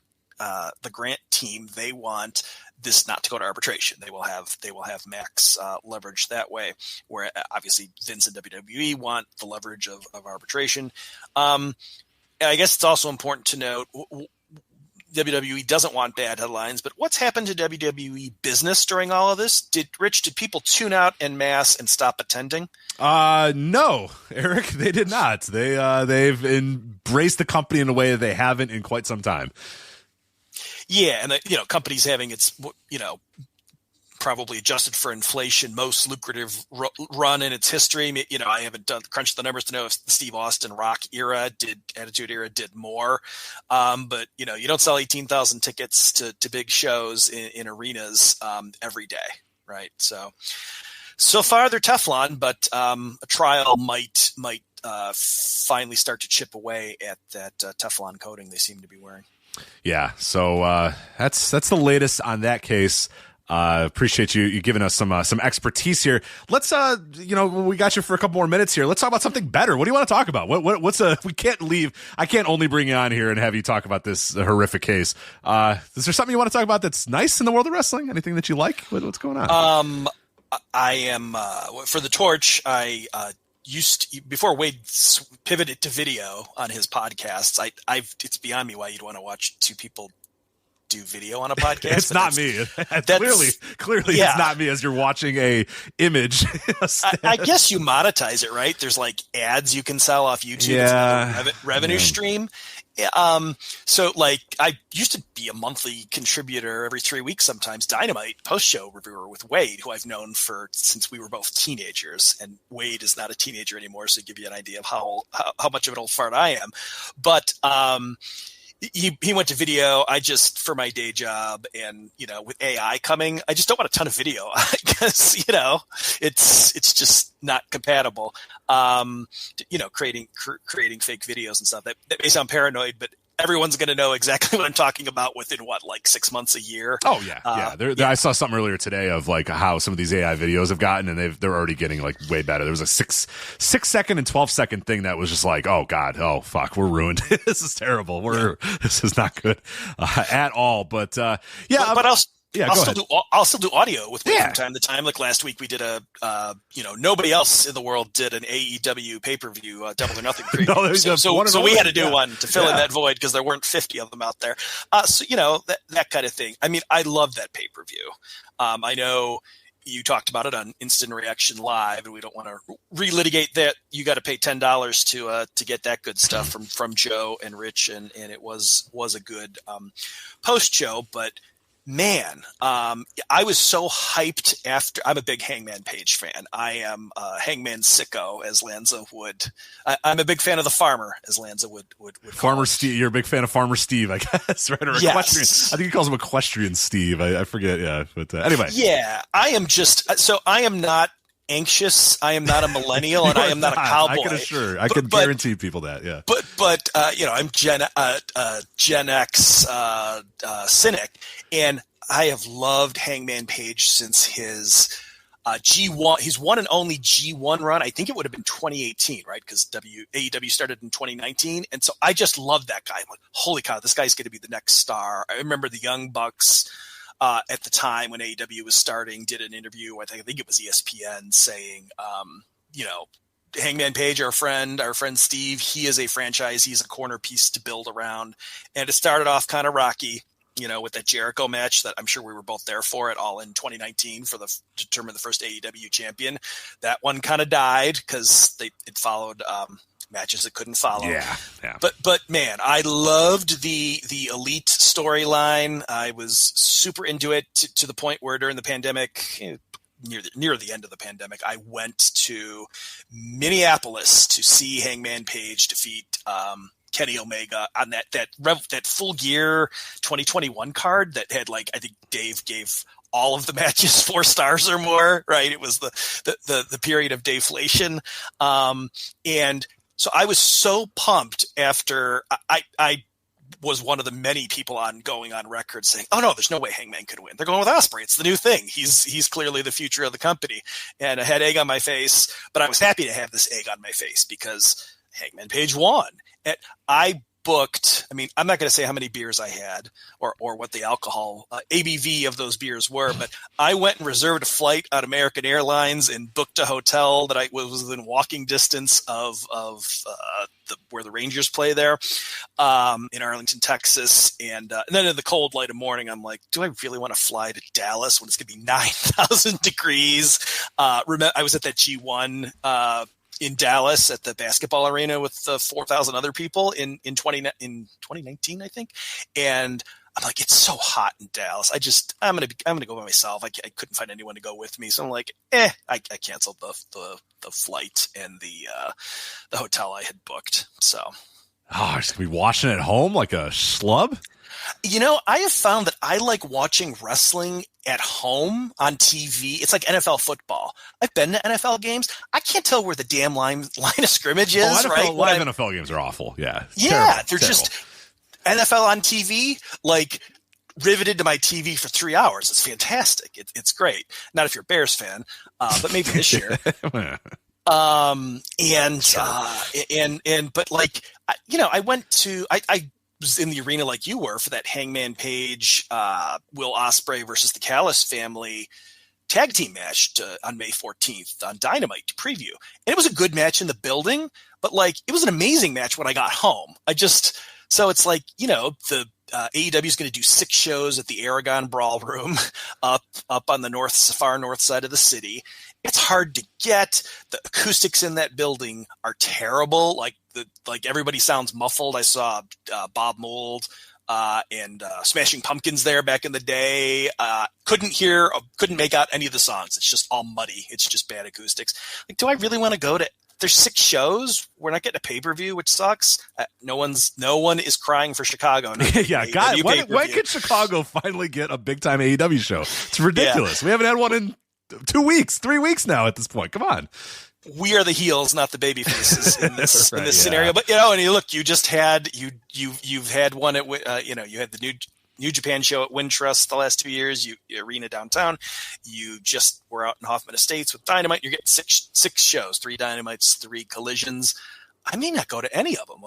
team, they want this not to go to arbitration. They will have max leverage that way, where obviously Vince and WWE want the leverage of arbitration. I guess it's also important to note WWE doesn't want bad headlines, but what's happened to WWE business during all of this? Did people tune out en masse and stop attending? No, Eric, they did not. They've embraced the company in a way that they haven't in quite some time. Yeah, and companies having its probably adjusted for inflation most lucrative run in its history. I haven't crunched the numbers to know if the Steve Austin Attitude Era did more. But you don't sell 18,000 tickets to big shows in arenas every day, right? So far they're Teflon, but a trial might finally start to chip away at that Teflon coating they seem to be wearing. Yeah, so that's the latest on that case. Appreciate you giving us some expertise here. Let's we got you for a couple more minutes here. Let's talk about something better. What do you want to talk about? We can't leave. I can't only bring you on here and have you talk about this horrific case. Is there something you want to talk about that's nice in the world of wrestling? Anything that you like? What's going on? I am for the torch. I before Wade pivoted to video on his podcasts. It's beyond me why you'd want to watch two people do video on a podcast. It's not me. Clearly yeah. It's not me as you're watching a image. I guess you monetize it, right? There's like ads you can sell off YouTube. Yeah. It's another revenue stream. So like I used to be a monthly contributor every 3 weeks, sometimes Dynamite post-show reviewer with Wade, who I've known since we were both teenagers, and Wade is not a teenager anymore. So to give you an idea of how much of an old fart I am, but, he went to video. I just, for my day job and, with AI coming, I just don't want a ton of video because, it's just not compatible. Creating fake videos and stuff that may sound paranoid, but everyone's going to know exactly what I'm talking about within 6 months, a year. Oh yeah. I saw something earlier today of like how some of these AI videos have gotten, and they're already getting like way better. There was a 6 second and 12-second thing that was just like, oh God, oh fuck, we're ruined. This is terrible. This is not good at all. But I'll still do audio with Wade from time to time. Like last week, we did nobody else in the world did an AEW pay-per-view, Double or Nothing preview. So we had to do one to fill in that void because there weren't 50 of them out there. That kind of thing. I mean, I love that pay-per-view. I know you talked about it on Instant Reaction Live, and we don't want to relitigate that. You got to pay $10 to get that good stuff from Joe and Rich, and it was a good post show, but. Man, I was so hyped after. I'm a big Hangman Page fan. I am Hangman sicko, as Lanza would. I'm a big fan of the Farmer, as Lanza would Farmer Steve. You're a big fan of Farmer Steve, I guess, right? Or Equestrian. I think he calls him Equestrian Steve. I forget. Yeah, but anyway. Yeah, I am just. So I am not anxious. I am not a millennial, and I am not a cowboy. I can guarantee people that. Yeah. But I'm Gen X cynic, and I have loved Hangman Page since his G1. His one and only G1 run. I think it would have been 2018, right? Because AEW started in 2019, and so I just love that guy. I'm like, holy cow, this guy's going to be the next star. I remember the Young Bucks. At the time when AEW was starting, did an interview. I think it was ESPN saying, Hangman Page, our friend Steve, he is a franchise. He's a corner piece to build around. And it started off kind of rocky, with that Jericho match that I'm sure we were both there for at All In 2019 to determine the first AEW champion. That one kind of died because it followed matches that couldn't follow. Yeah. But man, I loved the Elite storyline. I was super into it to the point where during the pandemic, near the end of the pandemic, I went to Minneapolis to see Hangman Page defeat Kenny Omega on that Full Gear 2021 card that had, like, I think Dave gave all of the matches 4 stars or more, right? It was the period of deflation. And so I was so pumped after I was one of the many people going on record saying, oh no, there's no way Hangman could win. They're going with Ospreay. It's the new thing. He's clearly the future of the company. And I had egg on my face, but I was happy to have this egg on my face because Hangman Page won. And I booked, I mean, I'm not going to say how many beers I had or what the alcohol ABV of those beers were, but I went and reserved a flight on American Airlines and booked a hotel that I was within walking distance of where the Rangers play there in Arlington, Texas. And then in the cold light of morning, I'm like, do I really want to fly to Dallas when it's going to be 9,000 degrees? I was at that G1 in Dallas at the basketball arena with 4,000 other people in 2019, I think. And I'm like, it's so hot in Dallas. I'm going to go by myself. I couldn't find anyone to go with me. So I'm like, I canceled the flight and the hotel I had booked. So. Oh, just going to be watching at home like a schlub? You know, I have found that I like watching wrestling at home on TV. It's like NFL football. I've been to NFL games. I can't tell where the damn line of scrimmage is, right? Live NFL games are awful. Yeah. Yeah, they're just NFL on TV, like riveted to my TV for 3 hours. It's fantastic. It's great. Not if you're a Bears fan, but maybe this year. But like, you know, I went to, I was in the arena like you were for that Hangman Page, Will Ospreay versus the Callis family tag team match on May 14th on Dynamite to preview. And it was a good match in the building, but like, it was an amazing match when I got home. So it's like, you know, the AEW is going to do 6 shows at the Aragon Ballroom up on the far north side of the city. It's hard to get. The acoustics in that building are terrible. Like everybody sounds muffled. I saw Bob Mould and Smashing Pumpkins there back in the day. Couldn't make out any of the songs. It's just all muddy. It's just bad acoustics. Like, do I really want to go to? There's 6 shows. We're not getting a pay-per-view, which sucks. No one is crying for Chicago now. Yeah, God, when could Chicago finally get a big-time AEW show? It's ridiculous. Yeah. We haven't had one in 2 weeks, 3 weeks now at this point. Come on. We are the heels, not the baby faces in this right, in this scenario. But you know, and look, you just had you've had one at you had the New Japan show at Wintrust the last 2 years. You arena downtown. You just were out in Hoffman Estates with Dynamite. You're getting six shows, 3 Dynamites, 3 Collisions. I may not go to any of them.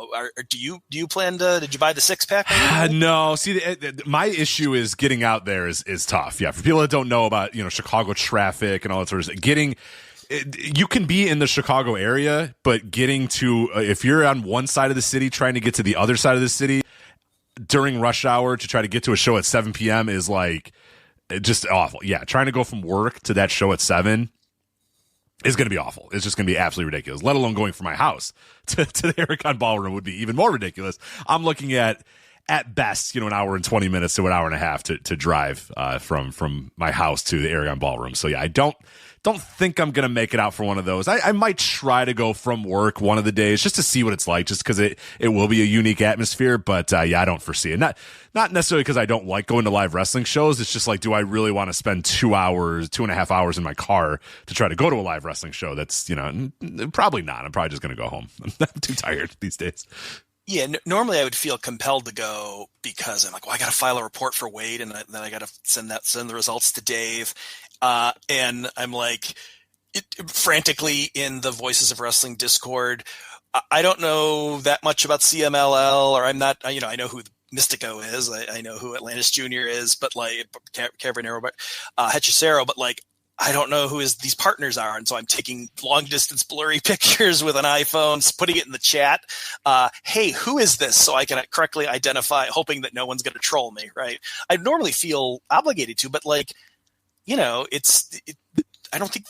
Do you plan to? Did you buy the 6-pack? No. See, my issue is getting out there is tough. Yeah, for people that don't know about Chicago traffic and all that sort of stuff, you can be in the Chicago area, but getting to if you're on one side of the city trying to get to the other side of the city during rush hour to try to get to a show at 7 p.m. is like just awful. Yeah, trying to go from work to that show at 7 is going to be awful. It's just going to be absolutely ridiculous, let alone going from my house to the Aragon Ballroom would be even more ridiculous. I'm looking at best, an hour and 20 minutes to an hour and a half to drive from my house to the Aragon Ballroom. So yeah, I don't think I'm going to make it out for one of those. I might try to go from work one of the days just to see what it's like, just because it will be a unique atmosphere. But yeah, I don't foresee it. Not necessarily because I don't like going to live wrestling shows. It's just like, do I really want to spend 2.5 hours in my car to try to go to a live wrestling show? That's, probably not. I'm probably just going to go home. I'm too tired these days. Yeah, normally I would feel compelled to go because I'm like, well, I got to file a report for Wade, and then I got to send the results to Dave. And I'm like, frantically in the Voices of Wrestling Discord, I don't know that much about CMLL, or I'm not, I know who Mystico is. I know who Atlantis Jr. is, but like Cavernero, but Hechicero, but like, I don't know who these partners are. And so I'm taking long distance blurry pictures with an iPhone, putting it in the chat. Hey, who is this? So I can correctly identify, hoping that no one's going to troll me. Right. I normally feel obligated to, but like, I don't think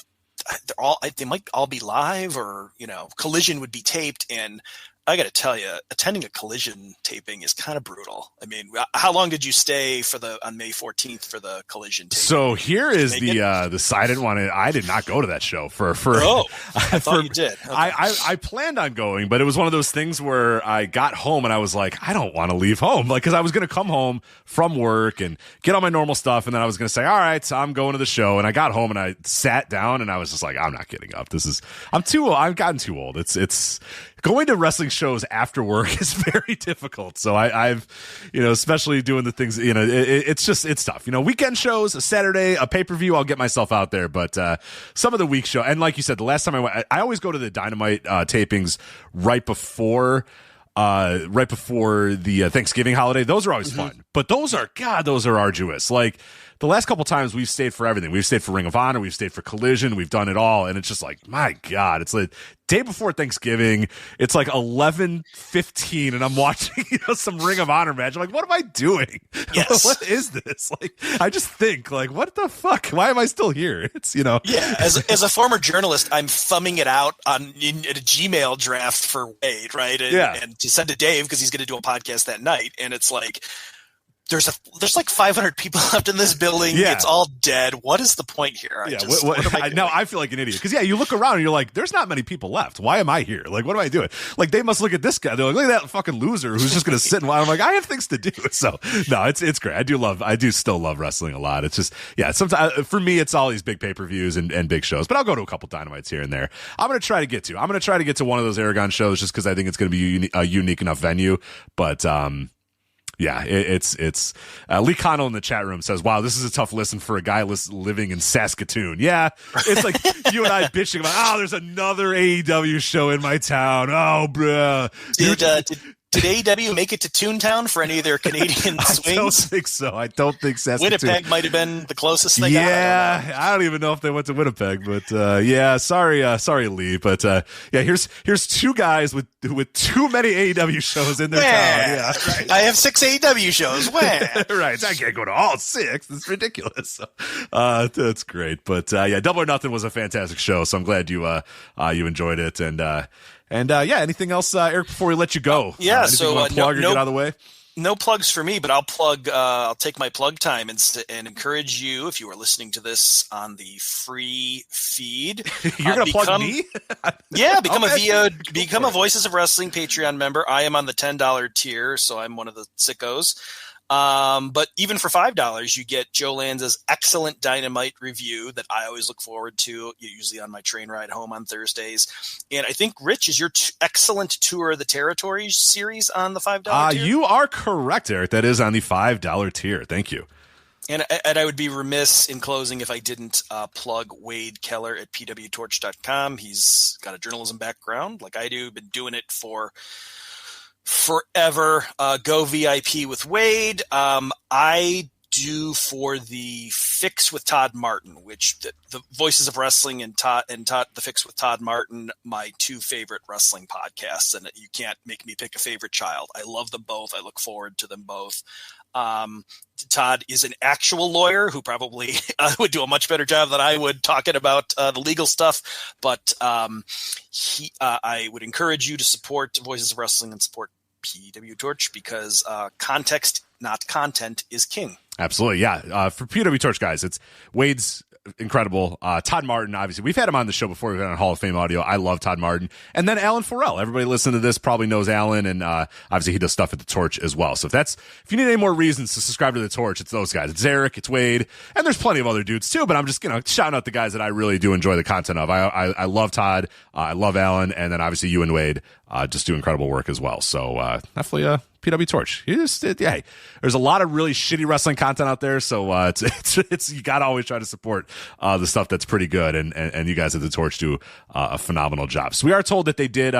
they might all be live, or Collision would be taped. And I got to tell you, attending a Collision taping is kind of brutal. I mean, how long did you stay on May 14th for the Collision taping? So here is the side. I did not go to that show for. Oh, I thought you did. Okay. I planned on going, but it was one of those things where I got home and I was like, I don't want to leave home, because I was going to come home from work and get all my normal stuff, and then I was going to say, all right, so I'm going to the show. And I got home and I sat down and I was just like, I'm not getting up. I'm too old. I've gotten too old. It's going to wrestling shows after work is very difficult. So I've especially doing the things, it's tough. Weekend shows, a Saturday, a pay-per-view, I'll get myself out there. But some of the week show, and like you said, the last time I went, I always go to the Dynamite tapings right before the Thanksgiving holiday. Those are always fun, but those are arduous. Like, the last couple times we've stayed for everything. We've stayed for Ring of Honor. We've stayed for Collision. We've done it all. And it's just like, my God, it's like day before Thanksgiving. It's like 11:15 and I'm watching, some Ring of Honor match. I'm like, what am I doing? Yes. What is this? Like, I just think, like, what the fuck? Why am I still here? It's, Yeah. As a former journalist, I'm thumbing it out in a Gmail draft for Wade, right? And to send to Dave, because he's going to do a podcast that night. And it's like, there's like 500 people left in this building. Yeah. It's all dead. What is the point here? I feel like an idiot. Because, you look around and you're like, there's not many people left. Why am I here? Like, what am I doing? Like, they must look at this guy. They're like, look at that fucking loser who's just going to sit and watch. I'm like, I have things to do. So, no, it's great. I do still love wrestling a lot. It's just, sometimes for me, it's all these big pay-per-views and big shows. But I'll go to a couple Dynamites here and there. I'm going to try to get to one of those Aragon shows just because I think it's going to be a unique enough venue. But, yeah, it's Lee Connell in the chat room says, wow, this is a tough listen for a guy living in Saskatoon. Yeah, it's like you and I bitching about, there's another AEW show in my town. Oh, bruh. Did AEW make it to Toontown for any of their Canadian swings? I don't think so. I don't think Saskatoon. Winnipeg might have been the closest they got. Yeah, I don't even know if they went to Winnipeg, but sorry, Lee. But here's two guys with too many AEW shows in their town. Yeah, right. I have 6 AEW shows. Right, I can't go to all 6. It's ridiculous. So, that's great. But Double or Nothing was a fantastic show. So I'm glad you enjoyed it. And anything else, Eric, before we let you go? So plug or get out of the way? No plugs for me, but I'll take my plug time and encourage you, if you are listening to this on the free feed. You're going to plug me? Become a Voices of Wrestling Patreon member. I am on the $10 tier, so I'm one of the sickos. But even for $5, you get Joe Lanza's excellent Dynamite review that I always look forward to, usually on my train ride home on Thursdays. And I think, Rich, is your excellent Tour of the Territories series on the $5 tier? You are correct, Eric. That is on the $5 tier. Thank you. And I would be remiss in closing if I didn't plug Wade Keller at pwtorch.com. He's got a journalism background like I do, been doing it for forever. Go VIP with Wade. I do for the Fix with Todd Martin, which the Voices of Wrestling and the Fix with Todd Martin, my 2 favorite wrestling podcasts, and you can't make me pick a favorite child. I love them both. I look forward to them both. Todd is an actual lawyer who probably would do a much better job than I would talking about the legal stuff. But I would encourage you to support Voices of Wrestling and support PW Torch because context, not content, is king. Absolutely, yeah. For PW Torch, guys, it's Wade's incredible. Todd Martin, obviously, we've had him on the show before. We've had on Hall of Fame audio. I love Todd Martin. And then Alan Farrell. Everybody listening to this probably knows Alan, and obviously he does stuff at the Torch as well. So if you need any more reasons to subscribe to the Torch, it's those guys. It's Eric, it's Wade, and there's plenty of other dudes too. But I'm just shouting out the guys that I really do enjoy the content of. I love Todd. I love Alan, and then obviously you and Wade just do incredible work as well. So definitely PW Torch. There's a lot of really shitty wrestling content out there, so it's you gotta always try to support the stuff that's pretty good, and you guys at the Torch do a phenomenal job. So we are told that they did.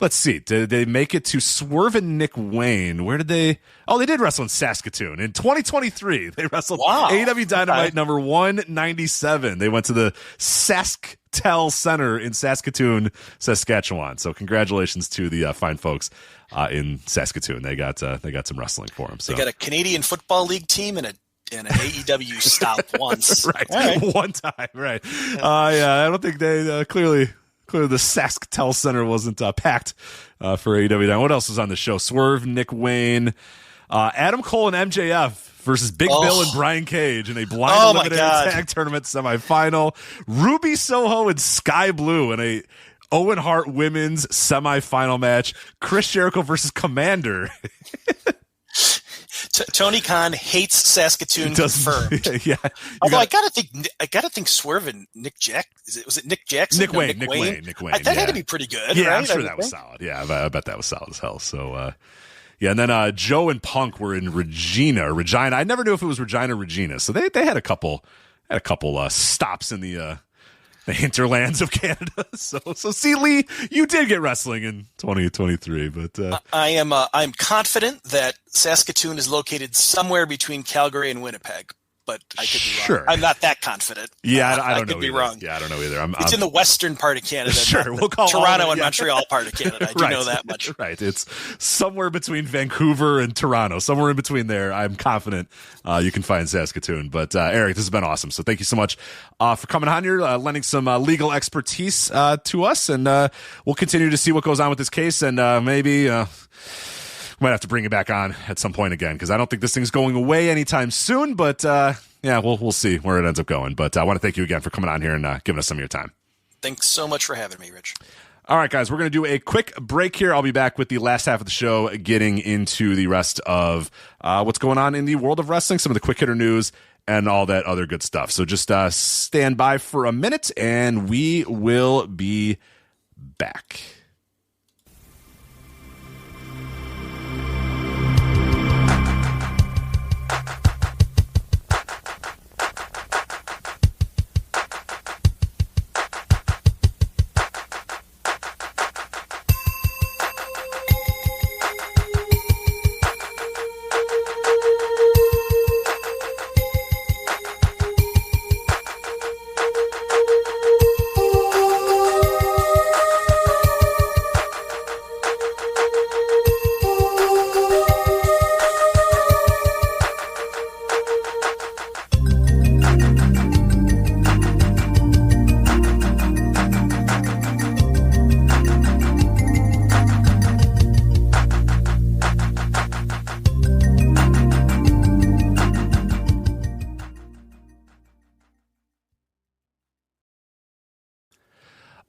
Let's see, did they make it to Swerve and Nick Wayne? Where did they? Oh, they did wrestle in Saskatoon in 2023. They wrestled AEW Dynamite number 197. They went to the SaskTel Center in Saskatoon, Saskatchewan. So congratulations to the fine folks in Saskatoon. They got some wrestling for them. So they got a Canadian Football League team and in an AEW stop once. Right. One time, right. Yeah, I don't think they clearly the SaskTel Center wasn't packed for AEW. Now, what else was on the show? Swerve, Nick Wayne, Adam Cole and MJF versus Big Bill and Brian Cage in a blind eliminator tag tournament semifinal. Ruby Soho and Sky Blue in a Owen Hart women's semifinal match. Chris Jericho versus Commander. Tony Khan hates Saskatoon confirmed. Yeah, although I gotta think Swerve and Nick Jack. Was it Nick Jackson? Nick Wayne. That had to be pretty good. Yeah, right? I'm sure that was solid. Yeah, I bet that was solid as hell. So, yeah, and then Joe and Punk were in Regina. I never knew if it was Regina or Regina. So they had a couple stops in the hinterlands of Canada. So see, Lee, you did get wrestling in 2023, but I'm confident that Saskatoon is located somewhere between Calgary and Winnipeg, but I could be wrong. I'm not that confident. Yeah, I don't know. I could be either. wrong. Yeah, I don't know either. It's in the western part of Canada. Sure, we'll call Toronto and Montreal part of Canada. I do know that much. Right, it's somewhere between Vancouver and Toronto. Somewhere in between there. I'm confident you can find Saskatoon. But Eric, this has been awesome. So thank you so much for coming on here, lending some legal expertise to us, and we'll continue to see what goes on with this case, and maybe. We might have to bring it back on at some point again, because I don't think this thing's going away anytime soon, but yeah, we'll see where it ends up going. But I want to thank you again for coming on here and giving us some of your time. Thanks so much for having me, Rich. All right, guys, we're going to do a quick break here. I'll be back with the last half of the show, getting into the rest of what's going on in the world of wrestling, some of the quick hitter news, and all that other good stuff. So just stand by for a minute, and we will be back.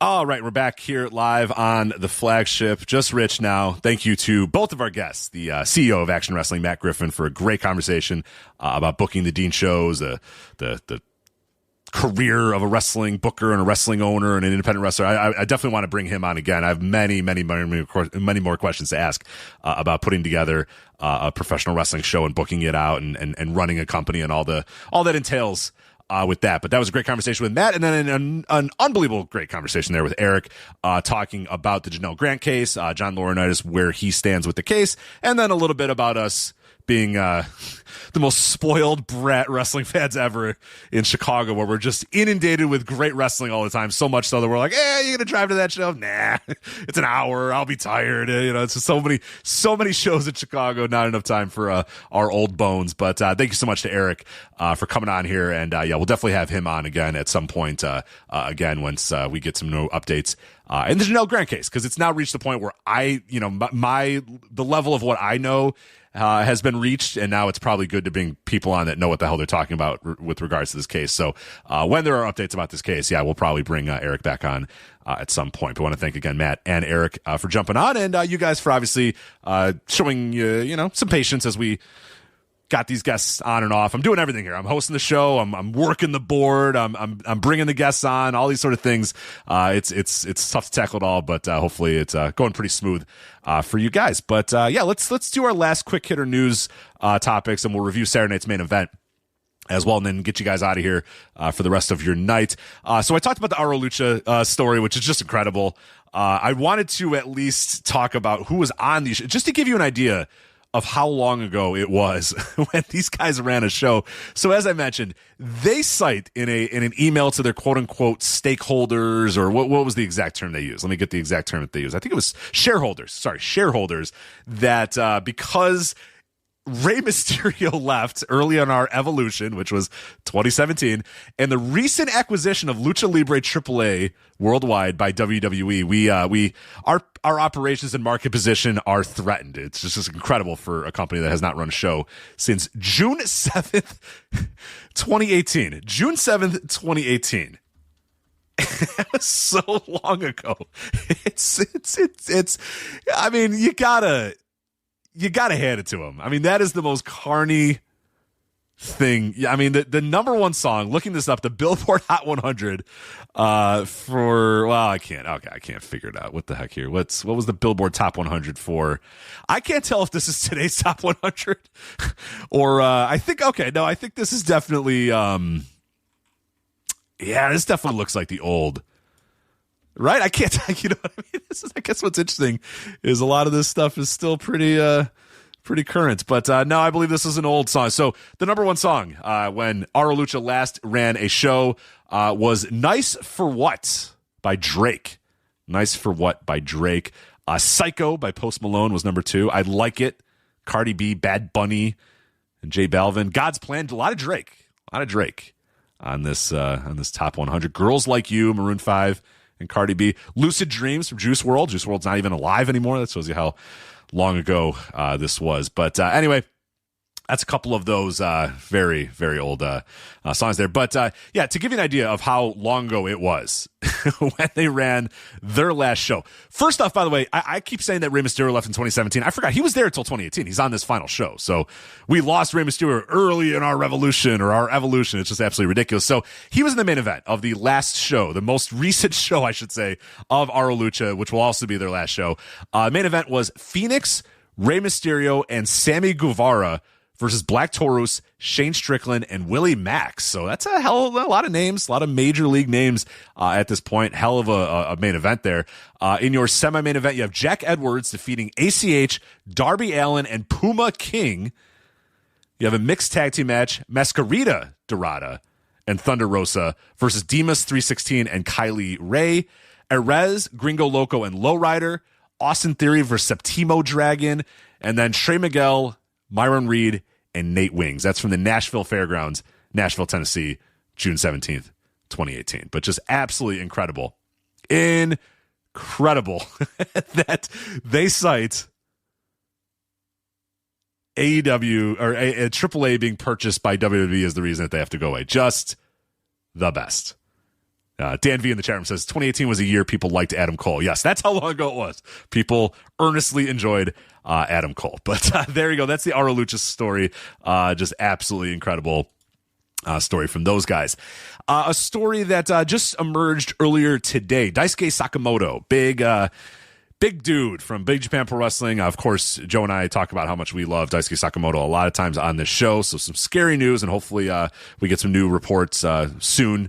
All right, we're back here live on the Flagship. Just Rich now. Thank you to both of our guests, the CEO of Action Wrestling, Matt Griffin, for a great conversation about booking the Dean shows, the career of a wrestling booker and a wrestling owner and an independent wrestler. I definitely want to bring him on again. I have many more questions to ask about putting together a professional wrestling show and booking it out and running a company and all that entails with that. But that was a great conversation with Matt, and then an unbelievable great conversation there with Eric talking about the Janelle Grant case, John Laurinaitis, where he stands with the case, and then a little bit about us being the most spoiled brat wrestling fans ever in Chicago, where we're just inundated with great wrestling all the time, so much so that we're like, you gonna drive to that show? Nah, it's an hour, I'll be tired. It's just so many shows in Chicago, not enough time for our old bones. But thank you so much to Eric for coming on here, and we'll definitely have him on again at some point again once we get some new updates in the Janelle Grant case, because it's now reached the point where the level of what I know has been reached, and now it's probably good to bring people on that know what the hell they're talking about with regards to this case. So when there are updates about this case, we'll probably bring Eric back on at some point. But I want to thank again Matt and Eric for jumping on, and you guys for obviously showing some patience as we got these guests on and off. I'm doing everything here. I'm hosting the show. I'm working the board. I'm bringing the guests on. All these sort of things. It's tough to tackle it all, but hopefully it's going pretty smooth for you guys. But let's do our last quick hitter news topics, and we'll review Saturday night's main event as well, and then get you guys out of here for the rest of your night. So I talked about the Aro Lucha story, which is just incredible. I wanted to at least talk about who was on these, just to give you an idea of how long ago it was when these guys ran a show. So as I mentioned, they cite in an email to their quote unquote stakeholders, or what was the exact term they used? Let me get the exact term that they used. I think it was shareholders, that because Rey Mysterio left early on our evolution, which was 2017, and the recent acquisition of Lucha Libre AAA worldwide by WWE, our operations and market position are threatened. It's just incredible for a company that has not run a show since June 7th, 2018. June 7th, 2018. So long ago. It's I mean, you gotta hand it to him. I mean, that is the most carny thing. I mean, the number one song, looking this up, the Billboard Hot 100 I can't figure it out. What the heck here? What was the Billboard Top 100 for? I can't tell if this is today's Top 100 or I think this is definitely this definitely looks like the old. Right? I can't, you know what I mean? I guess what's interesting is a lot of this stuff is still pretty current. But no, I believe this is an old song. So the number one song when Aro Lucha last ran a show was Nice for What by Drake. Nice for What by Drake. Psycho by Post Malone was number 2. I Like It. Cardi B, Bad Bunny, and J Balvin. God's Plan. A lot of Drake on this top 100. Girls Like You, Maroon 5. And Cardi B. Lucid Dreams from Juice WRLD. Juice WRLD's not even alive anymore. That shows you how long ago this was. But anyway, that's a couple of those very, very old songs there. But to give you an idea of how long ago it was when they ran their last show. First off, by the way, I keep saying that Rey Mysterio left in 2017. I forgot. He was there until 2018. He's on this final show. So we lost Rey Mysterio early in our revolution or our evolution. It's just absolutely ridiculous. So he was in the main event of the last show, the most recent show, I should say, of Aro Lucha, which will also be their last show. Main event was Phoenix, Rey Mysterio, and Sammy Guevara versus Black Taurus, Shane Strickland, and Willie Max. So that's a lot of names, a lot of major league names at this point. Hell of a main event there. In your semi-main event, you have Jack Edwards defeating ACH, Darby Allin, and Puma King. You have a mixed tag team match, Mascarita Dorada and Thunder Rosa versus Demas 316 and Kylie Ray. Erez, Gringo Loco, and Lowrider. Austin Theory versus Septimo Dragon. And then Trey Miguel, Myron Reed, and Nate Wings. That's from the Nashville Fairgrounds, Nashville, Tennessee, June 17th, 2018. But just absolutely incredible. Incredible that they cite AEW or a AAA being purchased by WWE as the reason that they have to go away. Just the best. Dan V in the chat room says 2018 was a year people liked Adam Cole. Yes, that's how long ago it was. People earnestly enjoyed Adam Cole. But there you go. That's the Aro Lucha story. Just absolutely incredible story from those guys. A story that just emerged earlier today. Daisuke Sekimoto, big dude from Big Japan Pro Wrestling. Of course, Joe and I talk about how much we love Daisuke Sekimoto a lot of times on this show. So some scary news, and hopefully we get some new reports soon.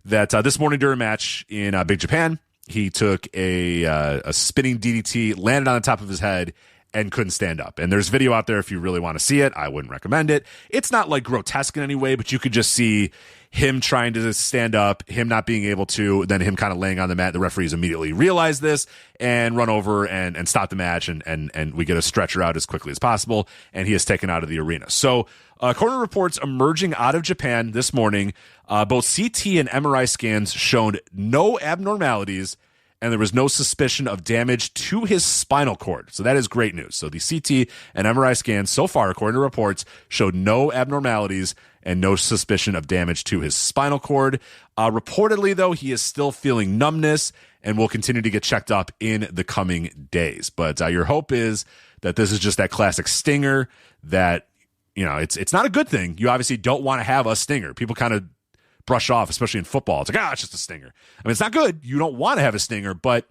That this morning during a match in Big Japan, he took a spinning DDT, landed on the top of his head, and couldn't stand up. And there's video out there if you really want to see it. I wouldn't recommend it. It's not like grotesque in any way, but you could just see him trying to stand up, him not being able to, then him kind of laying on the mat. The referees immediately realize this and run over and stop the match, and we get a stretcher out as quickly as possible, and he is taken out of the arena. So according to reports emerging out of Japan this morning, both CT and MRI scans showed no abnormalities, and there was no suspicion of damage to his spinal cord. So that is great news. So the CT and MRI scans so far, according to reports, showed no abnormalities and no suspicion of damage to his spinal cord. Reportedly, though, he is still feeling numbness and will continue to get checked up in the coming days. But your hope is that this is just that classic stinger that, you know, it's not a good thing. You obviously don't want to have a stinger. People kind of brush off, especially in football. It's like, it's just a stinger. I mean, it's not good. You don't want to have a stinger, but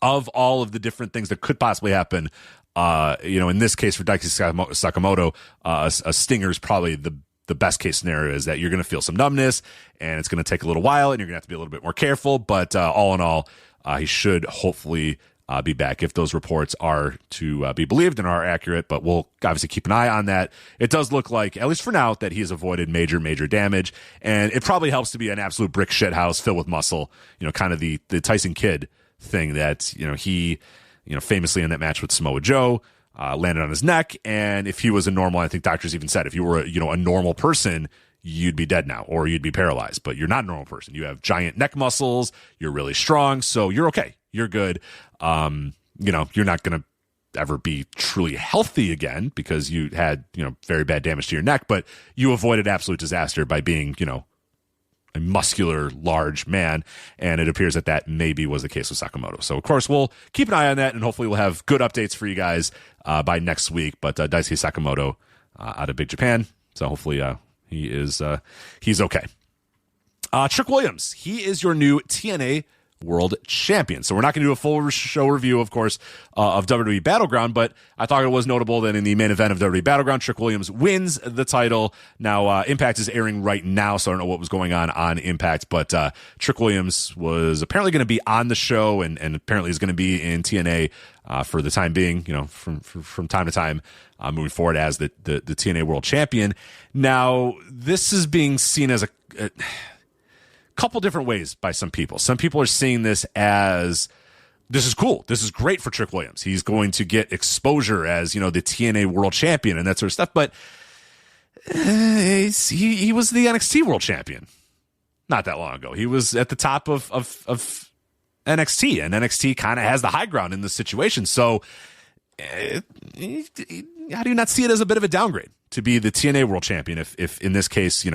of all of the different things that could possibly happen, in this case for Daisuke Sekimoto, a stinger is probably the best case scenario is that you're going to feel some numbness and it's going to take a little while and you're going to have to be a little bit more careful. But all in all, he should hopefully be back if those reports are to be believed and are accurate. But we'll obviously keep an eye on that. It does look like, at least for now, that he has avoided major damage. And it probably helps to be an absolute brick shit house filled with muscle, kind of the Tyson Kidd thing that, he famously in that match with Samoa Joe, landed on his neck. And if he was a normal, I think doctors even said, if you were a normal person, you'd be dead now, or you'd be paralyzed. But you're not a normal person. You have giant neck muscles. You're really strong, so you're okay. You're good. You're not going to ever be truly healthy again because you had, very bad damage to your neck, but you avoided absolute disaster by being, a muscular, large man. And it appears that maybe was the case with Sekimoto. So, of course, we'll keep an eye on that, and hopefully we'll have good updates for you guys by next week. But Daisuke Sekimoto out of Big Japan. So hopefully he's okay. Trick Williams, he is your new TNA World Champion. So we're not going to do a full show review, of course, of WWE Battleground, but I thought it was notable that in the main event of WWE Battleground, Trick Williams wins the title. Now, Impact is airing right now, so I don't know what was going on Impact, but Trick Williams was apparently going to be on the show and apparently is going to be in TNA for the time being, from time to time, moving forward as the TNA World Champion. Now, this is being seen as a couple different ways by some people. Some people are seeing this as, this is cool. This is great for Trick Williams. He's going to get exposure as, the TNA World Champion and that sort of stuff. But he was the NXT World Champion not that long ago. He was at the top of NXT, and NXT kind of has the high ground in this situation. So how do you not see it as a bit of a downgrade to be the TNA World Champion if in this case,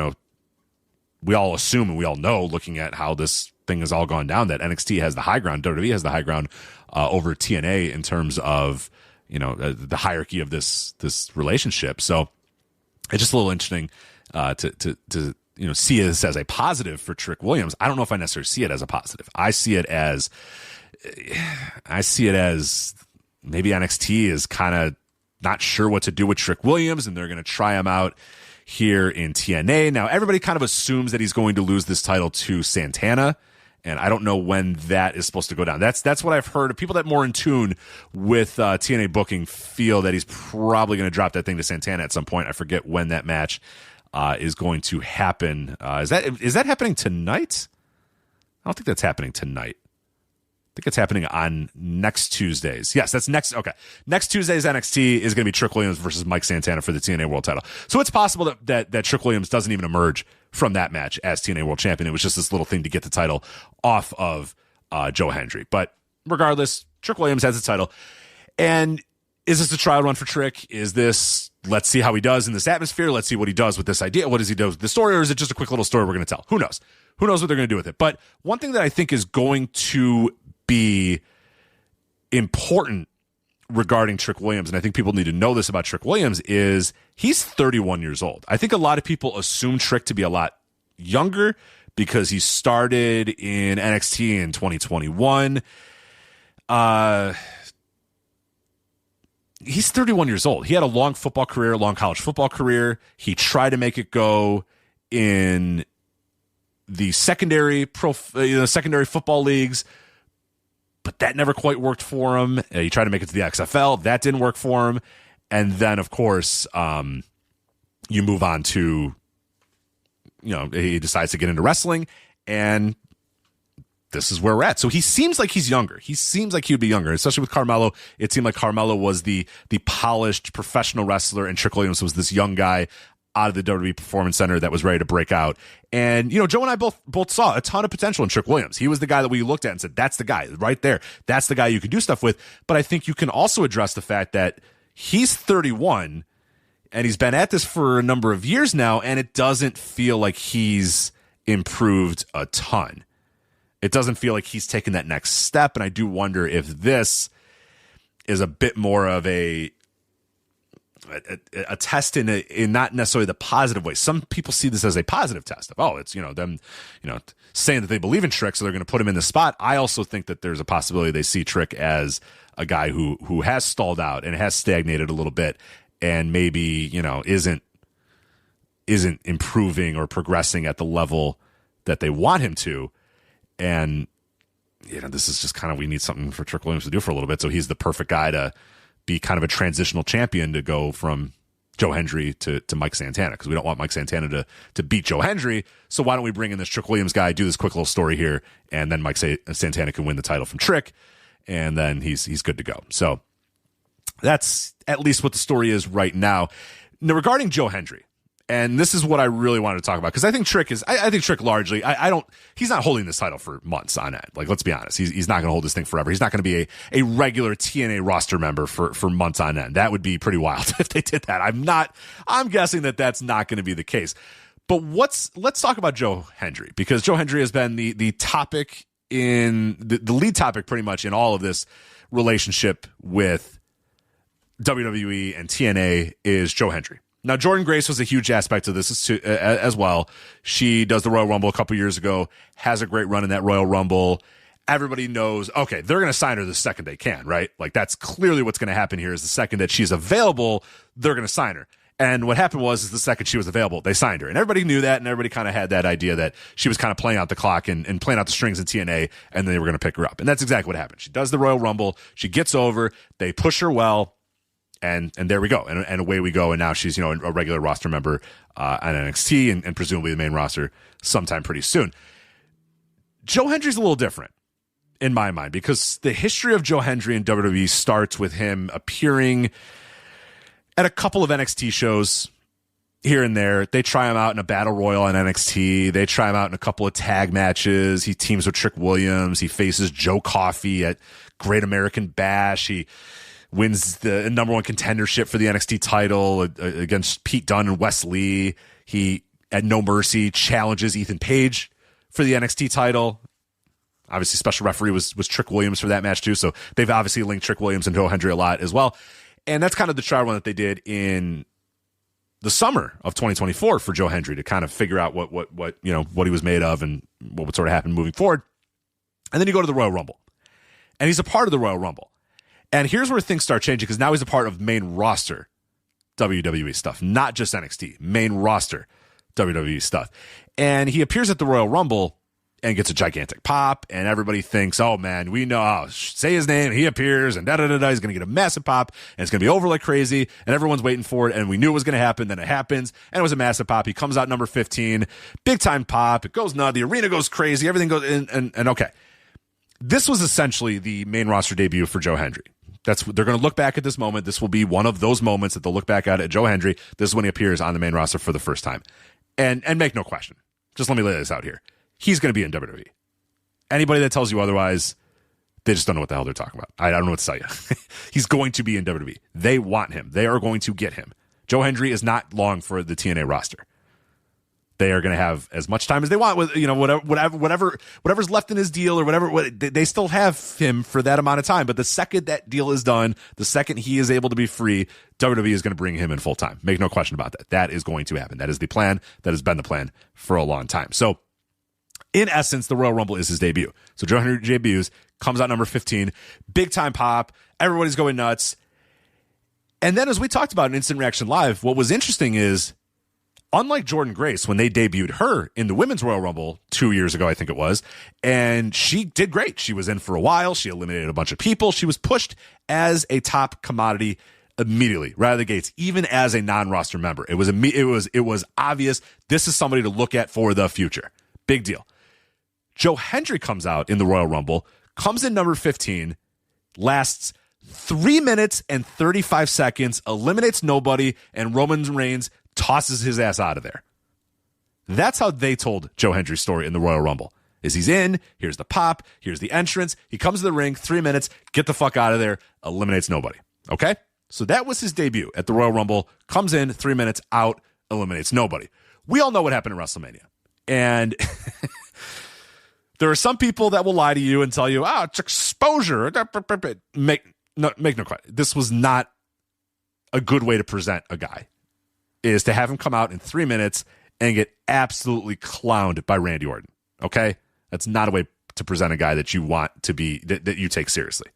we all assume and we all know, looking at how this thing has all gone down, that NXT has the high ground, WWE has the high ground over TNA in terms of, the hierarchy of this relationship. So it's just a little interesting to see this as a positive for Trick Williams. I don't know if I necessarily see it as a positive. I see it as maybe NXT is kind of not sure what to do with Trick Williams, and they're going to try him out here in TNA. Now, everybody kind of assumes that he's going to lose this title to Santana, and I don't know when that is supposed to go down. That's what I've heard. People that are more in tune with TNA booking feel that he's probably going to drop that thing to Santana at some point. I forget when that match is going to happen. Is that happening tonight? I don't think that's happening tonight. I think it's happening on next Tuesdays. Yes, that's next. Okay. Next Tuesday's NXT is going to be Trick Williams versus Mike Santana for the TNA World Title. So it's possible that Trick Williams doesn't even emerge from that match as TNA World Champion. It was just this little thing to get the title off of Joe Hendry. But regardless, Trick Williams has the title. And is this a trial run for Trick? Is this, let's see how he does in this atmosphere. Let's see what he does with this idea. What does he do with the story? Or is it just a quick little story we're going to tell? Who knows? Who knows what they're going to do with it? But one thing that I think is going to be important regarding Trick Williams, and I think people need to know this about Trick Williams, is he's 31 years old. I think a lot of people assume Trick to be a lot younger because he started in NXT in 2021. He's 31 years old. He had a long football career, long college football career. He tried to make it go in the secondary football leagues, but that never quite worked for him. He tried to make it to the XFL. That didn't work for him. And then, of course, you move on to, he decides to get into wrestling, and this is where we're at. So he seems like he's younger. He seems like he would be younger, especially with Carmelo. It seemed like Carmelo was the polished professional wrestler, and Trick Williams was this young guy out of the WWE Performance Center that was ready to break out. And, Joe and I both saw a ton of potential in Trick Williams. He was the guy that we looked at and said, that's the guy right there. That's the guy you can do stuff with. But I think you can also address the fact that he's 31 and he's been at this for a number of years now, and it doesn't feel like he's improved a ton. It doesn't feel like he's taken that next step. And I do wonder if this is a bit more of a test in not necessarily the positive way. Some people see this as a positive test of, it's, them, saying that they believe in Trick, so they're going to put him in the spot. I also think that there's a possibility they see Trick as a guy who has stalled out and has stagnated a little bit and maybe, isn't improving or progressing at the level that they want him to. And, this is just kind of, we need something for Trick Williams to do for a little bit. So he's the perfect guy to be kind of a transitional champion to go from Joe Hendry to Mike Santana, because we don't want Mike Santana to beat Joe Hendry. So why don't we bring in this Trick Williams guy, do this quick little story here, and then Mike Santana can win the title from Trick, and then he's good to go. So That's at least what the story is right now. Now, regarding Joe Hendry, and this is what I really wanted to talk about, because I think Trick largely, he's not holding this title for months on end. Like, let's be honest. He's not going to hold this thing forever. He's not going to be a regular TNA roster member for months on end. That would be pretty wild if they did that. I'm guessing that that's not going to be the case. But let's talk about Joe Hendry, because Joe Hendry has been the topic in the lead topic pretty much in all of this relationship with WWE and TNA is Joe Hendry. Now, Jordynne Grace was a huge aspect of this as well. She does the Royal Rumble a couple years ago, has a great run in that Royal Rumble. Everybody knows, okay, they're going to sign her the second they can, right? Like, that's clearly what's going to happen here is the second that she's available, they're going to sign her. And what happened was the second she was available, they signed her. And everybody knew that, and everybody kind of had that idea that she was kind of playing out the clock and playing out the strings in TNA, and then they were going to pick her up. And that's exactly what happened. She does the Royal Rumble. She gets over. They push her well. And there we go. And away we go. And now she's, a regular roster member on NXT and presumably the main roster sometime pretty soon. Joe Hendry's a little different in my mind, because the history of Joe Hendry in WWE starts with him appearing at a couple of NXT shows here and there. They try him out in a battle royal on NXT. They try him out in a couple of tag matches. He teams with Trick Williams. He faces Joe Coffey at Great American Bash. He wins the number one contendership for the NXT title against Pete Dunne and Wes Lee. He, at No Mercy, challenges Ethan Page for the NXT title. Obviously, special referee was Trick Williams for that match, too. So they've obviously linked Trick Williams and Joe Hendry a lot as well. And that's kind of the trial run that they did in the summer of 2024 for Joe Hendry to kind of figure out what he was made of and what would sort of happen moving forward. And then you go to the Royal Rumble. And he's a part of the Royal Rumble. And here's where things start changing, because now he's a part of main roster WWE stuff, not just NXT, main roster WWE stuff. And he appears at the Royal Rumble and gets a gigantic pop, and everybody thinks, oh man, we know, say his name, he appears, and da-da-da-da, he's going to get a massive pop, and it's going to be over like crazy, and everyone's waiting for it, and we knew it was going to happen, then it happens, and it was a massive pop. He comes out number 15, big time pop, it goes nuts, the arena goes crazy, everything goes, and okay. This was essentially the main roster debut for Joe Hendry. They're going to look back at this moment. This will be one of those moments that they'll look back at Joe Hendry. This is when he appears on the main roster for the first time. And make no question. Just let me lay this out here. He's going to be in WWE. Anybody that tells you otherwise, they just don't know what the hell they're talking about. I don't know what to tell you. He's going to be in WWE. They want him. They are going to get him. Joe Hendry is not long for the TNA roster. They are going to have as much time as they want with, whatever's left in his deal or whatever. They still have him for that amount of time. But the second that deal is done, the second he is able to be free, WWE is going to bring him in full time. Make no question about that. That is going to happen. That is the plan. That has been the plan for a long time. So in essence, the Royal Rumble is his debut. So Joe Hendry debuts, comes out number 15, big time pop. Everybody's going nuts. And then as we talked about in Instant Reaction Live, what was interesting is, unlike Jordynne Grace, when they debuted her in the Women's Royal Rumble 2 years ago, I think it was, and she did great. She was in for a while. She eliminated a bunch of people. She was pushed as a top commodity immediately, right out of the gates, even as a non-roster member. It was obvious this is somebody to look at for the future. Big deal. Joe Hendry comes out in the Royal Rumble, comes in number 15, lasts 3 minutes and 35 seconds, eliminates nobody, and Roman Reigns tosses his ass out of there. That's how they told Joe Hendry's story in the Royal Rumble. Is he's in, here's the pop, here's the entrance, he comes to the ring, 3 minutes, get the fuck out of there, eliminates nobody. Okay? So that was his debut at the Royal Rumble, comes in, 3 minutes, out, eliminates nobody. We all know what happened at WrestleMania. And there are some people that will lie to you and tell you, it's exposure. Make no question. This was not a good way to present a guy. Is to have him come out in 3 minutes and get absolutely clowned by Randy Orton. Okay? That's not a way to present a guy that you want to be, that you take seriously.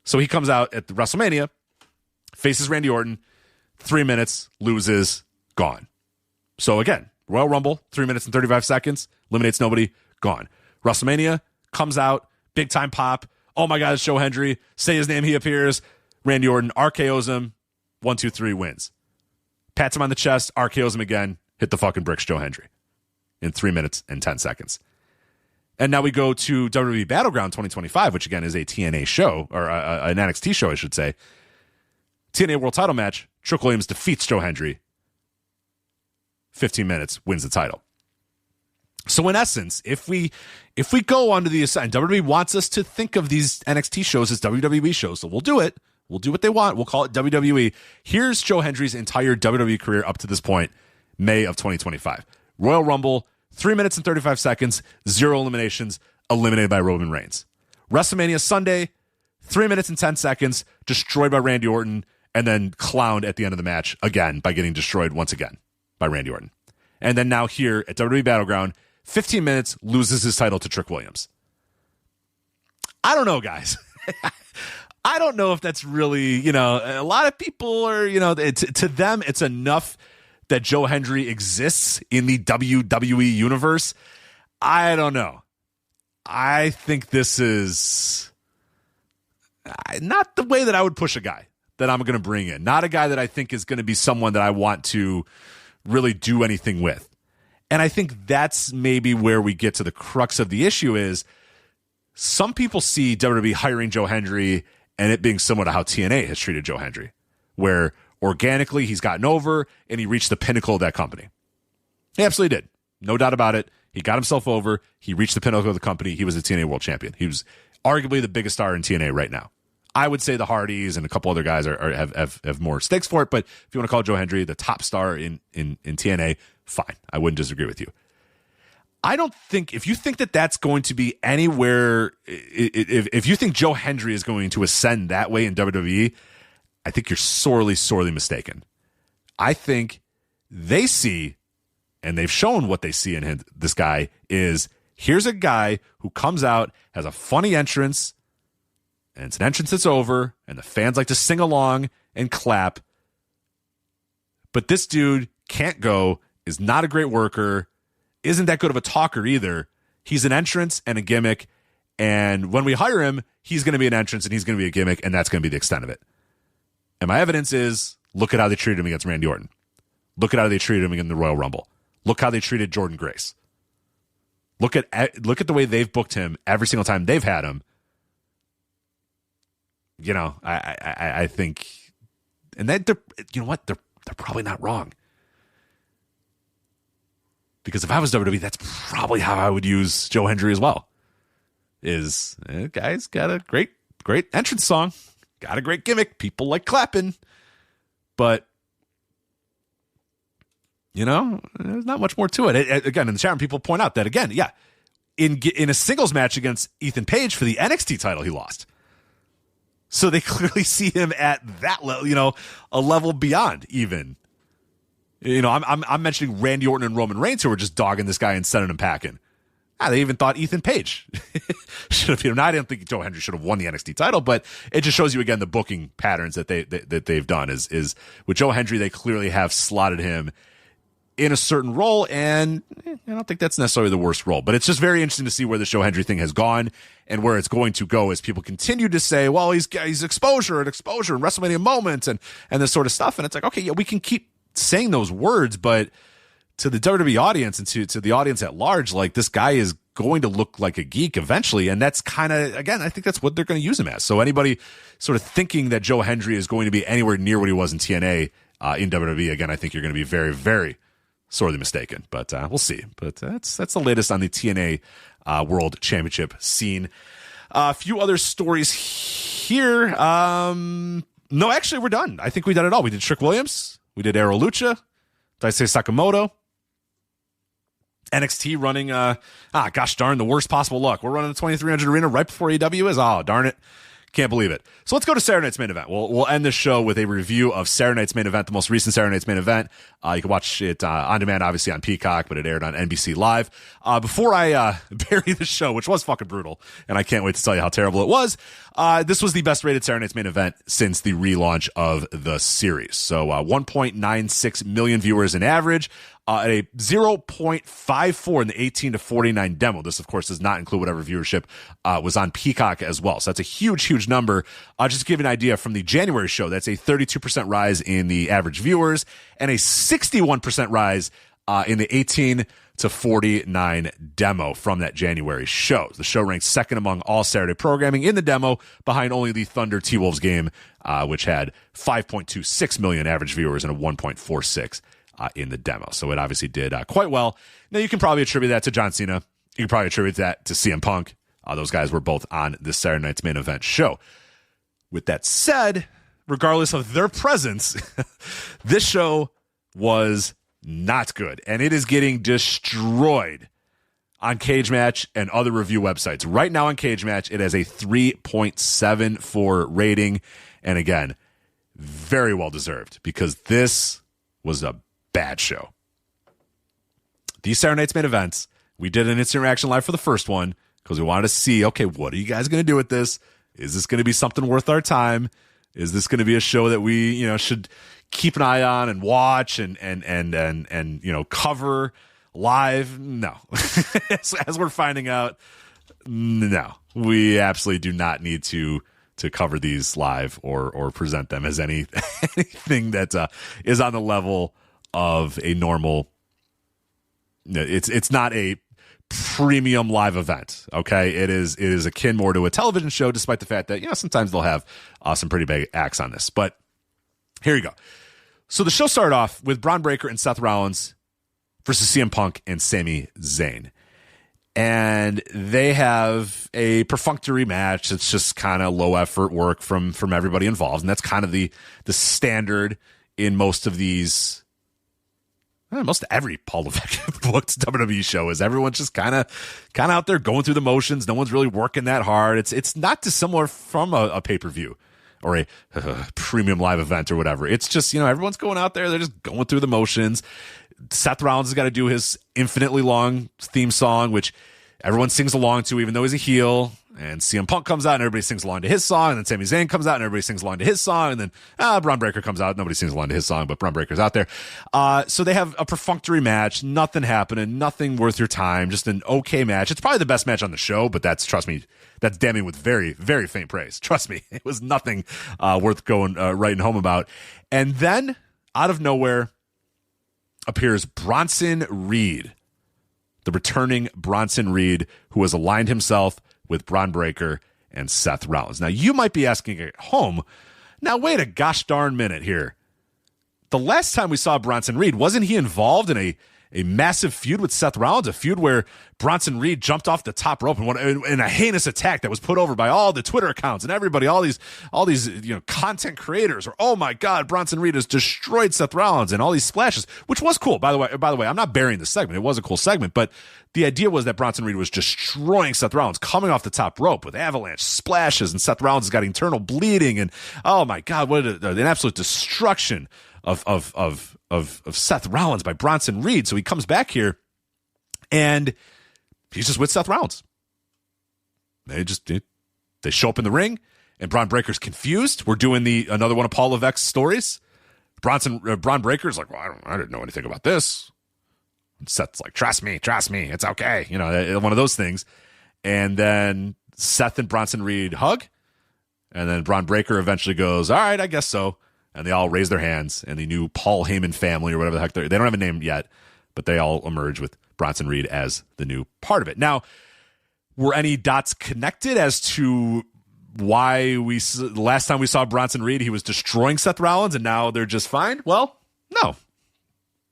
So he comes out at the WrestleMania, faces Randy Orton, 3 minutes, loses, gone. So again, Royal Rumble, 3 minutes and 35 seconds, eliminates nobody, gone. WrestleMania, comes out, big time pop. Oh my God, it's Joe Hendry. Say his name, he appears. Randy Orton RKO's him. 1, 2, 3 wins. Pats him on the chest, RKO's him again, hit the fucking bricks, Joe Hendry, in 3 minutes and 10 seconds. And now we go to WWE Battleground 2025, which again is a TNA show, or an NXT show, I should say. TNA World Title match, Trick Williams defeats Joe Hendry. 15 minutes, wins the title. So in essence, if we go onto the aside, WWE wants us to think of these NXT shows as WWE shows, so we'll do it. We'll do what they want. We'll call it WWE. Here's Joe Hendry's entire WWE career up to this point, May of 2025. Royal Rumble, 3 minutes and 35 seconds, 0 eliminations, eliminated by Roman Reigns. WrestleMania Sunday, 3 minutes and 10 seconds, destroyed by Randy Orton, and then clowned at the end of the match again by getting destroyed once again by Randy Orton. And then now here at WWE Battleground, 15 minutes, loses his title to Trick Williams. I don't know, guys. I don't know if that's really, a lot of people are, to them, it's enough that Joe Hendry exists in the WWE universe. I don't know. I think this is not the way that I would push a guy that I'm going to bring in. Not a guy that I think is going to be someone that I want to really do anything with. And I think that's maybe where we get to the crux of the issue is some people see WWE hiring Joe Hendry and it being similar to how TNA has treated Joe Hendry, where organically he's gotten over and he reached the pinnacle of that company. He absolutely did. No doubt about it. He got himself over. He reached the pinnacle of the company. He was a TNA World Champion. He was arguably the biggest star in TNA right now. I would say the Hardys and a couple other guys have more stakes for it, but if you want to call Joe Hendry the top star in TNA, fine. I wouldn't disagree with you. I don't think, if you think that that's going to be anywhere, if you think Joe Hendry is going to ascend that way in WWE, I think you're sorely, sorely mistaken. I think they see, and they've shown what they see in this guy, is here's a guy who comes out, has a funny entrance, and it's an entrance that's over, and the fans like to sing along and clap. But this dude can't go, is not a great worker, isn't that good of a talker either. He's an entrance and a gimmick, and when we hire him, he's going to be an entrance and he's going to be a gimmick, and that's going to be the extent of it. And my evidence is, look at how they treated him against Randy Orton. Look at how they treated him in the Royal Rumble. Look how they treated Jordan Grace. Look at the way they've booked him every single time they've had him. I think, and that they're probably not wrong. Because if I was WWE, that's probably how I would use Joe Hendry as well. Guy's got a great entrance song, got a great gimmick, people like clapping, but there's not much more to it. Again, in the chat room, people point out that again, in a singles match against Ethan Page for the NXT title, he lost. So they clearly see him at that level, a level beyond even. I'm mentioning Randy Orton and Roman Reigns who were just dogging this guy and sending him packing. They even thought Ethan Page should have beat him. Now, I didn't think Joe Hendry should have won the NXT title, but it just shows you again the booking patterns that they've done. Is with Joe Hendry, they clearly have slotted him in a certain role, and I don't think that's necessarily the worst role. But it's just very interesting to see where the Joe Hendry thing has gone and where it's going to go as people continue to say, well, he's exposure and WrestleMania moments and this sort of stuff. And it's like, okay, we can keep saying those words, but to the WWE audience and to the audience at large, like, this guy is going to look like a geek eventually. And that's kind of, again, I think that's what they're going to use him as. So anybody sort of thinking that Joe Hendry is going to be anywhere near what he was in TNA in WWE, again, I think you're going to be very, very sorely mistaken. But we'll see. But that's the latest on the TNA World Championship scene. A few other stories here. No, actually, we're done. I think we done it all. We did Trick Williams. We did Aro Lucha, Daisuke Sekimoto, NXT running, gosh darn, the worst possible luck. We're running the 2300 arena right before AEW is. Oh, darn it. Can't believe it. So let's go to Saturday night's main event. We'll end this show with a review of Saturday night's main event, the most recent Saturday night's main event. You can watch it on demand, obviously, on Peacock, but it aired on NBC Live. Before I bury the show, which was fucking brutal, and I can't wait to tell you how terrible it was, this was the best rated Saturday night's main event since the relaunch of the series. So 1.96 million viewers in average. At a 0.54 in the 18 to 49 demo. This, of course, does not include whatever viewership was on Peacock as well. So that's a huge, huge number. Just to give you an idea, from the January show, that's a 32% rise in the average viewers and a 61% rise in the 18 to 49 demo from that January show. The show ranked second among all Saturday programming in the demo, behind only the Thunder T-Wolves game, which had 5.26 million average viewers and a 1.46 in the demo. So it obviously did quite well. Now, you can probably attribute that to John Cena. You can probably attribute that to CM Punk. Those guys were both on this Saturday night's main event show. With that said, regardless of their presence, this show was not good, and it is getting destroyed on Cage Match and other review websites. Right now on Cage Match, it has a 3.74 rating, and again, very well deserved, because this was a bad show. These Saturday night's main events, we did an instant reaction live for the first one because we wanted to see, okay, what are you guys going to do with this? Is this going to be something worth our time? Is this going to be a show that we, should keep an eye on and watch and cover live? No. As we're finding out, no. We absolutely do not need to cover these live or present them as anything that is on the level of a normal. It's not a premium live event. Okay, it is akin more to a television show, despite the fact that sometimes they'll have some pretty big acts on this. But here you go. So the show started off with Braun Breaker and Seth Rollins versus CM Punk and Sami Zayn. And they have a perfunctory match. It's just kind of low effort work from everybody involved. And that's kind of the standard in most of these, most every Paul Levesque booked WWE show is everyone's just kind of out there going through the motions. No one's really working that hard. It's not dissimilar from a pay-per-view or a premium live event or whatever. It's just, everyone's going out there. They're just going through the motions. Seth Rollins has got to do his infinitely long theme song, which everyone sings along to, even though he's a heel. And CM Punk comes out and everybody sings along to his song. And then Sami Zayn comes out and everybody sings along to his song. And then Braun Breaker comes out. Nobody sings along to his song, but Braun Breaker's out there. So they have a perfunctory match. Nothing happening. Nothing worth your time. Just an okay match. It's probably the best match on the show, but trust me, that's damning with very, very faint praise. Trust me. It was nothing worth going writing home about. And then, out of nowhere, appears Bronson Reed, the returning Bronson Reed, who has aligned himself with Braun Breaker and Seth Rollins. Now, you might be asking at home, now wait a gosh darn minute here. The last time we saw Bronson Reed, wasn't he involved in a massive feud with Seth Rollins, a feud where Bronson Reed jumped off the top rope in a heinous attack that was put over by all the Twitter accounts and everybody, all these content creators, or oh my God, Bronson Reed has destroyed Seth Rollins, and all these splashes, which was cool. By the way, I'm not burying the segment. It was a cool segment, but the idea was that Bronson Reed was destroying Seth Rollins, coming off the top rope with avalanche splashes, and Seth Rollins has got internal bleeding, and oh my God, what an absolute destruction of Seth Rollins by Bronson Reed. So he comes back here and he's just with Seth Rollins. They show up in the ring and Braun Breaker's confused. We're doing another one of Paul Levesque's stories. Braun Breaker's like, well, I didn't know anything about this. And Seth's like, trust me, it's okay. One of those things. And then Seth and Bronson Reed hug. And then Braun Breaker eventually goes, all right, I guess so. And they all raise their hands, and the new Paul Heyman family, or whatever the heck they don't have a name yet, but they all emerge with Bronson Reed as the new part of it. Now, were any dots connected as to why the last time we saw Bronson Reed, he was destroying Seth Rollins, and now they're just fine? Well, no.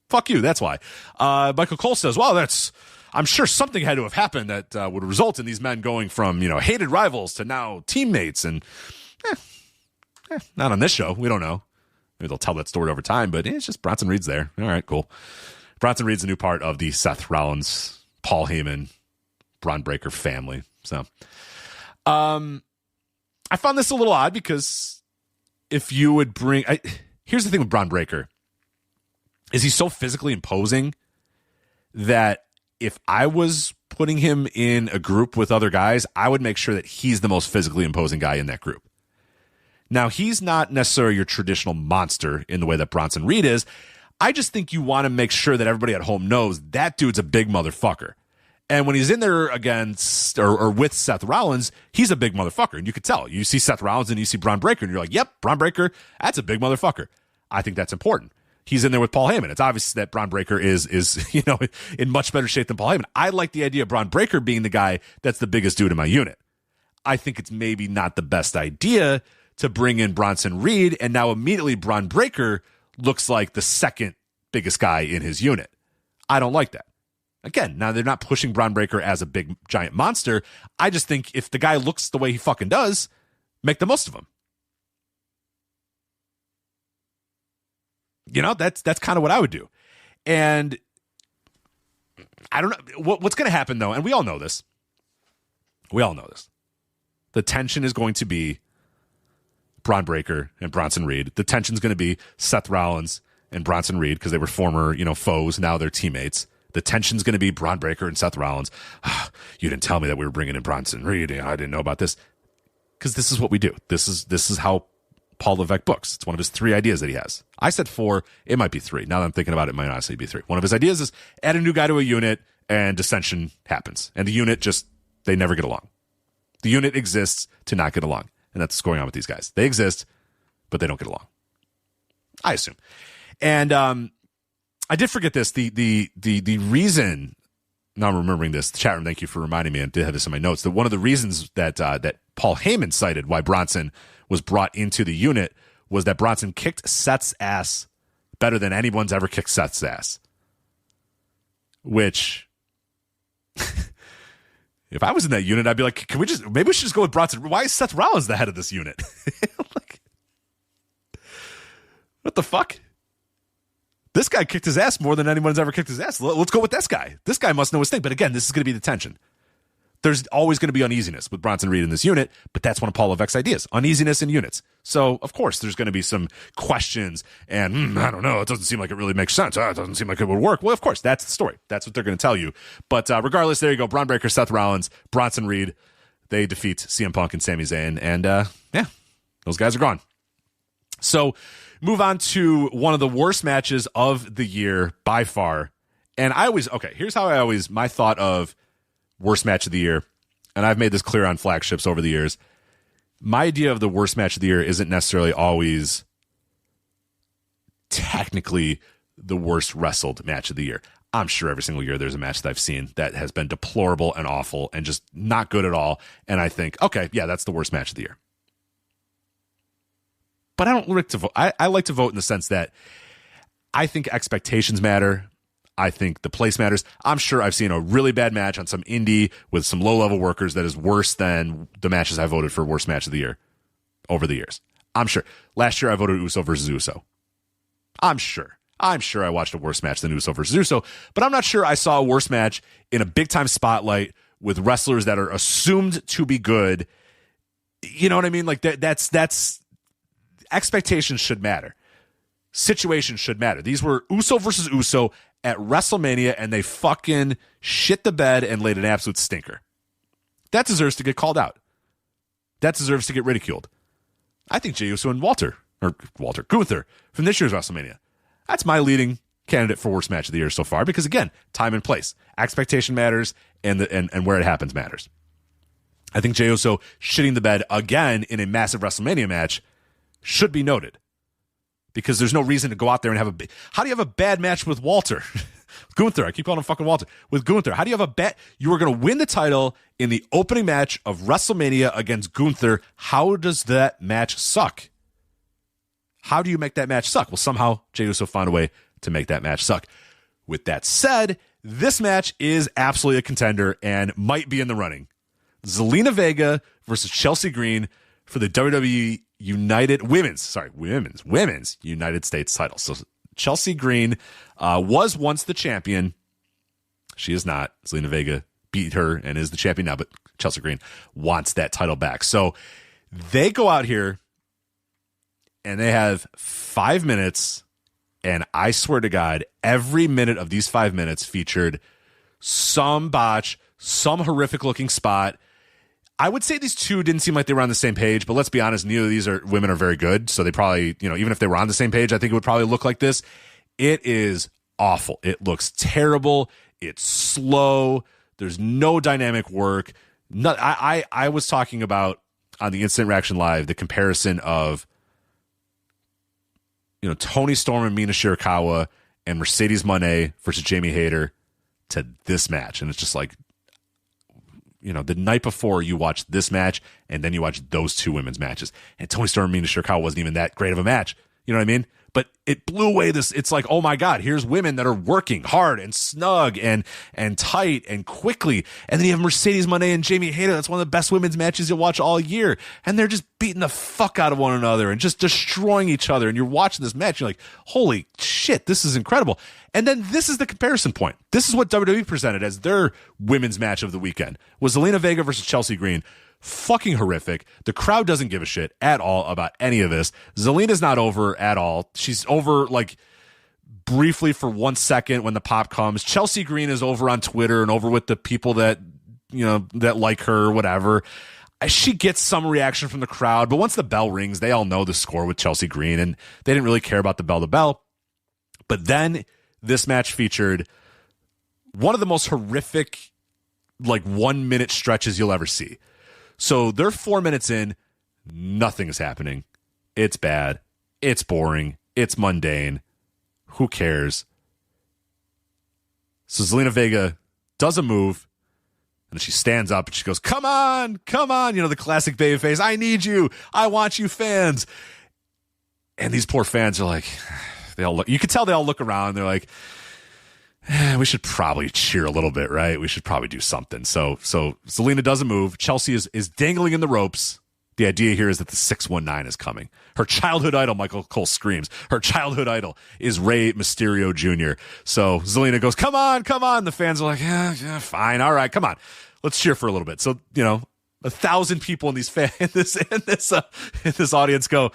Fuck you, that's why. Michael Cole says, well, I'm sure something had to have happened that would result in these men going from, hated rivals to now teammates, and not on this show. We don't know. Maybe they'll tell that story over time, but it's just Bronson Reed's there. All right, cool. Bronson Reed's a new part of the Seth Rollins, Paul Heyman, Braun Breaker family. So, I found this a little odd because if you would here's the thing with Braun Breaker, is he's so physically imposing that if I was putting him in a group with other guys, I would make sure that he's the most physically imposing guy in that group. Now, he's not necessarily your traditional monster in the way that Bronson Reed is. I just think you want to make sure that everybody at home knows that dude's a big motherfucker. And when he's in there against or with Seth Rollins, he's a big motherfucker. And you could tell. You see Seth Rollins and you see Braun Breaker, and you're like, yep, Braun Breaker, that's a big motherfucker. I think that's important. he's in there with Paul Heyman. It's obvious that Braun Breaker is in much better shape than Paul Heyman. I like the idea of Braun Breaker being the guy that's the biggest dude in my unit. I think it's maybe not the best idea to bring in Bronson Reed, and now immediately Braun Breaker looks like the second biggest guy in his unit. I don't like that. Again, now they're not pushing Braun Breaker as a big, giant monster. I just think if the guy looks the way he fucking does, make the most of him. That's kind of what I would do. And I don't know what's going to happen, though, and we all know this. The tension is going to be Braun Breaker and Bronson Reed. The tension is going to be Seth Rollins and Bronson Reed because they were former, foes. Now they're teammates. The tension's going to be Braun Breaker and Seth Rollins. You didn't tell me that we were bringing in Bronson Reed. I didn't know about this. Because this is what we do. This is how Paul Levesque books. It's one of his 3 ideas that he has. I said 4. It might be 3. Now that I'm thinking about it, it might honestly be 3. One of his ideas is add a new guy to a unit and dissension happens. And the unit they never get along. The unit exists to not get along. And that's what's going on with these guys. They exist, but they don't get along. I assume. And I did forget this. The reason, now I'm remembering this, the chat room, thank you for reminding me, I did have this in my notes, that one of the reasons that Paul Heyman cited why Bronson was brought into the unit was that Bronson kicked Seth's ass better than anyone's ever kicked Seth's ass. Which, if I was in that unit, I'd be like, maybe we should just go with Bronson. Why is Seth Rollins the head of this unit? Like, what the fuck? This guy kicked his ass more than anyone's ever kicked his ass. Let's go with this guy. This guy must know his thing. But again, this is going to be the tension. There's always going to be uneasiness with Bronson Reed in this unit, but that's one of Paul Levesque's ideas, uneasiness in units. So, of course, there's going to be some questions and, I don't know, it doesn't seem like it really makes sense. It doesn't seem like it would work. Well, of course, that's the story. That's what they're going to tell you. But regardless, there you go. Braun Breaker, Seth Rollins, Bronson Reed, they defeat CM Punk and Sami Zayn. And, those guys are gone. So, move on to one of the worst matches of the year by far. And here's how my thought of worst match of the year, and I've made this clear on flagships over the years. My idea of the worst match of the year isn't necessarily always technically the worst wrestled match of the year. I'm sure every single year there's a match that I've seen that has been deplorable and awful and just not good at all. And I think, okay, yeah, that's the worst match of the year. But I don't like to vote. I like to vote in the sense that I think expectations matter. I think the place matters. I'm sure I've seen a really bad match on some indie with some low-level workers that is worse than the matches I voted for worst match of the year over the years. I'm sure. Last year I voted Uso versus Uso. I'm sure I watched a worse match than Uso versus Uso, but I'm not sure I saw a worse match in a big-time spotlight with wrestlers that are assumed to be good. You know what I mean? Like that's expectations should matter. Situations should matter. These were Uso versus Uso at WrestleMania, and they fucking shit the bed and laid an absolute stinker. That deserves to get called out. That deserves to get ridiculed. I think Jey Uso and Gunther from this year's WrestleMania. That's my leading candidate for worst match of the year so far because, again, time and place. Expectation matters, and where it happens matters. I think Jey Uso shitting the bed again in a massive WrestleMania match should be noted. Because there's no reason to go out there and have how do you have a bad match with Walter? Gunther, I keep calling him fucking Walter. With Gunther, how do you have a bet? You were going to win the title in the opening match of WrestleMania against Gunther. How does that match suck? How do you make that match suck? Well, somehow Jey Uso found a way to make that match suck. With that said, this match is absolutely a contender and might be in the running. Zelina Vega versus Chelsea Green for the WWE Women's United States title. So Chelsea Green was once the champion. She is not. Zelina Vega beat her and is the champion now, but Chelsea Green wants that title back. So they go out here and they have 5 minutes, and I swear to God, every minute of these 5 minutes featured some botch, some horrific looking spot. I would say these two didn't seem like they were on the same page, but let's be honest, neither of these women are very good. So they probably, even if they were on the same page, I think it would probably look like this. It is awful. It looks terrible. It's slow. There's no dynamic work. I was talking about on the Instant Reaction Live, the comparison of Toni Storm and Mina Shirakawa and Mercedes Moné versus Jamie Hayter to this match. And it's just like, the night before you watch this match and then you watch those two women's matches. And Toni Storm and Mina Shirakawa wasn't even that great of a match. You know what I mean? But it blew away this. It's like, oh my God, here's women that are working hard and snug and tight and quickly. And then you have Mercedes Moné and Jamie Hayter. That's one of the best women's matches you'll watch all year. And they're just beating the fuck out of one another and just destroying each other. And you're watching this match. You're like, holy shit, this is incredible. And then this is the comparison point. This is what WWE presented as their women's match of the weekend. Was Zelina Vega versus Chelsea Green. Fucking horrific. The crowd doesn't give a shit at all about any of this. Zelina's not over at all. She's over like briefly for 1 second when the pop comes. Chelsea Green is over on Twitter and over with the people that, that like her or whatever. She gets some reaction from the crowd, but once the bell rings, they all know the score with Chelsea Green and they didn't really care about the bell to bell. But then this match featured one of the most horrific, 1 minute stretches you'll ever see. So they're 4 minutes in, nothing is happening. It's bad. It's boring. It's mundane. Who cares? So Zelina Vega does a move, and she stands up and she goes, come on, the classic babyface. I need you. I want you fans. And these poor fans are like, you can tell they all look around. They're like, we should probably cheer a little bit, right? We should probably do something. So Zelina doesn't move. Chelsea is dangling in the ropes. The idea here is that the 619 is coming. Her childhood idol, Michael Cole screams. Her childhood idol is Rey Mysterio Jr. So Zelina goes, come on. The fans are like, yeah, fine. All right, come on. Let's cheer for a little bit. So, 1,000 people in this audience go,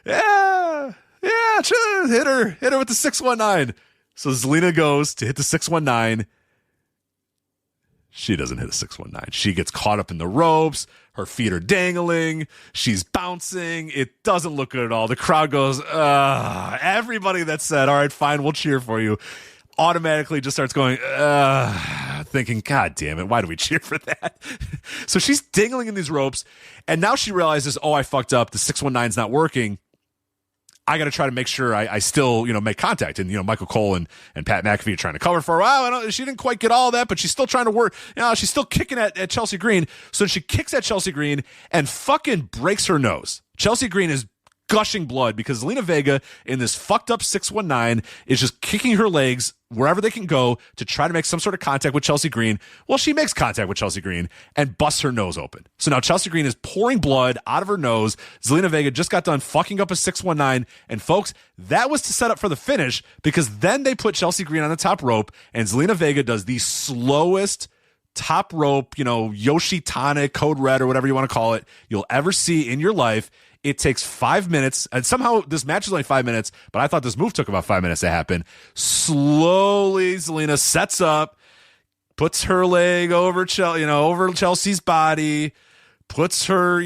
yeah, hit her with the 619. So Zelina goes to hit the 619. She doesn't hit a 619. She gets caught up in the ropes. Her feet are dangling. She's bouncing. It doesn't look good at all. The crowd goes, everybody that said, all right, fine, we'll cheer for you, automatically just starts going, thinking, God damn it, why do we cheer for that? So she's dangling in these ropes, and now she realizes, oh, I fucked up. The 619's not working. I got to try to make sure I still, make contact. And, Michael Cole and Pat McAfee are trying to cover for her. Wow, she didn't quite get all that, but she's still trying to work. She's still kicking at Chelsea Green. So she kicks at Chelsea Green and fucking breaks her nose. Chelsea Green is gushing blood because Zelina Vega in this fucked up 619 is just kicking her legs wherever they can go to try to make some sort of contact with Chelsea Green. Well, she makes contact with Chelsea Green and busts her nose open. So now Chelsea Green is pouring blood out of her nose. Zelina Vega just got done fucking up a 619. And folks, that was to set up for the finish because then they put Chelsea Green on the top rope and Zelina Vega does the slowest top rope, Yoshi Tonic, Code Red, or whatever you want to call it, you'll ever see in your life. It takes 5 minutes, and somehow this match is only 5 minutes, but I thought this move took about 5 minutes to happen. Slowly, Zelina sets up, puts her leg over Chelsea's body, puts her,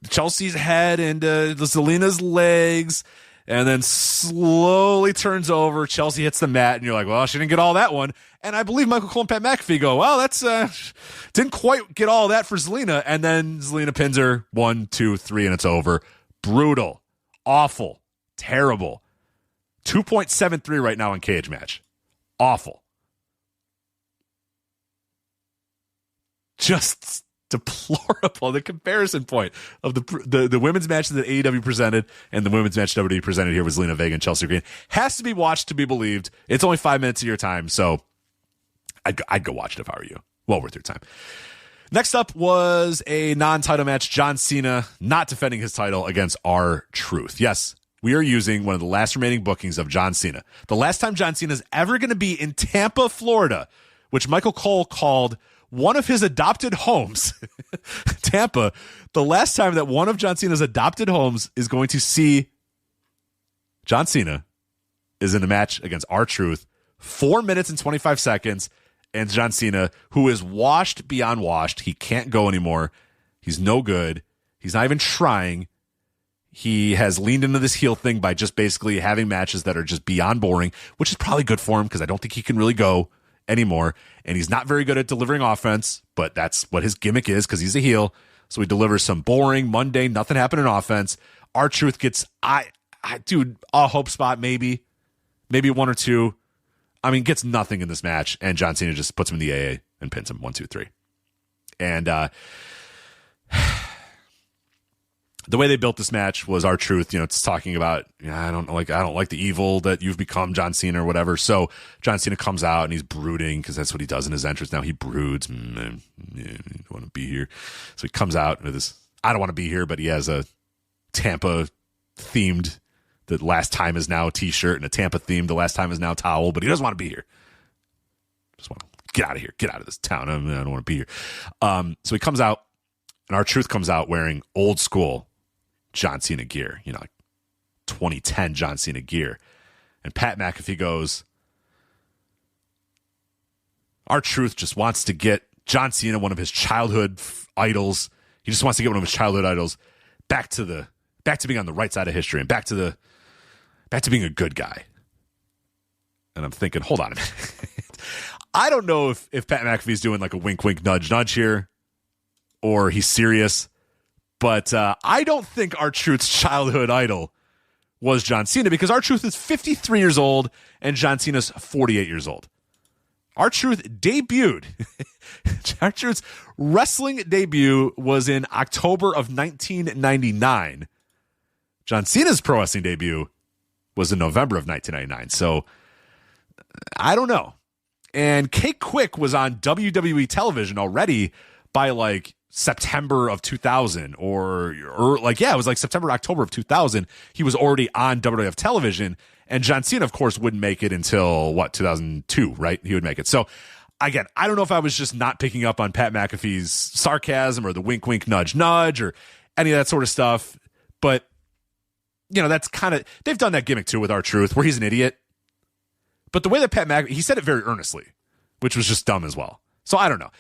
Chelsea's head into Zelina's legs, and then slowly turns over. Chelsea hits the mat, and you're like, well, she didn't get all that one. And I believe Michael Cole and Pat McAfee go, well, that's didn't quite get all that for Zelina. And then Zelina pins her 1, 2, 3, and it's over. Brutal, awful, terrible. 2.73 right now in Cage Match. Awful. Just deplorable. The comparison point of the women's match that AEW presented and the women's match WWE presented here was Zelina Vega and Chelsea Green. Has to be watched to be believed. It's only 5 minutes of your time, so I'd go watch it if I were you. Well worth your time. Next up was a non-title match. John Cena not defending his title against R-Truth. Yes, we are using one of the last remaining bookings of John Cena. The last time John Cena is ever going to be in Tampa, Florida, which Michael Cole called one of his adopted homes. Tampa, the last time that one of John Cena's adopted homes is going to see John Cena is in a match against R-Truth. 4 minutes and 25 seconds. And John Cena, who is washed beyond washed. He can't go anymore. He's no good. He's not even trying. He has leaned into this heel thing by just basically having matches that are just beyond boring, which is probably good for him because I don't think he can really go anymore. And he's not very good at delivering offense, but that's what his gimmick is because he's a heel. So he delivers some boring, mundane, nothing happening offense. R-Truth gets, I dude, a hope spot, maybe one or two. I mean, gets nothing in this match, and John Cena just puts him in the AA and pins him 1, 2, 3. And the way they built this match was R-Truth, it's talking about, I don't like the evil that you've become, John Cena, or whatever. So John Cena comes out and he's brooding, because that's what he does in his entrance now. He broods, I don't want to be here. So he comes out with this, I don't want to be here, but he has a Tampa themed, the last time is now t-shirt, and a Tampa themed, the last time is now towel, but he doesn't want to be here. Just want to get out of here, get out of this town. I don't want to be here. So he comes out, and R-Truth comes out wearing old school John Cena gear, like 2010 John Cena gear. And Pat McAfee goes, R-Truth just wants to get John Cena, one of his childhood idols. He just wants to get one of his childhood idols back to being on the right side of history, and back to being a good guy. And I'm thinking, hold on a minute. I don't know if Pat McAfee's doing like a wink, wink, nudge, nudge here, or he's serious. But I don't think R-Truth's childhood idol was John Cena, because R-Truth is 53 years old and John Cena's 48 years old. R-Truth debuted. R-Truth's wrestling debut was in October of 1999. John Cena's pro wrestling debut was in November of 1999. So I don't know. And Kate Quick was on WWE television already by like September of 2000, or it was like September, October of 2000. He was already on WWF television, and John Cena, of course, wouldn't make it until 2002, right? He would make it. So again, I don't know if I was just not picking up on Pat McAfee's sarcasm or the wink, wink, nudge, nudge, or any of that sort of stuff. But that's kind of, they've done that gimmick too with R-Truth, where he's an idiot. But the way that Pat McAfee, he said it very earnestly, which was just dumb as well. So I don't know.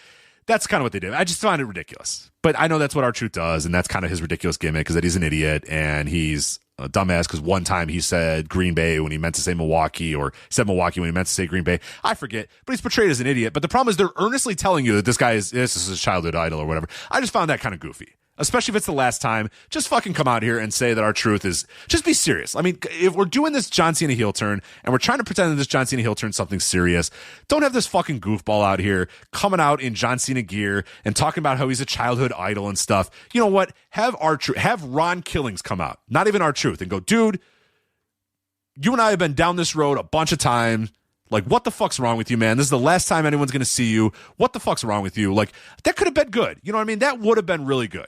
That's kind of what they did. I just find it ridiculous. But I know that's what R-Truth does, and that's kind of his ridiculous gimmick, is that he's an idiot, and he's a dumbass because one time he said Green Bay when he meant to say Milwaukee, or said Milwaukee when he meant to say Green Bay. I forget, but he's portrayed as an idiot. But the problem is they're earnestly telling you that this is his childhood idol or whatever. I just found that kind of goofy. Especially if it's the last time, just fucking come out here and say that R-Truth is, just be serious. I mean, if we're doing this John Cena heel turn, and we're trying to pretend that this John Cena heel turn is something serious, don't have this fucking goofball out here coming out in John Cena gear and talking about how he's a childhood idol and stuff. You know what? Have Ron Killings come out, not even R-Truth, and go, dude, you and I have been down this road a bunch of times. Like, what the fuck's wrong with you, man? This is the last time anyone's going to see you. What the fuck's wrong with you? Like, that could have been good. You know what I mean? That would have been really good.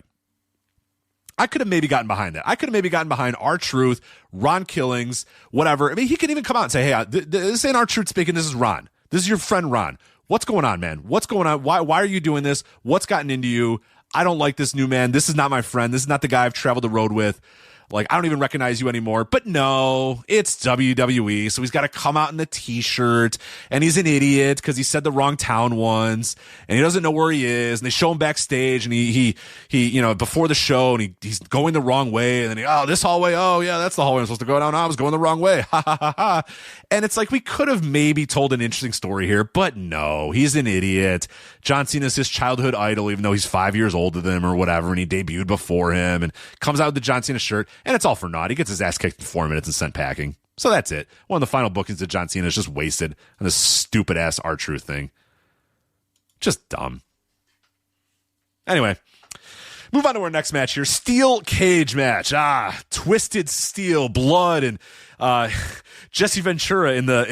I could have maybe gotten behind that. I could have maybe gotten behind R-Truth, Ron Killings, whatever. I mean, he could even come out and say, hey, this ain't R-Truth speaking. This is Ron. This is your friend Ron. What's going on, man? What's going on? Why are you doing this? What's gotten into you? I don't like this new man. This is not my friend. This is not the guy I've traveled the road with. Like, I don't even recognize you anymore. But no, it's WWE. So he's got to come out in the t-shirt, and he's an idiot because he said the wrong town once, and he doesn't know where he is. And they show him backstage, and he before the show, and he's going the wrong way. And then this hallway. Oh yeah, that's the hallway I'm supposed to go down. I was going the wrong way. Ha ha ha ha. And it's like, we could have maybe told an interesting story here, but no, he's an idiot. John Cena's his childhood idol, even though he's 5 years older than him or whatever, and he debuted before him, and comes out with the John Cena shirt. And it's all for naught. He gets his ass kicked in 4 minutes and sent packing. So that's it. One of the final bookings that John Cena is just wasted on this stupid ass R-Truth thing. Just dumb. Anyway, move on to our next match here. Steel cage match. Twisted steel, blood, and Jesse Ventura in the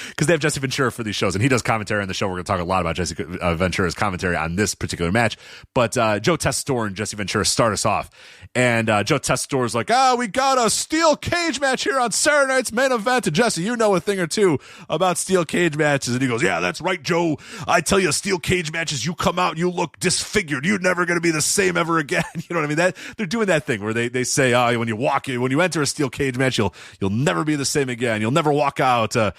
because they have Jesse Ventura for these shows, and he does commentary on the show. We're going to talk a lot about Jesse Ventura's commentary on this particular match. But Joe Tessitore and Jesse Ventura start us off, and Joe Tessitore is like, we got a steel cage match here on Saturday night's main event. And Jesse, you know a thing or two about steel cage matches. And he goes, yeah, that's right, Joe. I tell you, steel cage matches, you come out, you look disfigured. You're never going to be the same ever again. You know what I mean? That they're doing that thing where they say, when you enter a steel cage match, you'll never be the same again. You'll never walk out a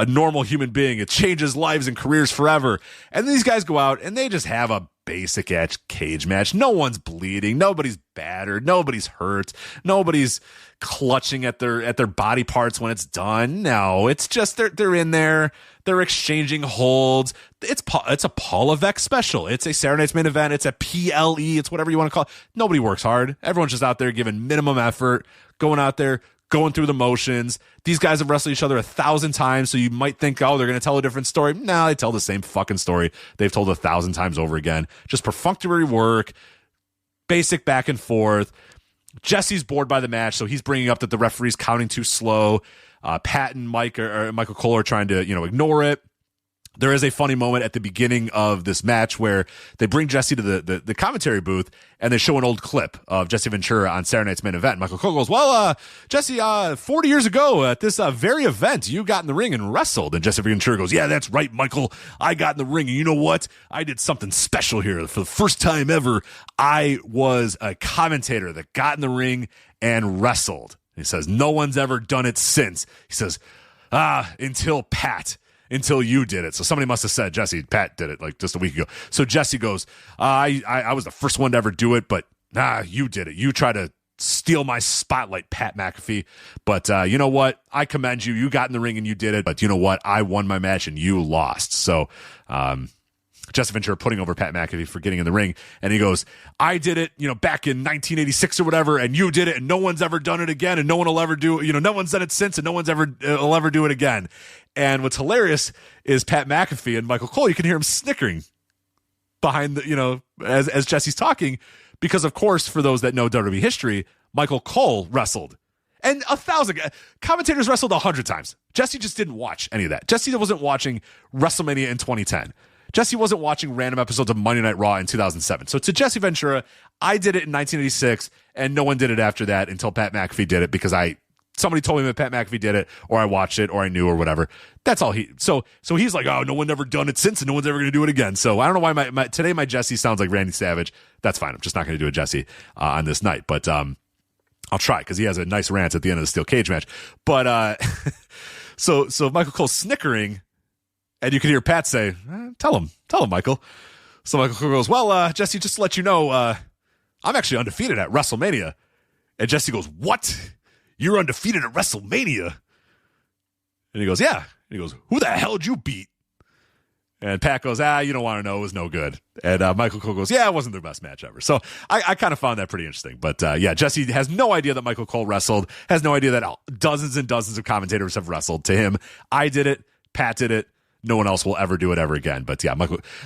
normal human being. It changes lives and careers forever. And these guys go out and they just have a basic cage match. No one's bleeding. Nobody's battered. Nobody's hurt. Nobody's clutching at their body parts when it's done. No, it's just they're in there. They're exchanging holds. It's a Paul Levesque special. It's a Saturday Night's Main Event. It's a PLE. It's whatever you want to call it. Nobody works hard. Everyone's just out there giving minimum effort, going out there, going through the motions. These guys have wrestled each other 1,000 times, so you might think, oh, they're going to tell a different story. No, they tell the same fucking story they've told 1,000 times over again. Just perfunctory work, basic back and forth. Jesse's bored by the match, so he's bringing up that the referee's counting too slow. Pat and Michael Cole are trying to, ignore it. There is a funny moment at the beginning of this match where they bring Jesse to the commentary booth and they show an old clip of Jesse Ventura on Saturday Night's Main Event. Michael Cole goes, well, Jesse, 40 years ago at this very event, you got in the ring and wrestled. And Jesse Ventura goes, yeah, that's right, Michael. I got in the ring. And you know what? I did something special here. For the first time ever, I was a commentator that got in the ring and wrestled. He says, no one's ever done it since. He says, until you did it. So somebody must have said, Jesse, Pat did it like just a week ago. So Jesse goes, I was the first one to ever do it, but you did it. You tried to steal my spotlight, Pat McAfee. But you know what? I commend you. You got in the ring and you did it. But you know what? I won my match and you lost. So Jesse Ventura putting over Pat McAfee for getting in the ring. And he goes, I did it, back in 1986 or whatever, and you did it, and no one's ever done it again, and no one will ever do it. No one's done it since, and no one's ever will ever do it again. And what's hilarious is Pat McAfee and Michael Cole, you can hear him snickering behind the, as Jesse's talking, because of course, for those that know WWE history, Michael Cole wrestled. And 1,000 commentators wrestled 100 times. Jesse just didn't watch any of that. Jesse wasn't watching WrestleMania in 2010. Jesse wasn't watching random episodes of Monday Night Raw in 2007. So to Jesse Ventura, I did it in 1986, and no one did it after that until Pat McAfee did it because somebody told me that Pat McAfee did it, or I watched it, or I knew, or whatever. That's all so he's like, oh, no one ever done it since, and no one's ever going to do it again. So I don't know why today my Jesse sounds like Randy Savage. That's fine. I'm just not going to do a Jesse on this night, but I'll try because he has a nice rant at the end of the steel cage match. But so Michael Cole's snickering. And you can hear Pat say, tell him, Michael. So Michael Cole goes, well, Jesse, just to let you know, I'm actually undefeated at WrestleMania. And Jesse goes, what? You're undefeated at WrestleMania? And he goes, yeah. And he goes, who the hell did you beat? And Pat goes, you don't want to know. It was no good. And Michael Cole goes, yeah, it wasn't their best match ever. So I kind of found that pretty interesting. But yeah, Jesse has no idea that Michael Cole wrestled, has no idea that dozens and dozens of commentators have wrestled. To him, I did it. Pat did it. No one else will ever do it ever again. But yeah,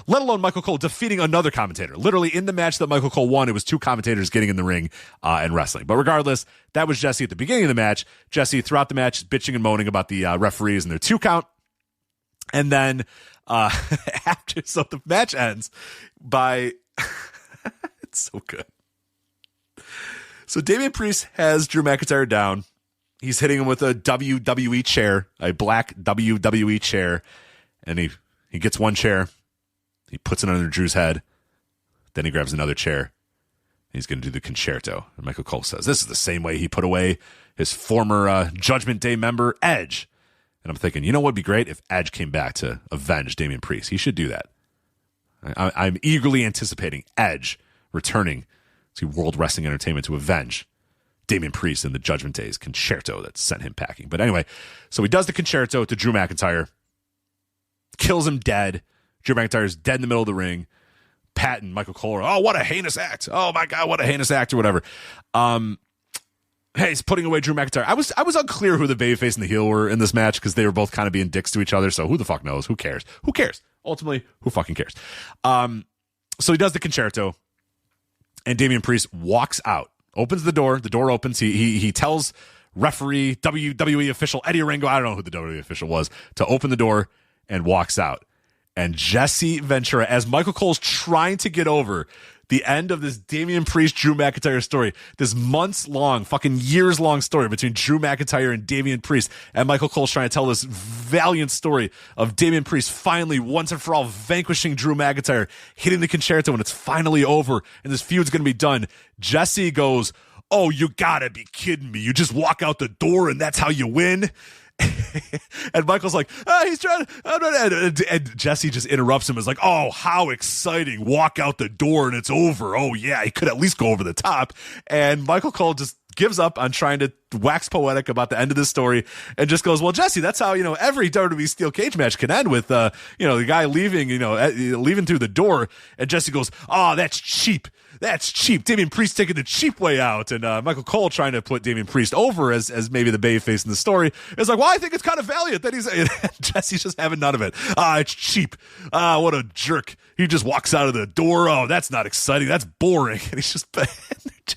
let alone Michael Cole defeating another commentator. Literally in the match that Michael Cole won, it was two commentators getting in the ring and wrestling. But regardless, that was Jesse at the beginning of the match. Jesse throughout the match bitching and moaning about the referees and their 2 count. And then so the match ends by it's so good. So Damian Priest has Drew McIntyre down. He's hitting him with a WWE chair, a black WWE chair. And he gets one chair, he puts it under Drew's head, then he grabs another chair, he's going to do the concerto. And Michael Cole says, this is the same way he put away his former Judgment Day member, Edge. And I'm thinking, what would be great if Edge came back to avenge Damian Priest? He should do that. I'm eagerly anticipating Edge returning to World Wrestling Entertainment to avenge Damian Priest in the Judgment Day's concerto that sent him packing. But anyway, so he does the concerto to Drew McIntyre, kills him dead. Drew McIntyre's dead in the middle of the ring. Pat and Michael Cole are, oh, what a heinous act. Oh, my God, what a heinous act or whatever. Hey, he's putting away Drew McIntyre. I was unclear who the babyface and the heel were in this match because they were both kind of being dicks to each other. So who the fuck knows? Who cares? Who cares? Ultimately, who fucking cares? So he does the concerto, and Damian Priest walks out, opens the door. The door opens. He tells referee, WWE official Eddie Orengo, I don't know who the WWE official was, to open the door and walks out. And Jesse Ventura, as Michael Cole's trying to get over the end of this Damian Priest, Drew McIntyre story, this months-long, fucking years-long story between Drew McIntyre and Damian Priest, and Michael Cole's trying to tell this valiant story of Damian Priest finally, once and for all, vanquishing Drew McIntyre, hitting the concerto, and it's finally over, and this feud's going to be done. Jesse goes, oh, you gotta be kidding me. You just walk out the door and that's how you win? And Michael's like, he's trying to, and Jesse just interrupts him. Is like, oh, how exciting. Walk out the door and it's over. Oh yeah, he could at least go over the top. And Michael Cole just gives up on trying to wax poetic about the end of this story and just goes, well, Jesse, that's how, every WWE steel cage match can end with, the guy leaving, leaving through the door. And Jesse goes, oh, that's cheap. that's cheap. Damian Priest taking the cheap way out. And Michael Cole trying to put Damian Priest over as maybe the babyface in the story. It's like, well, I think it's kind of valiant that he's Jesse's just having none of it. It's cheap. What a jerk. He just walks out of the door. Oh, that's not exciting. That's boring. And he's just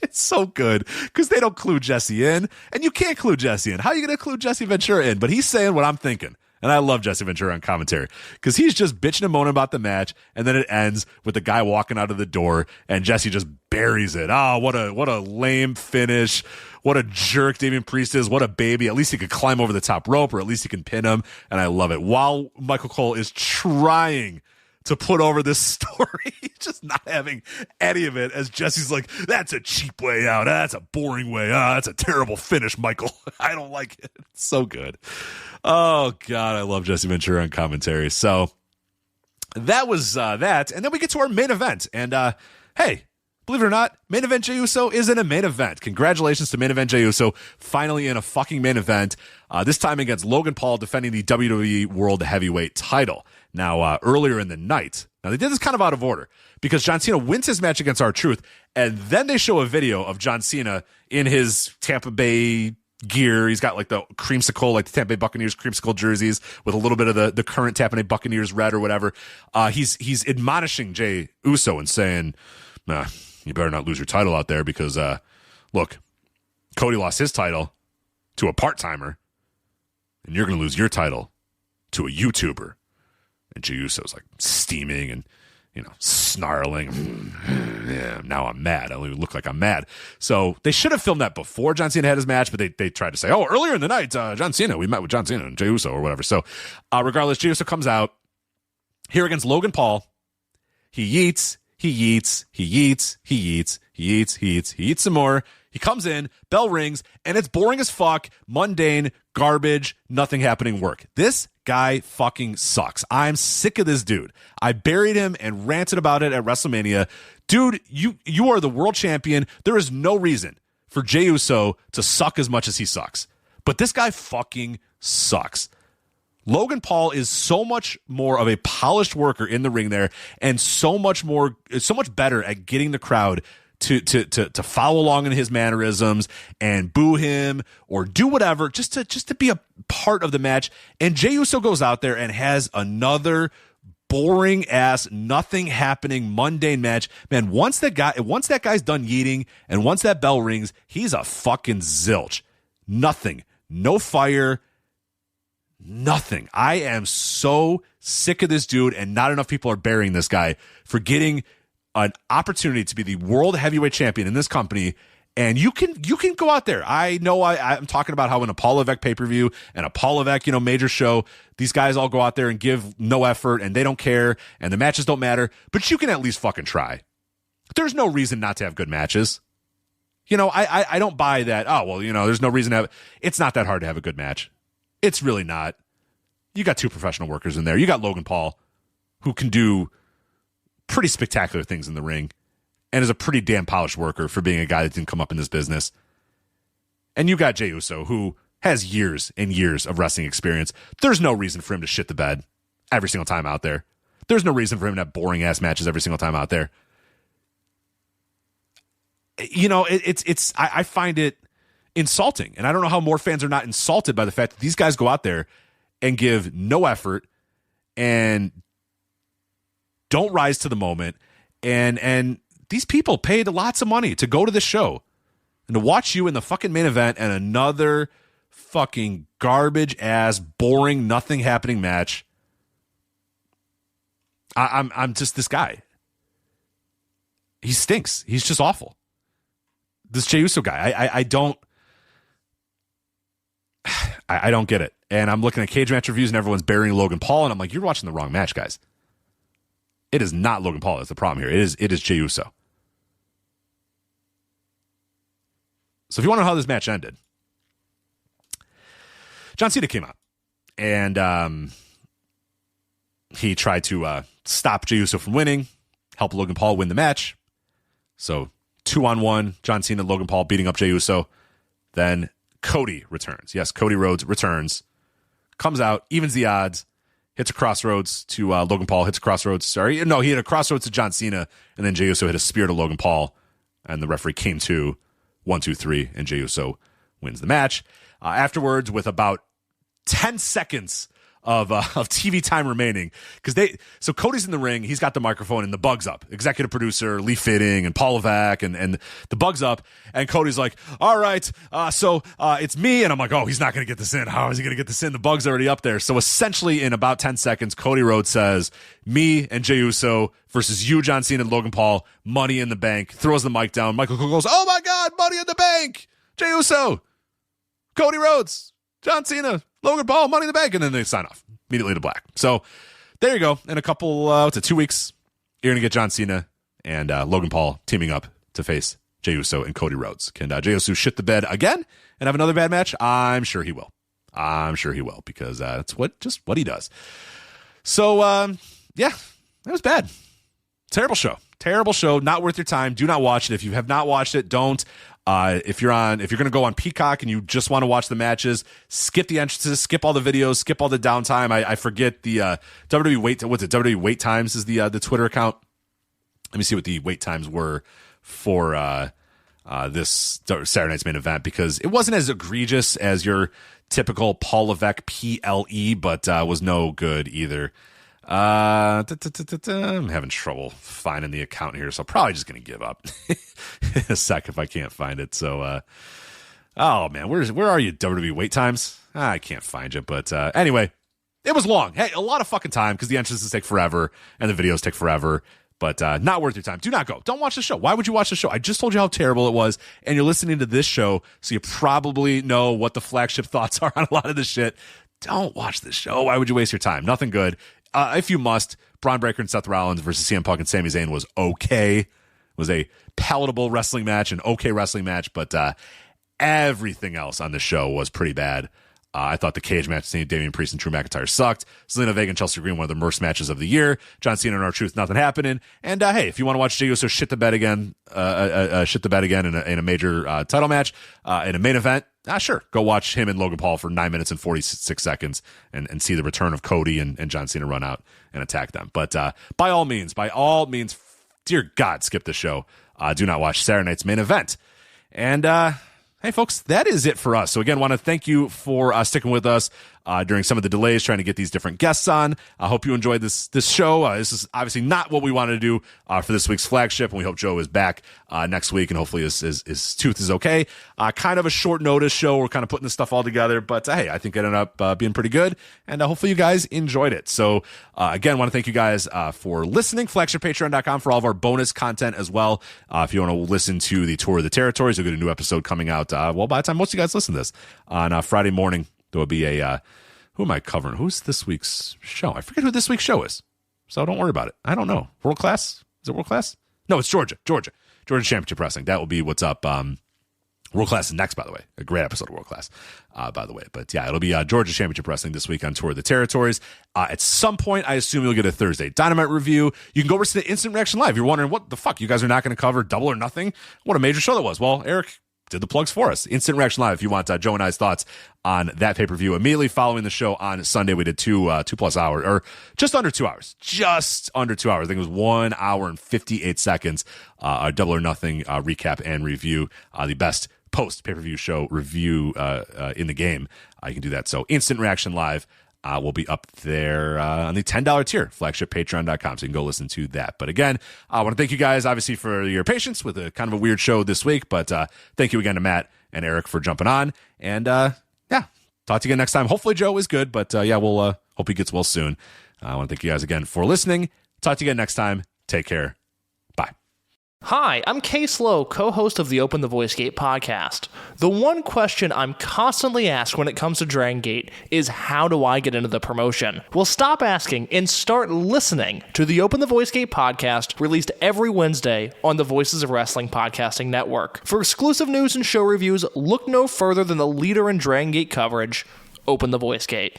it's so good because they don't clue Jesse in. And you can't clue Jesse in. How are you going to clue Jesse Ventura in? But he's saying what I'm thinking. And I love Jesse Ventura on commentary because he's just bitching and moaning about the match. And then it ends with the guy walking out of the door and Jesse just buries it. Oh, what a lame finish. What a jerk Damian Priest is. What a baby. At least he could climb over the top rope or at least he can pin him. And I love it. While Michael Cole is trying to put over this story, just not having any of it as Jesse's like, that's a cheap way out. That's a boring way. That's a terrible finish, Michael. I don't like it. It's so good. Oh, God, I love Jesse Ventura on commentary. So that was that. And then we get to our main event. And, hey, believe it or not, Main Event Jey Uso is in a main event. Congratulations to Main Event Jey Uso, finally in a fucking main event, this time against Logan Paul defending the WWE World Heavyweight title. Now, earlier in the night, now they did this kind of out of order because John Cena wins his match against R-Truth, and then they show a video of John Cena in his Tampa Bay gear. He's got like the creamsicle, like the Tampa Bay Buccaneers creamsicle jerseys with a little bit of the current Tampa Bay Buccaneers red or whatever. He's admonishing Jey Uso and saying, nah, you better not lose your title out there because, look, Cody lost his title to a part-timer and you're going to lose your title to a YouTuber. And Jey Uso's like steaming and, snarling. Yeah, now I'm mad. I don't even look like I'm mad. So they should have filmed that before John Cena had his match, but they tried to say, oh, earlier in the night, John Cena, we met with John Cena and Jey Uso or whatever. So regardless, Jey Uso comes out here against Logan Paul. He yeets some more. He comes in, bell rings, and it's boring as fuck, mundane, garbage, nothing happening work. This guy fucking sucks. I'm sick of this dude. I buried him and ranted about it at WrestleMania. Dude, you are the world champion. There is no reason for Jey Uso to suck as much as he sucks. But this guy fucking sucks. Logan Paul is so much more of a polished worker in the ring there and so much better at getting the crowd to follow along in his mannerisms and boo him or do whatever just to be a part of the match. And Jey Uso goes out there and has another boring ass, nothing happening, mundane match. Man, once that guy's done yeeting and once that bell rings, he's a fucking zilch. Nothing. No fire. Nothing. I am so sick of this dude, and not enough people are burying this guy for getting an opportunity to be the world heavyweight champion in this company. And you can go out there. I know I'm talking about how in a Paul Levesque pay-per-view and a Paul Levesque, major show, these guys all go out there and give no effort and they don't care and the matches don't matter, but you can at least fucking try. There's no reason not to have good matches. I don't buy that. Oh, well, there's no reason to have, it's not that hard to have a good match. It's really not. You got two professional workers in there. You got Logan Paul, who can do pretty spectacular things in the ring and is a pretty damn polished worker for being a guy that didn't come up in this business. And you got Jey Uso, who has years and years of wrestling experience. There's no reason for him to shit the bed every single time out there. There's no reason for him to have boring-ass matches every single time out there. I find it insulting. And I don't know how more fans are not insulted by the fact that these guys go out there and give no effort and don't rise to the moment. And these people paid lots of money to go to the show and to watch you in the fucking main event and another fucking garbage ass, boring, nothing happening match. I'm just this guy. He stinks. He's just awful. This Jey Uso guy. I don't get it. And I'm looking at cage match reviews and everyone's burying Logan Paul. And I'm like, you're watching the wrong match, guys. It is not Logan Paul that's the problem here. It is Jey Uso. So if you want to know how this match ended, John Cena came out and he tried to stop Jey Uso from winning, help Logan Paul win the match. So 2-on-1, John Cena, Logan Paul beating up Jey Uso. Then Cody returns. Yes, Cody Rhodes returns, comes out, evens the odds, hits a crossroads to Logan Paul, hits a crossroads. Sorry, no, he hit a crossroads to John Cena, and then Jey Uso hit a spear to Logan Paul, and the referee came to 1, 2, 3, and Jey Uso wins the match. Afterwards, with about 10 seconds of TV time remaining, so Cody's in the ring, he's got the microphone, and the bug's up. Executive producer Lee Fitting and Paul Levesque, and the bug's up, and Cody's like, all right, so it's me, and I'm like, oh, he's not going to get this in. How is he going to get this in? The bug's already up there. So essentially, in about 10 seconds, Cody Rhodes says, me and Jey Uso versus you, John Cena, and Logan Paul, Money in the Bank, throws the mic down. Michael Cole goes, oh my God, Money in the Bank, Jey Uso, Cody Rhodes, John Cena, Logan Paul, Money in the Bank, and then they sign off immediately to black. So there you go. In a couple, 2 weeks, you're going to get John Cena and Logan Paul teaming up to face Jey Uso and Cody Rhodes. Can Jey Uso shit the bed again and have another bad match? I'm sure he will. Because that's what he does. So, yeah, that was bad. Terrible show. Not worth your time. Do not watch it. If you have not watched it, don't. If you're going to go on Peacock and you just want to watch the matches, skip the entrances, skip all the videos, skip all the downtime. I forget the WWE wait. What's it? WWE wait times is the Twitter account. Let me see what the wait times were for this Saturday night's main event, because it wasn't as egregious as your typical Paul Levesque PLE, but was no good either. I'm having trouble finding the account here, so I'm probably just going to give up in a sec if I can't find it. So, oh man, where are you, WWE wait times? I can't find you, but anyway, it was long. Hey, a lot of fucking time because the entrances take forever and the videos take forever, but not worth your time. Do not go. Don't watch the show. Why would you watch the show? I just told you how terrible it was, and you're listening to this show, so you probably know what the Flagship thoughts are on a lot of this shit. Don't watch this show. Why would you waste your time? Nothing good. If you must, Braun Breaker and Seth Rollins versus CM Punk and Sami Zayn was okay. It was a palatable wrestling match, an okay wrestling match, but everything else on the show was pretty bad. I thought the cage match between Damian Priest and Drew McIntyre sucked. Zelina Vega and Chelsea Green, one of the worst matches of the year. John Cena and R-Truth, nothing happening. And hey, if you want to watch Jey Uso shit the bed again in a major title match in a main event, sure, go watch him and Logan Paul for 9 minutes and 46 seconds and see the return of Cody and John Cena run out and attack them. But by all means, dear God, skip the show. Do not watch Saturday night's main event. And hey, folks, that is it for us. So again, want to thank you for sticking with us during some of the delays, trying to get these different guests on. I hope you enjoyed this show. This is obviously not what we wanted to do for this week's Flagship, and we hope Joe is back next week, and hopefully his tooth is okay. Kind of a short notice show. We're kind of putting this stuff all together, but hey, I think it ended up being pretty good, and hopefully you guys enjoyed it. So again, want to thank you guys for listening. FlagshipPatreon.com for all of our bonus content as well. If you want to listen to the Tour of the Territories, you'll get a new episode coming out, by the time most of you guys listen to this, on Friday morning. There will be a, who am I covering? Who's this week's show? I forget who this week's show is. So don't worry about it. I don't know. World Class? Is it World Class? No, it's Georgia Championship Wrestling. That will be what's up. World Class is next, by the way. A great episode of World Class, by the way. But yeah, it'll be Georgia Championship Wrestling this week on Tour of the Territories. At some point, I assume you'll get a Thursday Dynamite review. You can go over to the Instant Reaction Live. You're wondering, what the fuck? You guys are not going to cover Double or Nothing? What a major show that was. Well, Eric did the plugs for us. Instant Reaction Live, if you want Joe and I's thoughts on that pay-per-view. Immediately following the show on Sunday, we did 2+ hours, or just under 2 hours. Just under 2 hours. I think it was 1 hour and 58 seconds. Our Double or Nothing recap and review. The best post pay-per-view show review in the game. You can do that. So Instant Reaction Live will be up there on the $10 tier, FlagshipPatreon.com. So you can go listen to that. But again, I want to thank you guys, obviously, for your patience with a kind of a weird show this week. But thank you again to Matt and Eric for jumping on. And yeah, talk to you again next time. Hopefully Joe is good, but yeah, we'll hope he gets well soon. I want to thank you guys again for listening. Talk to you again next time. Take care. Bye. Hi, I'm Case Lowe, co-host of the Open the Voice Gate podcast. The one question I'm constantly asked when it comes to Dragon Gate is, how do I get into the promotion? Well, stop asking and start listening to the Open the Voice Gate podcast, released every Wednesday on the Voices of Wrestling Podcasting Network. For exclusive news and show reviews, look no further than the leader in Dragon Gate coverage, Open the Voice Gate.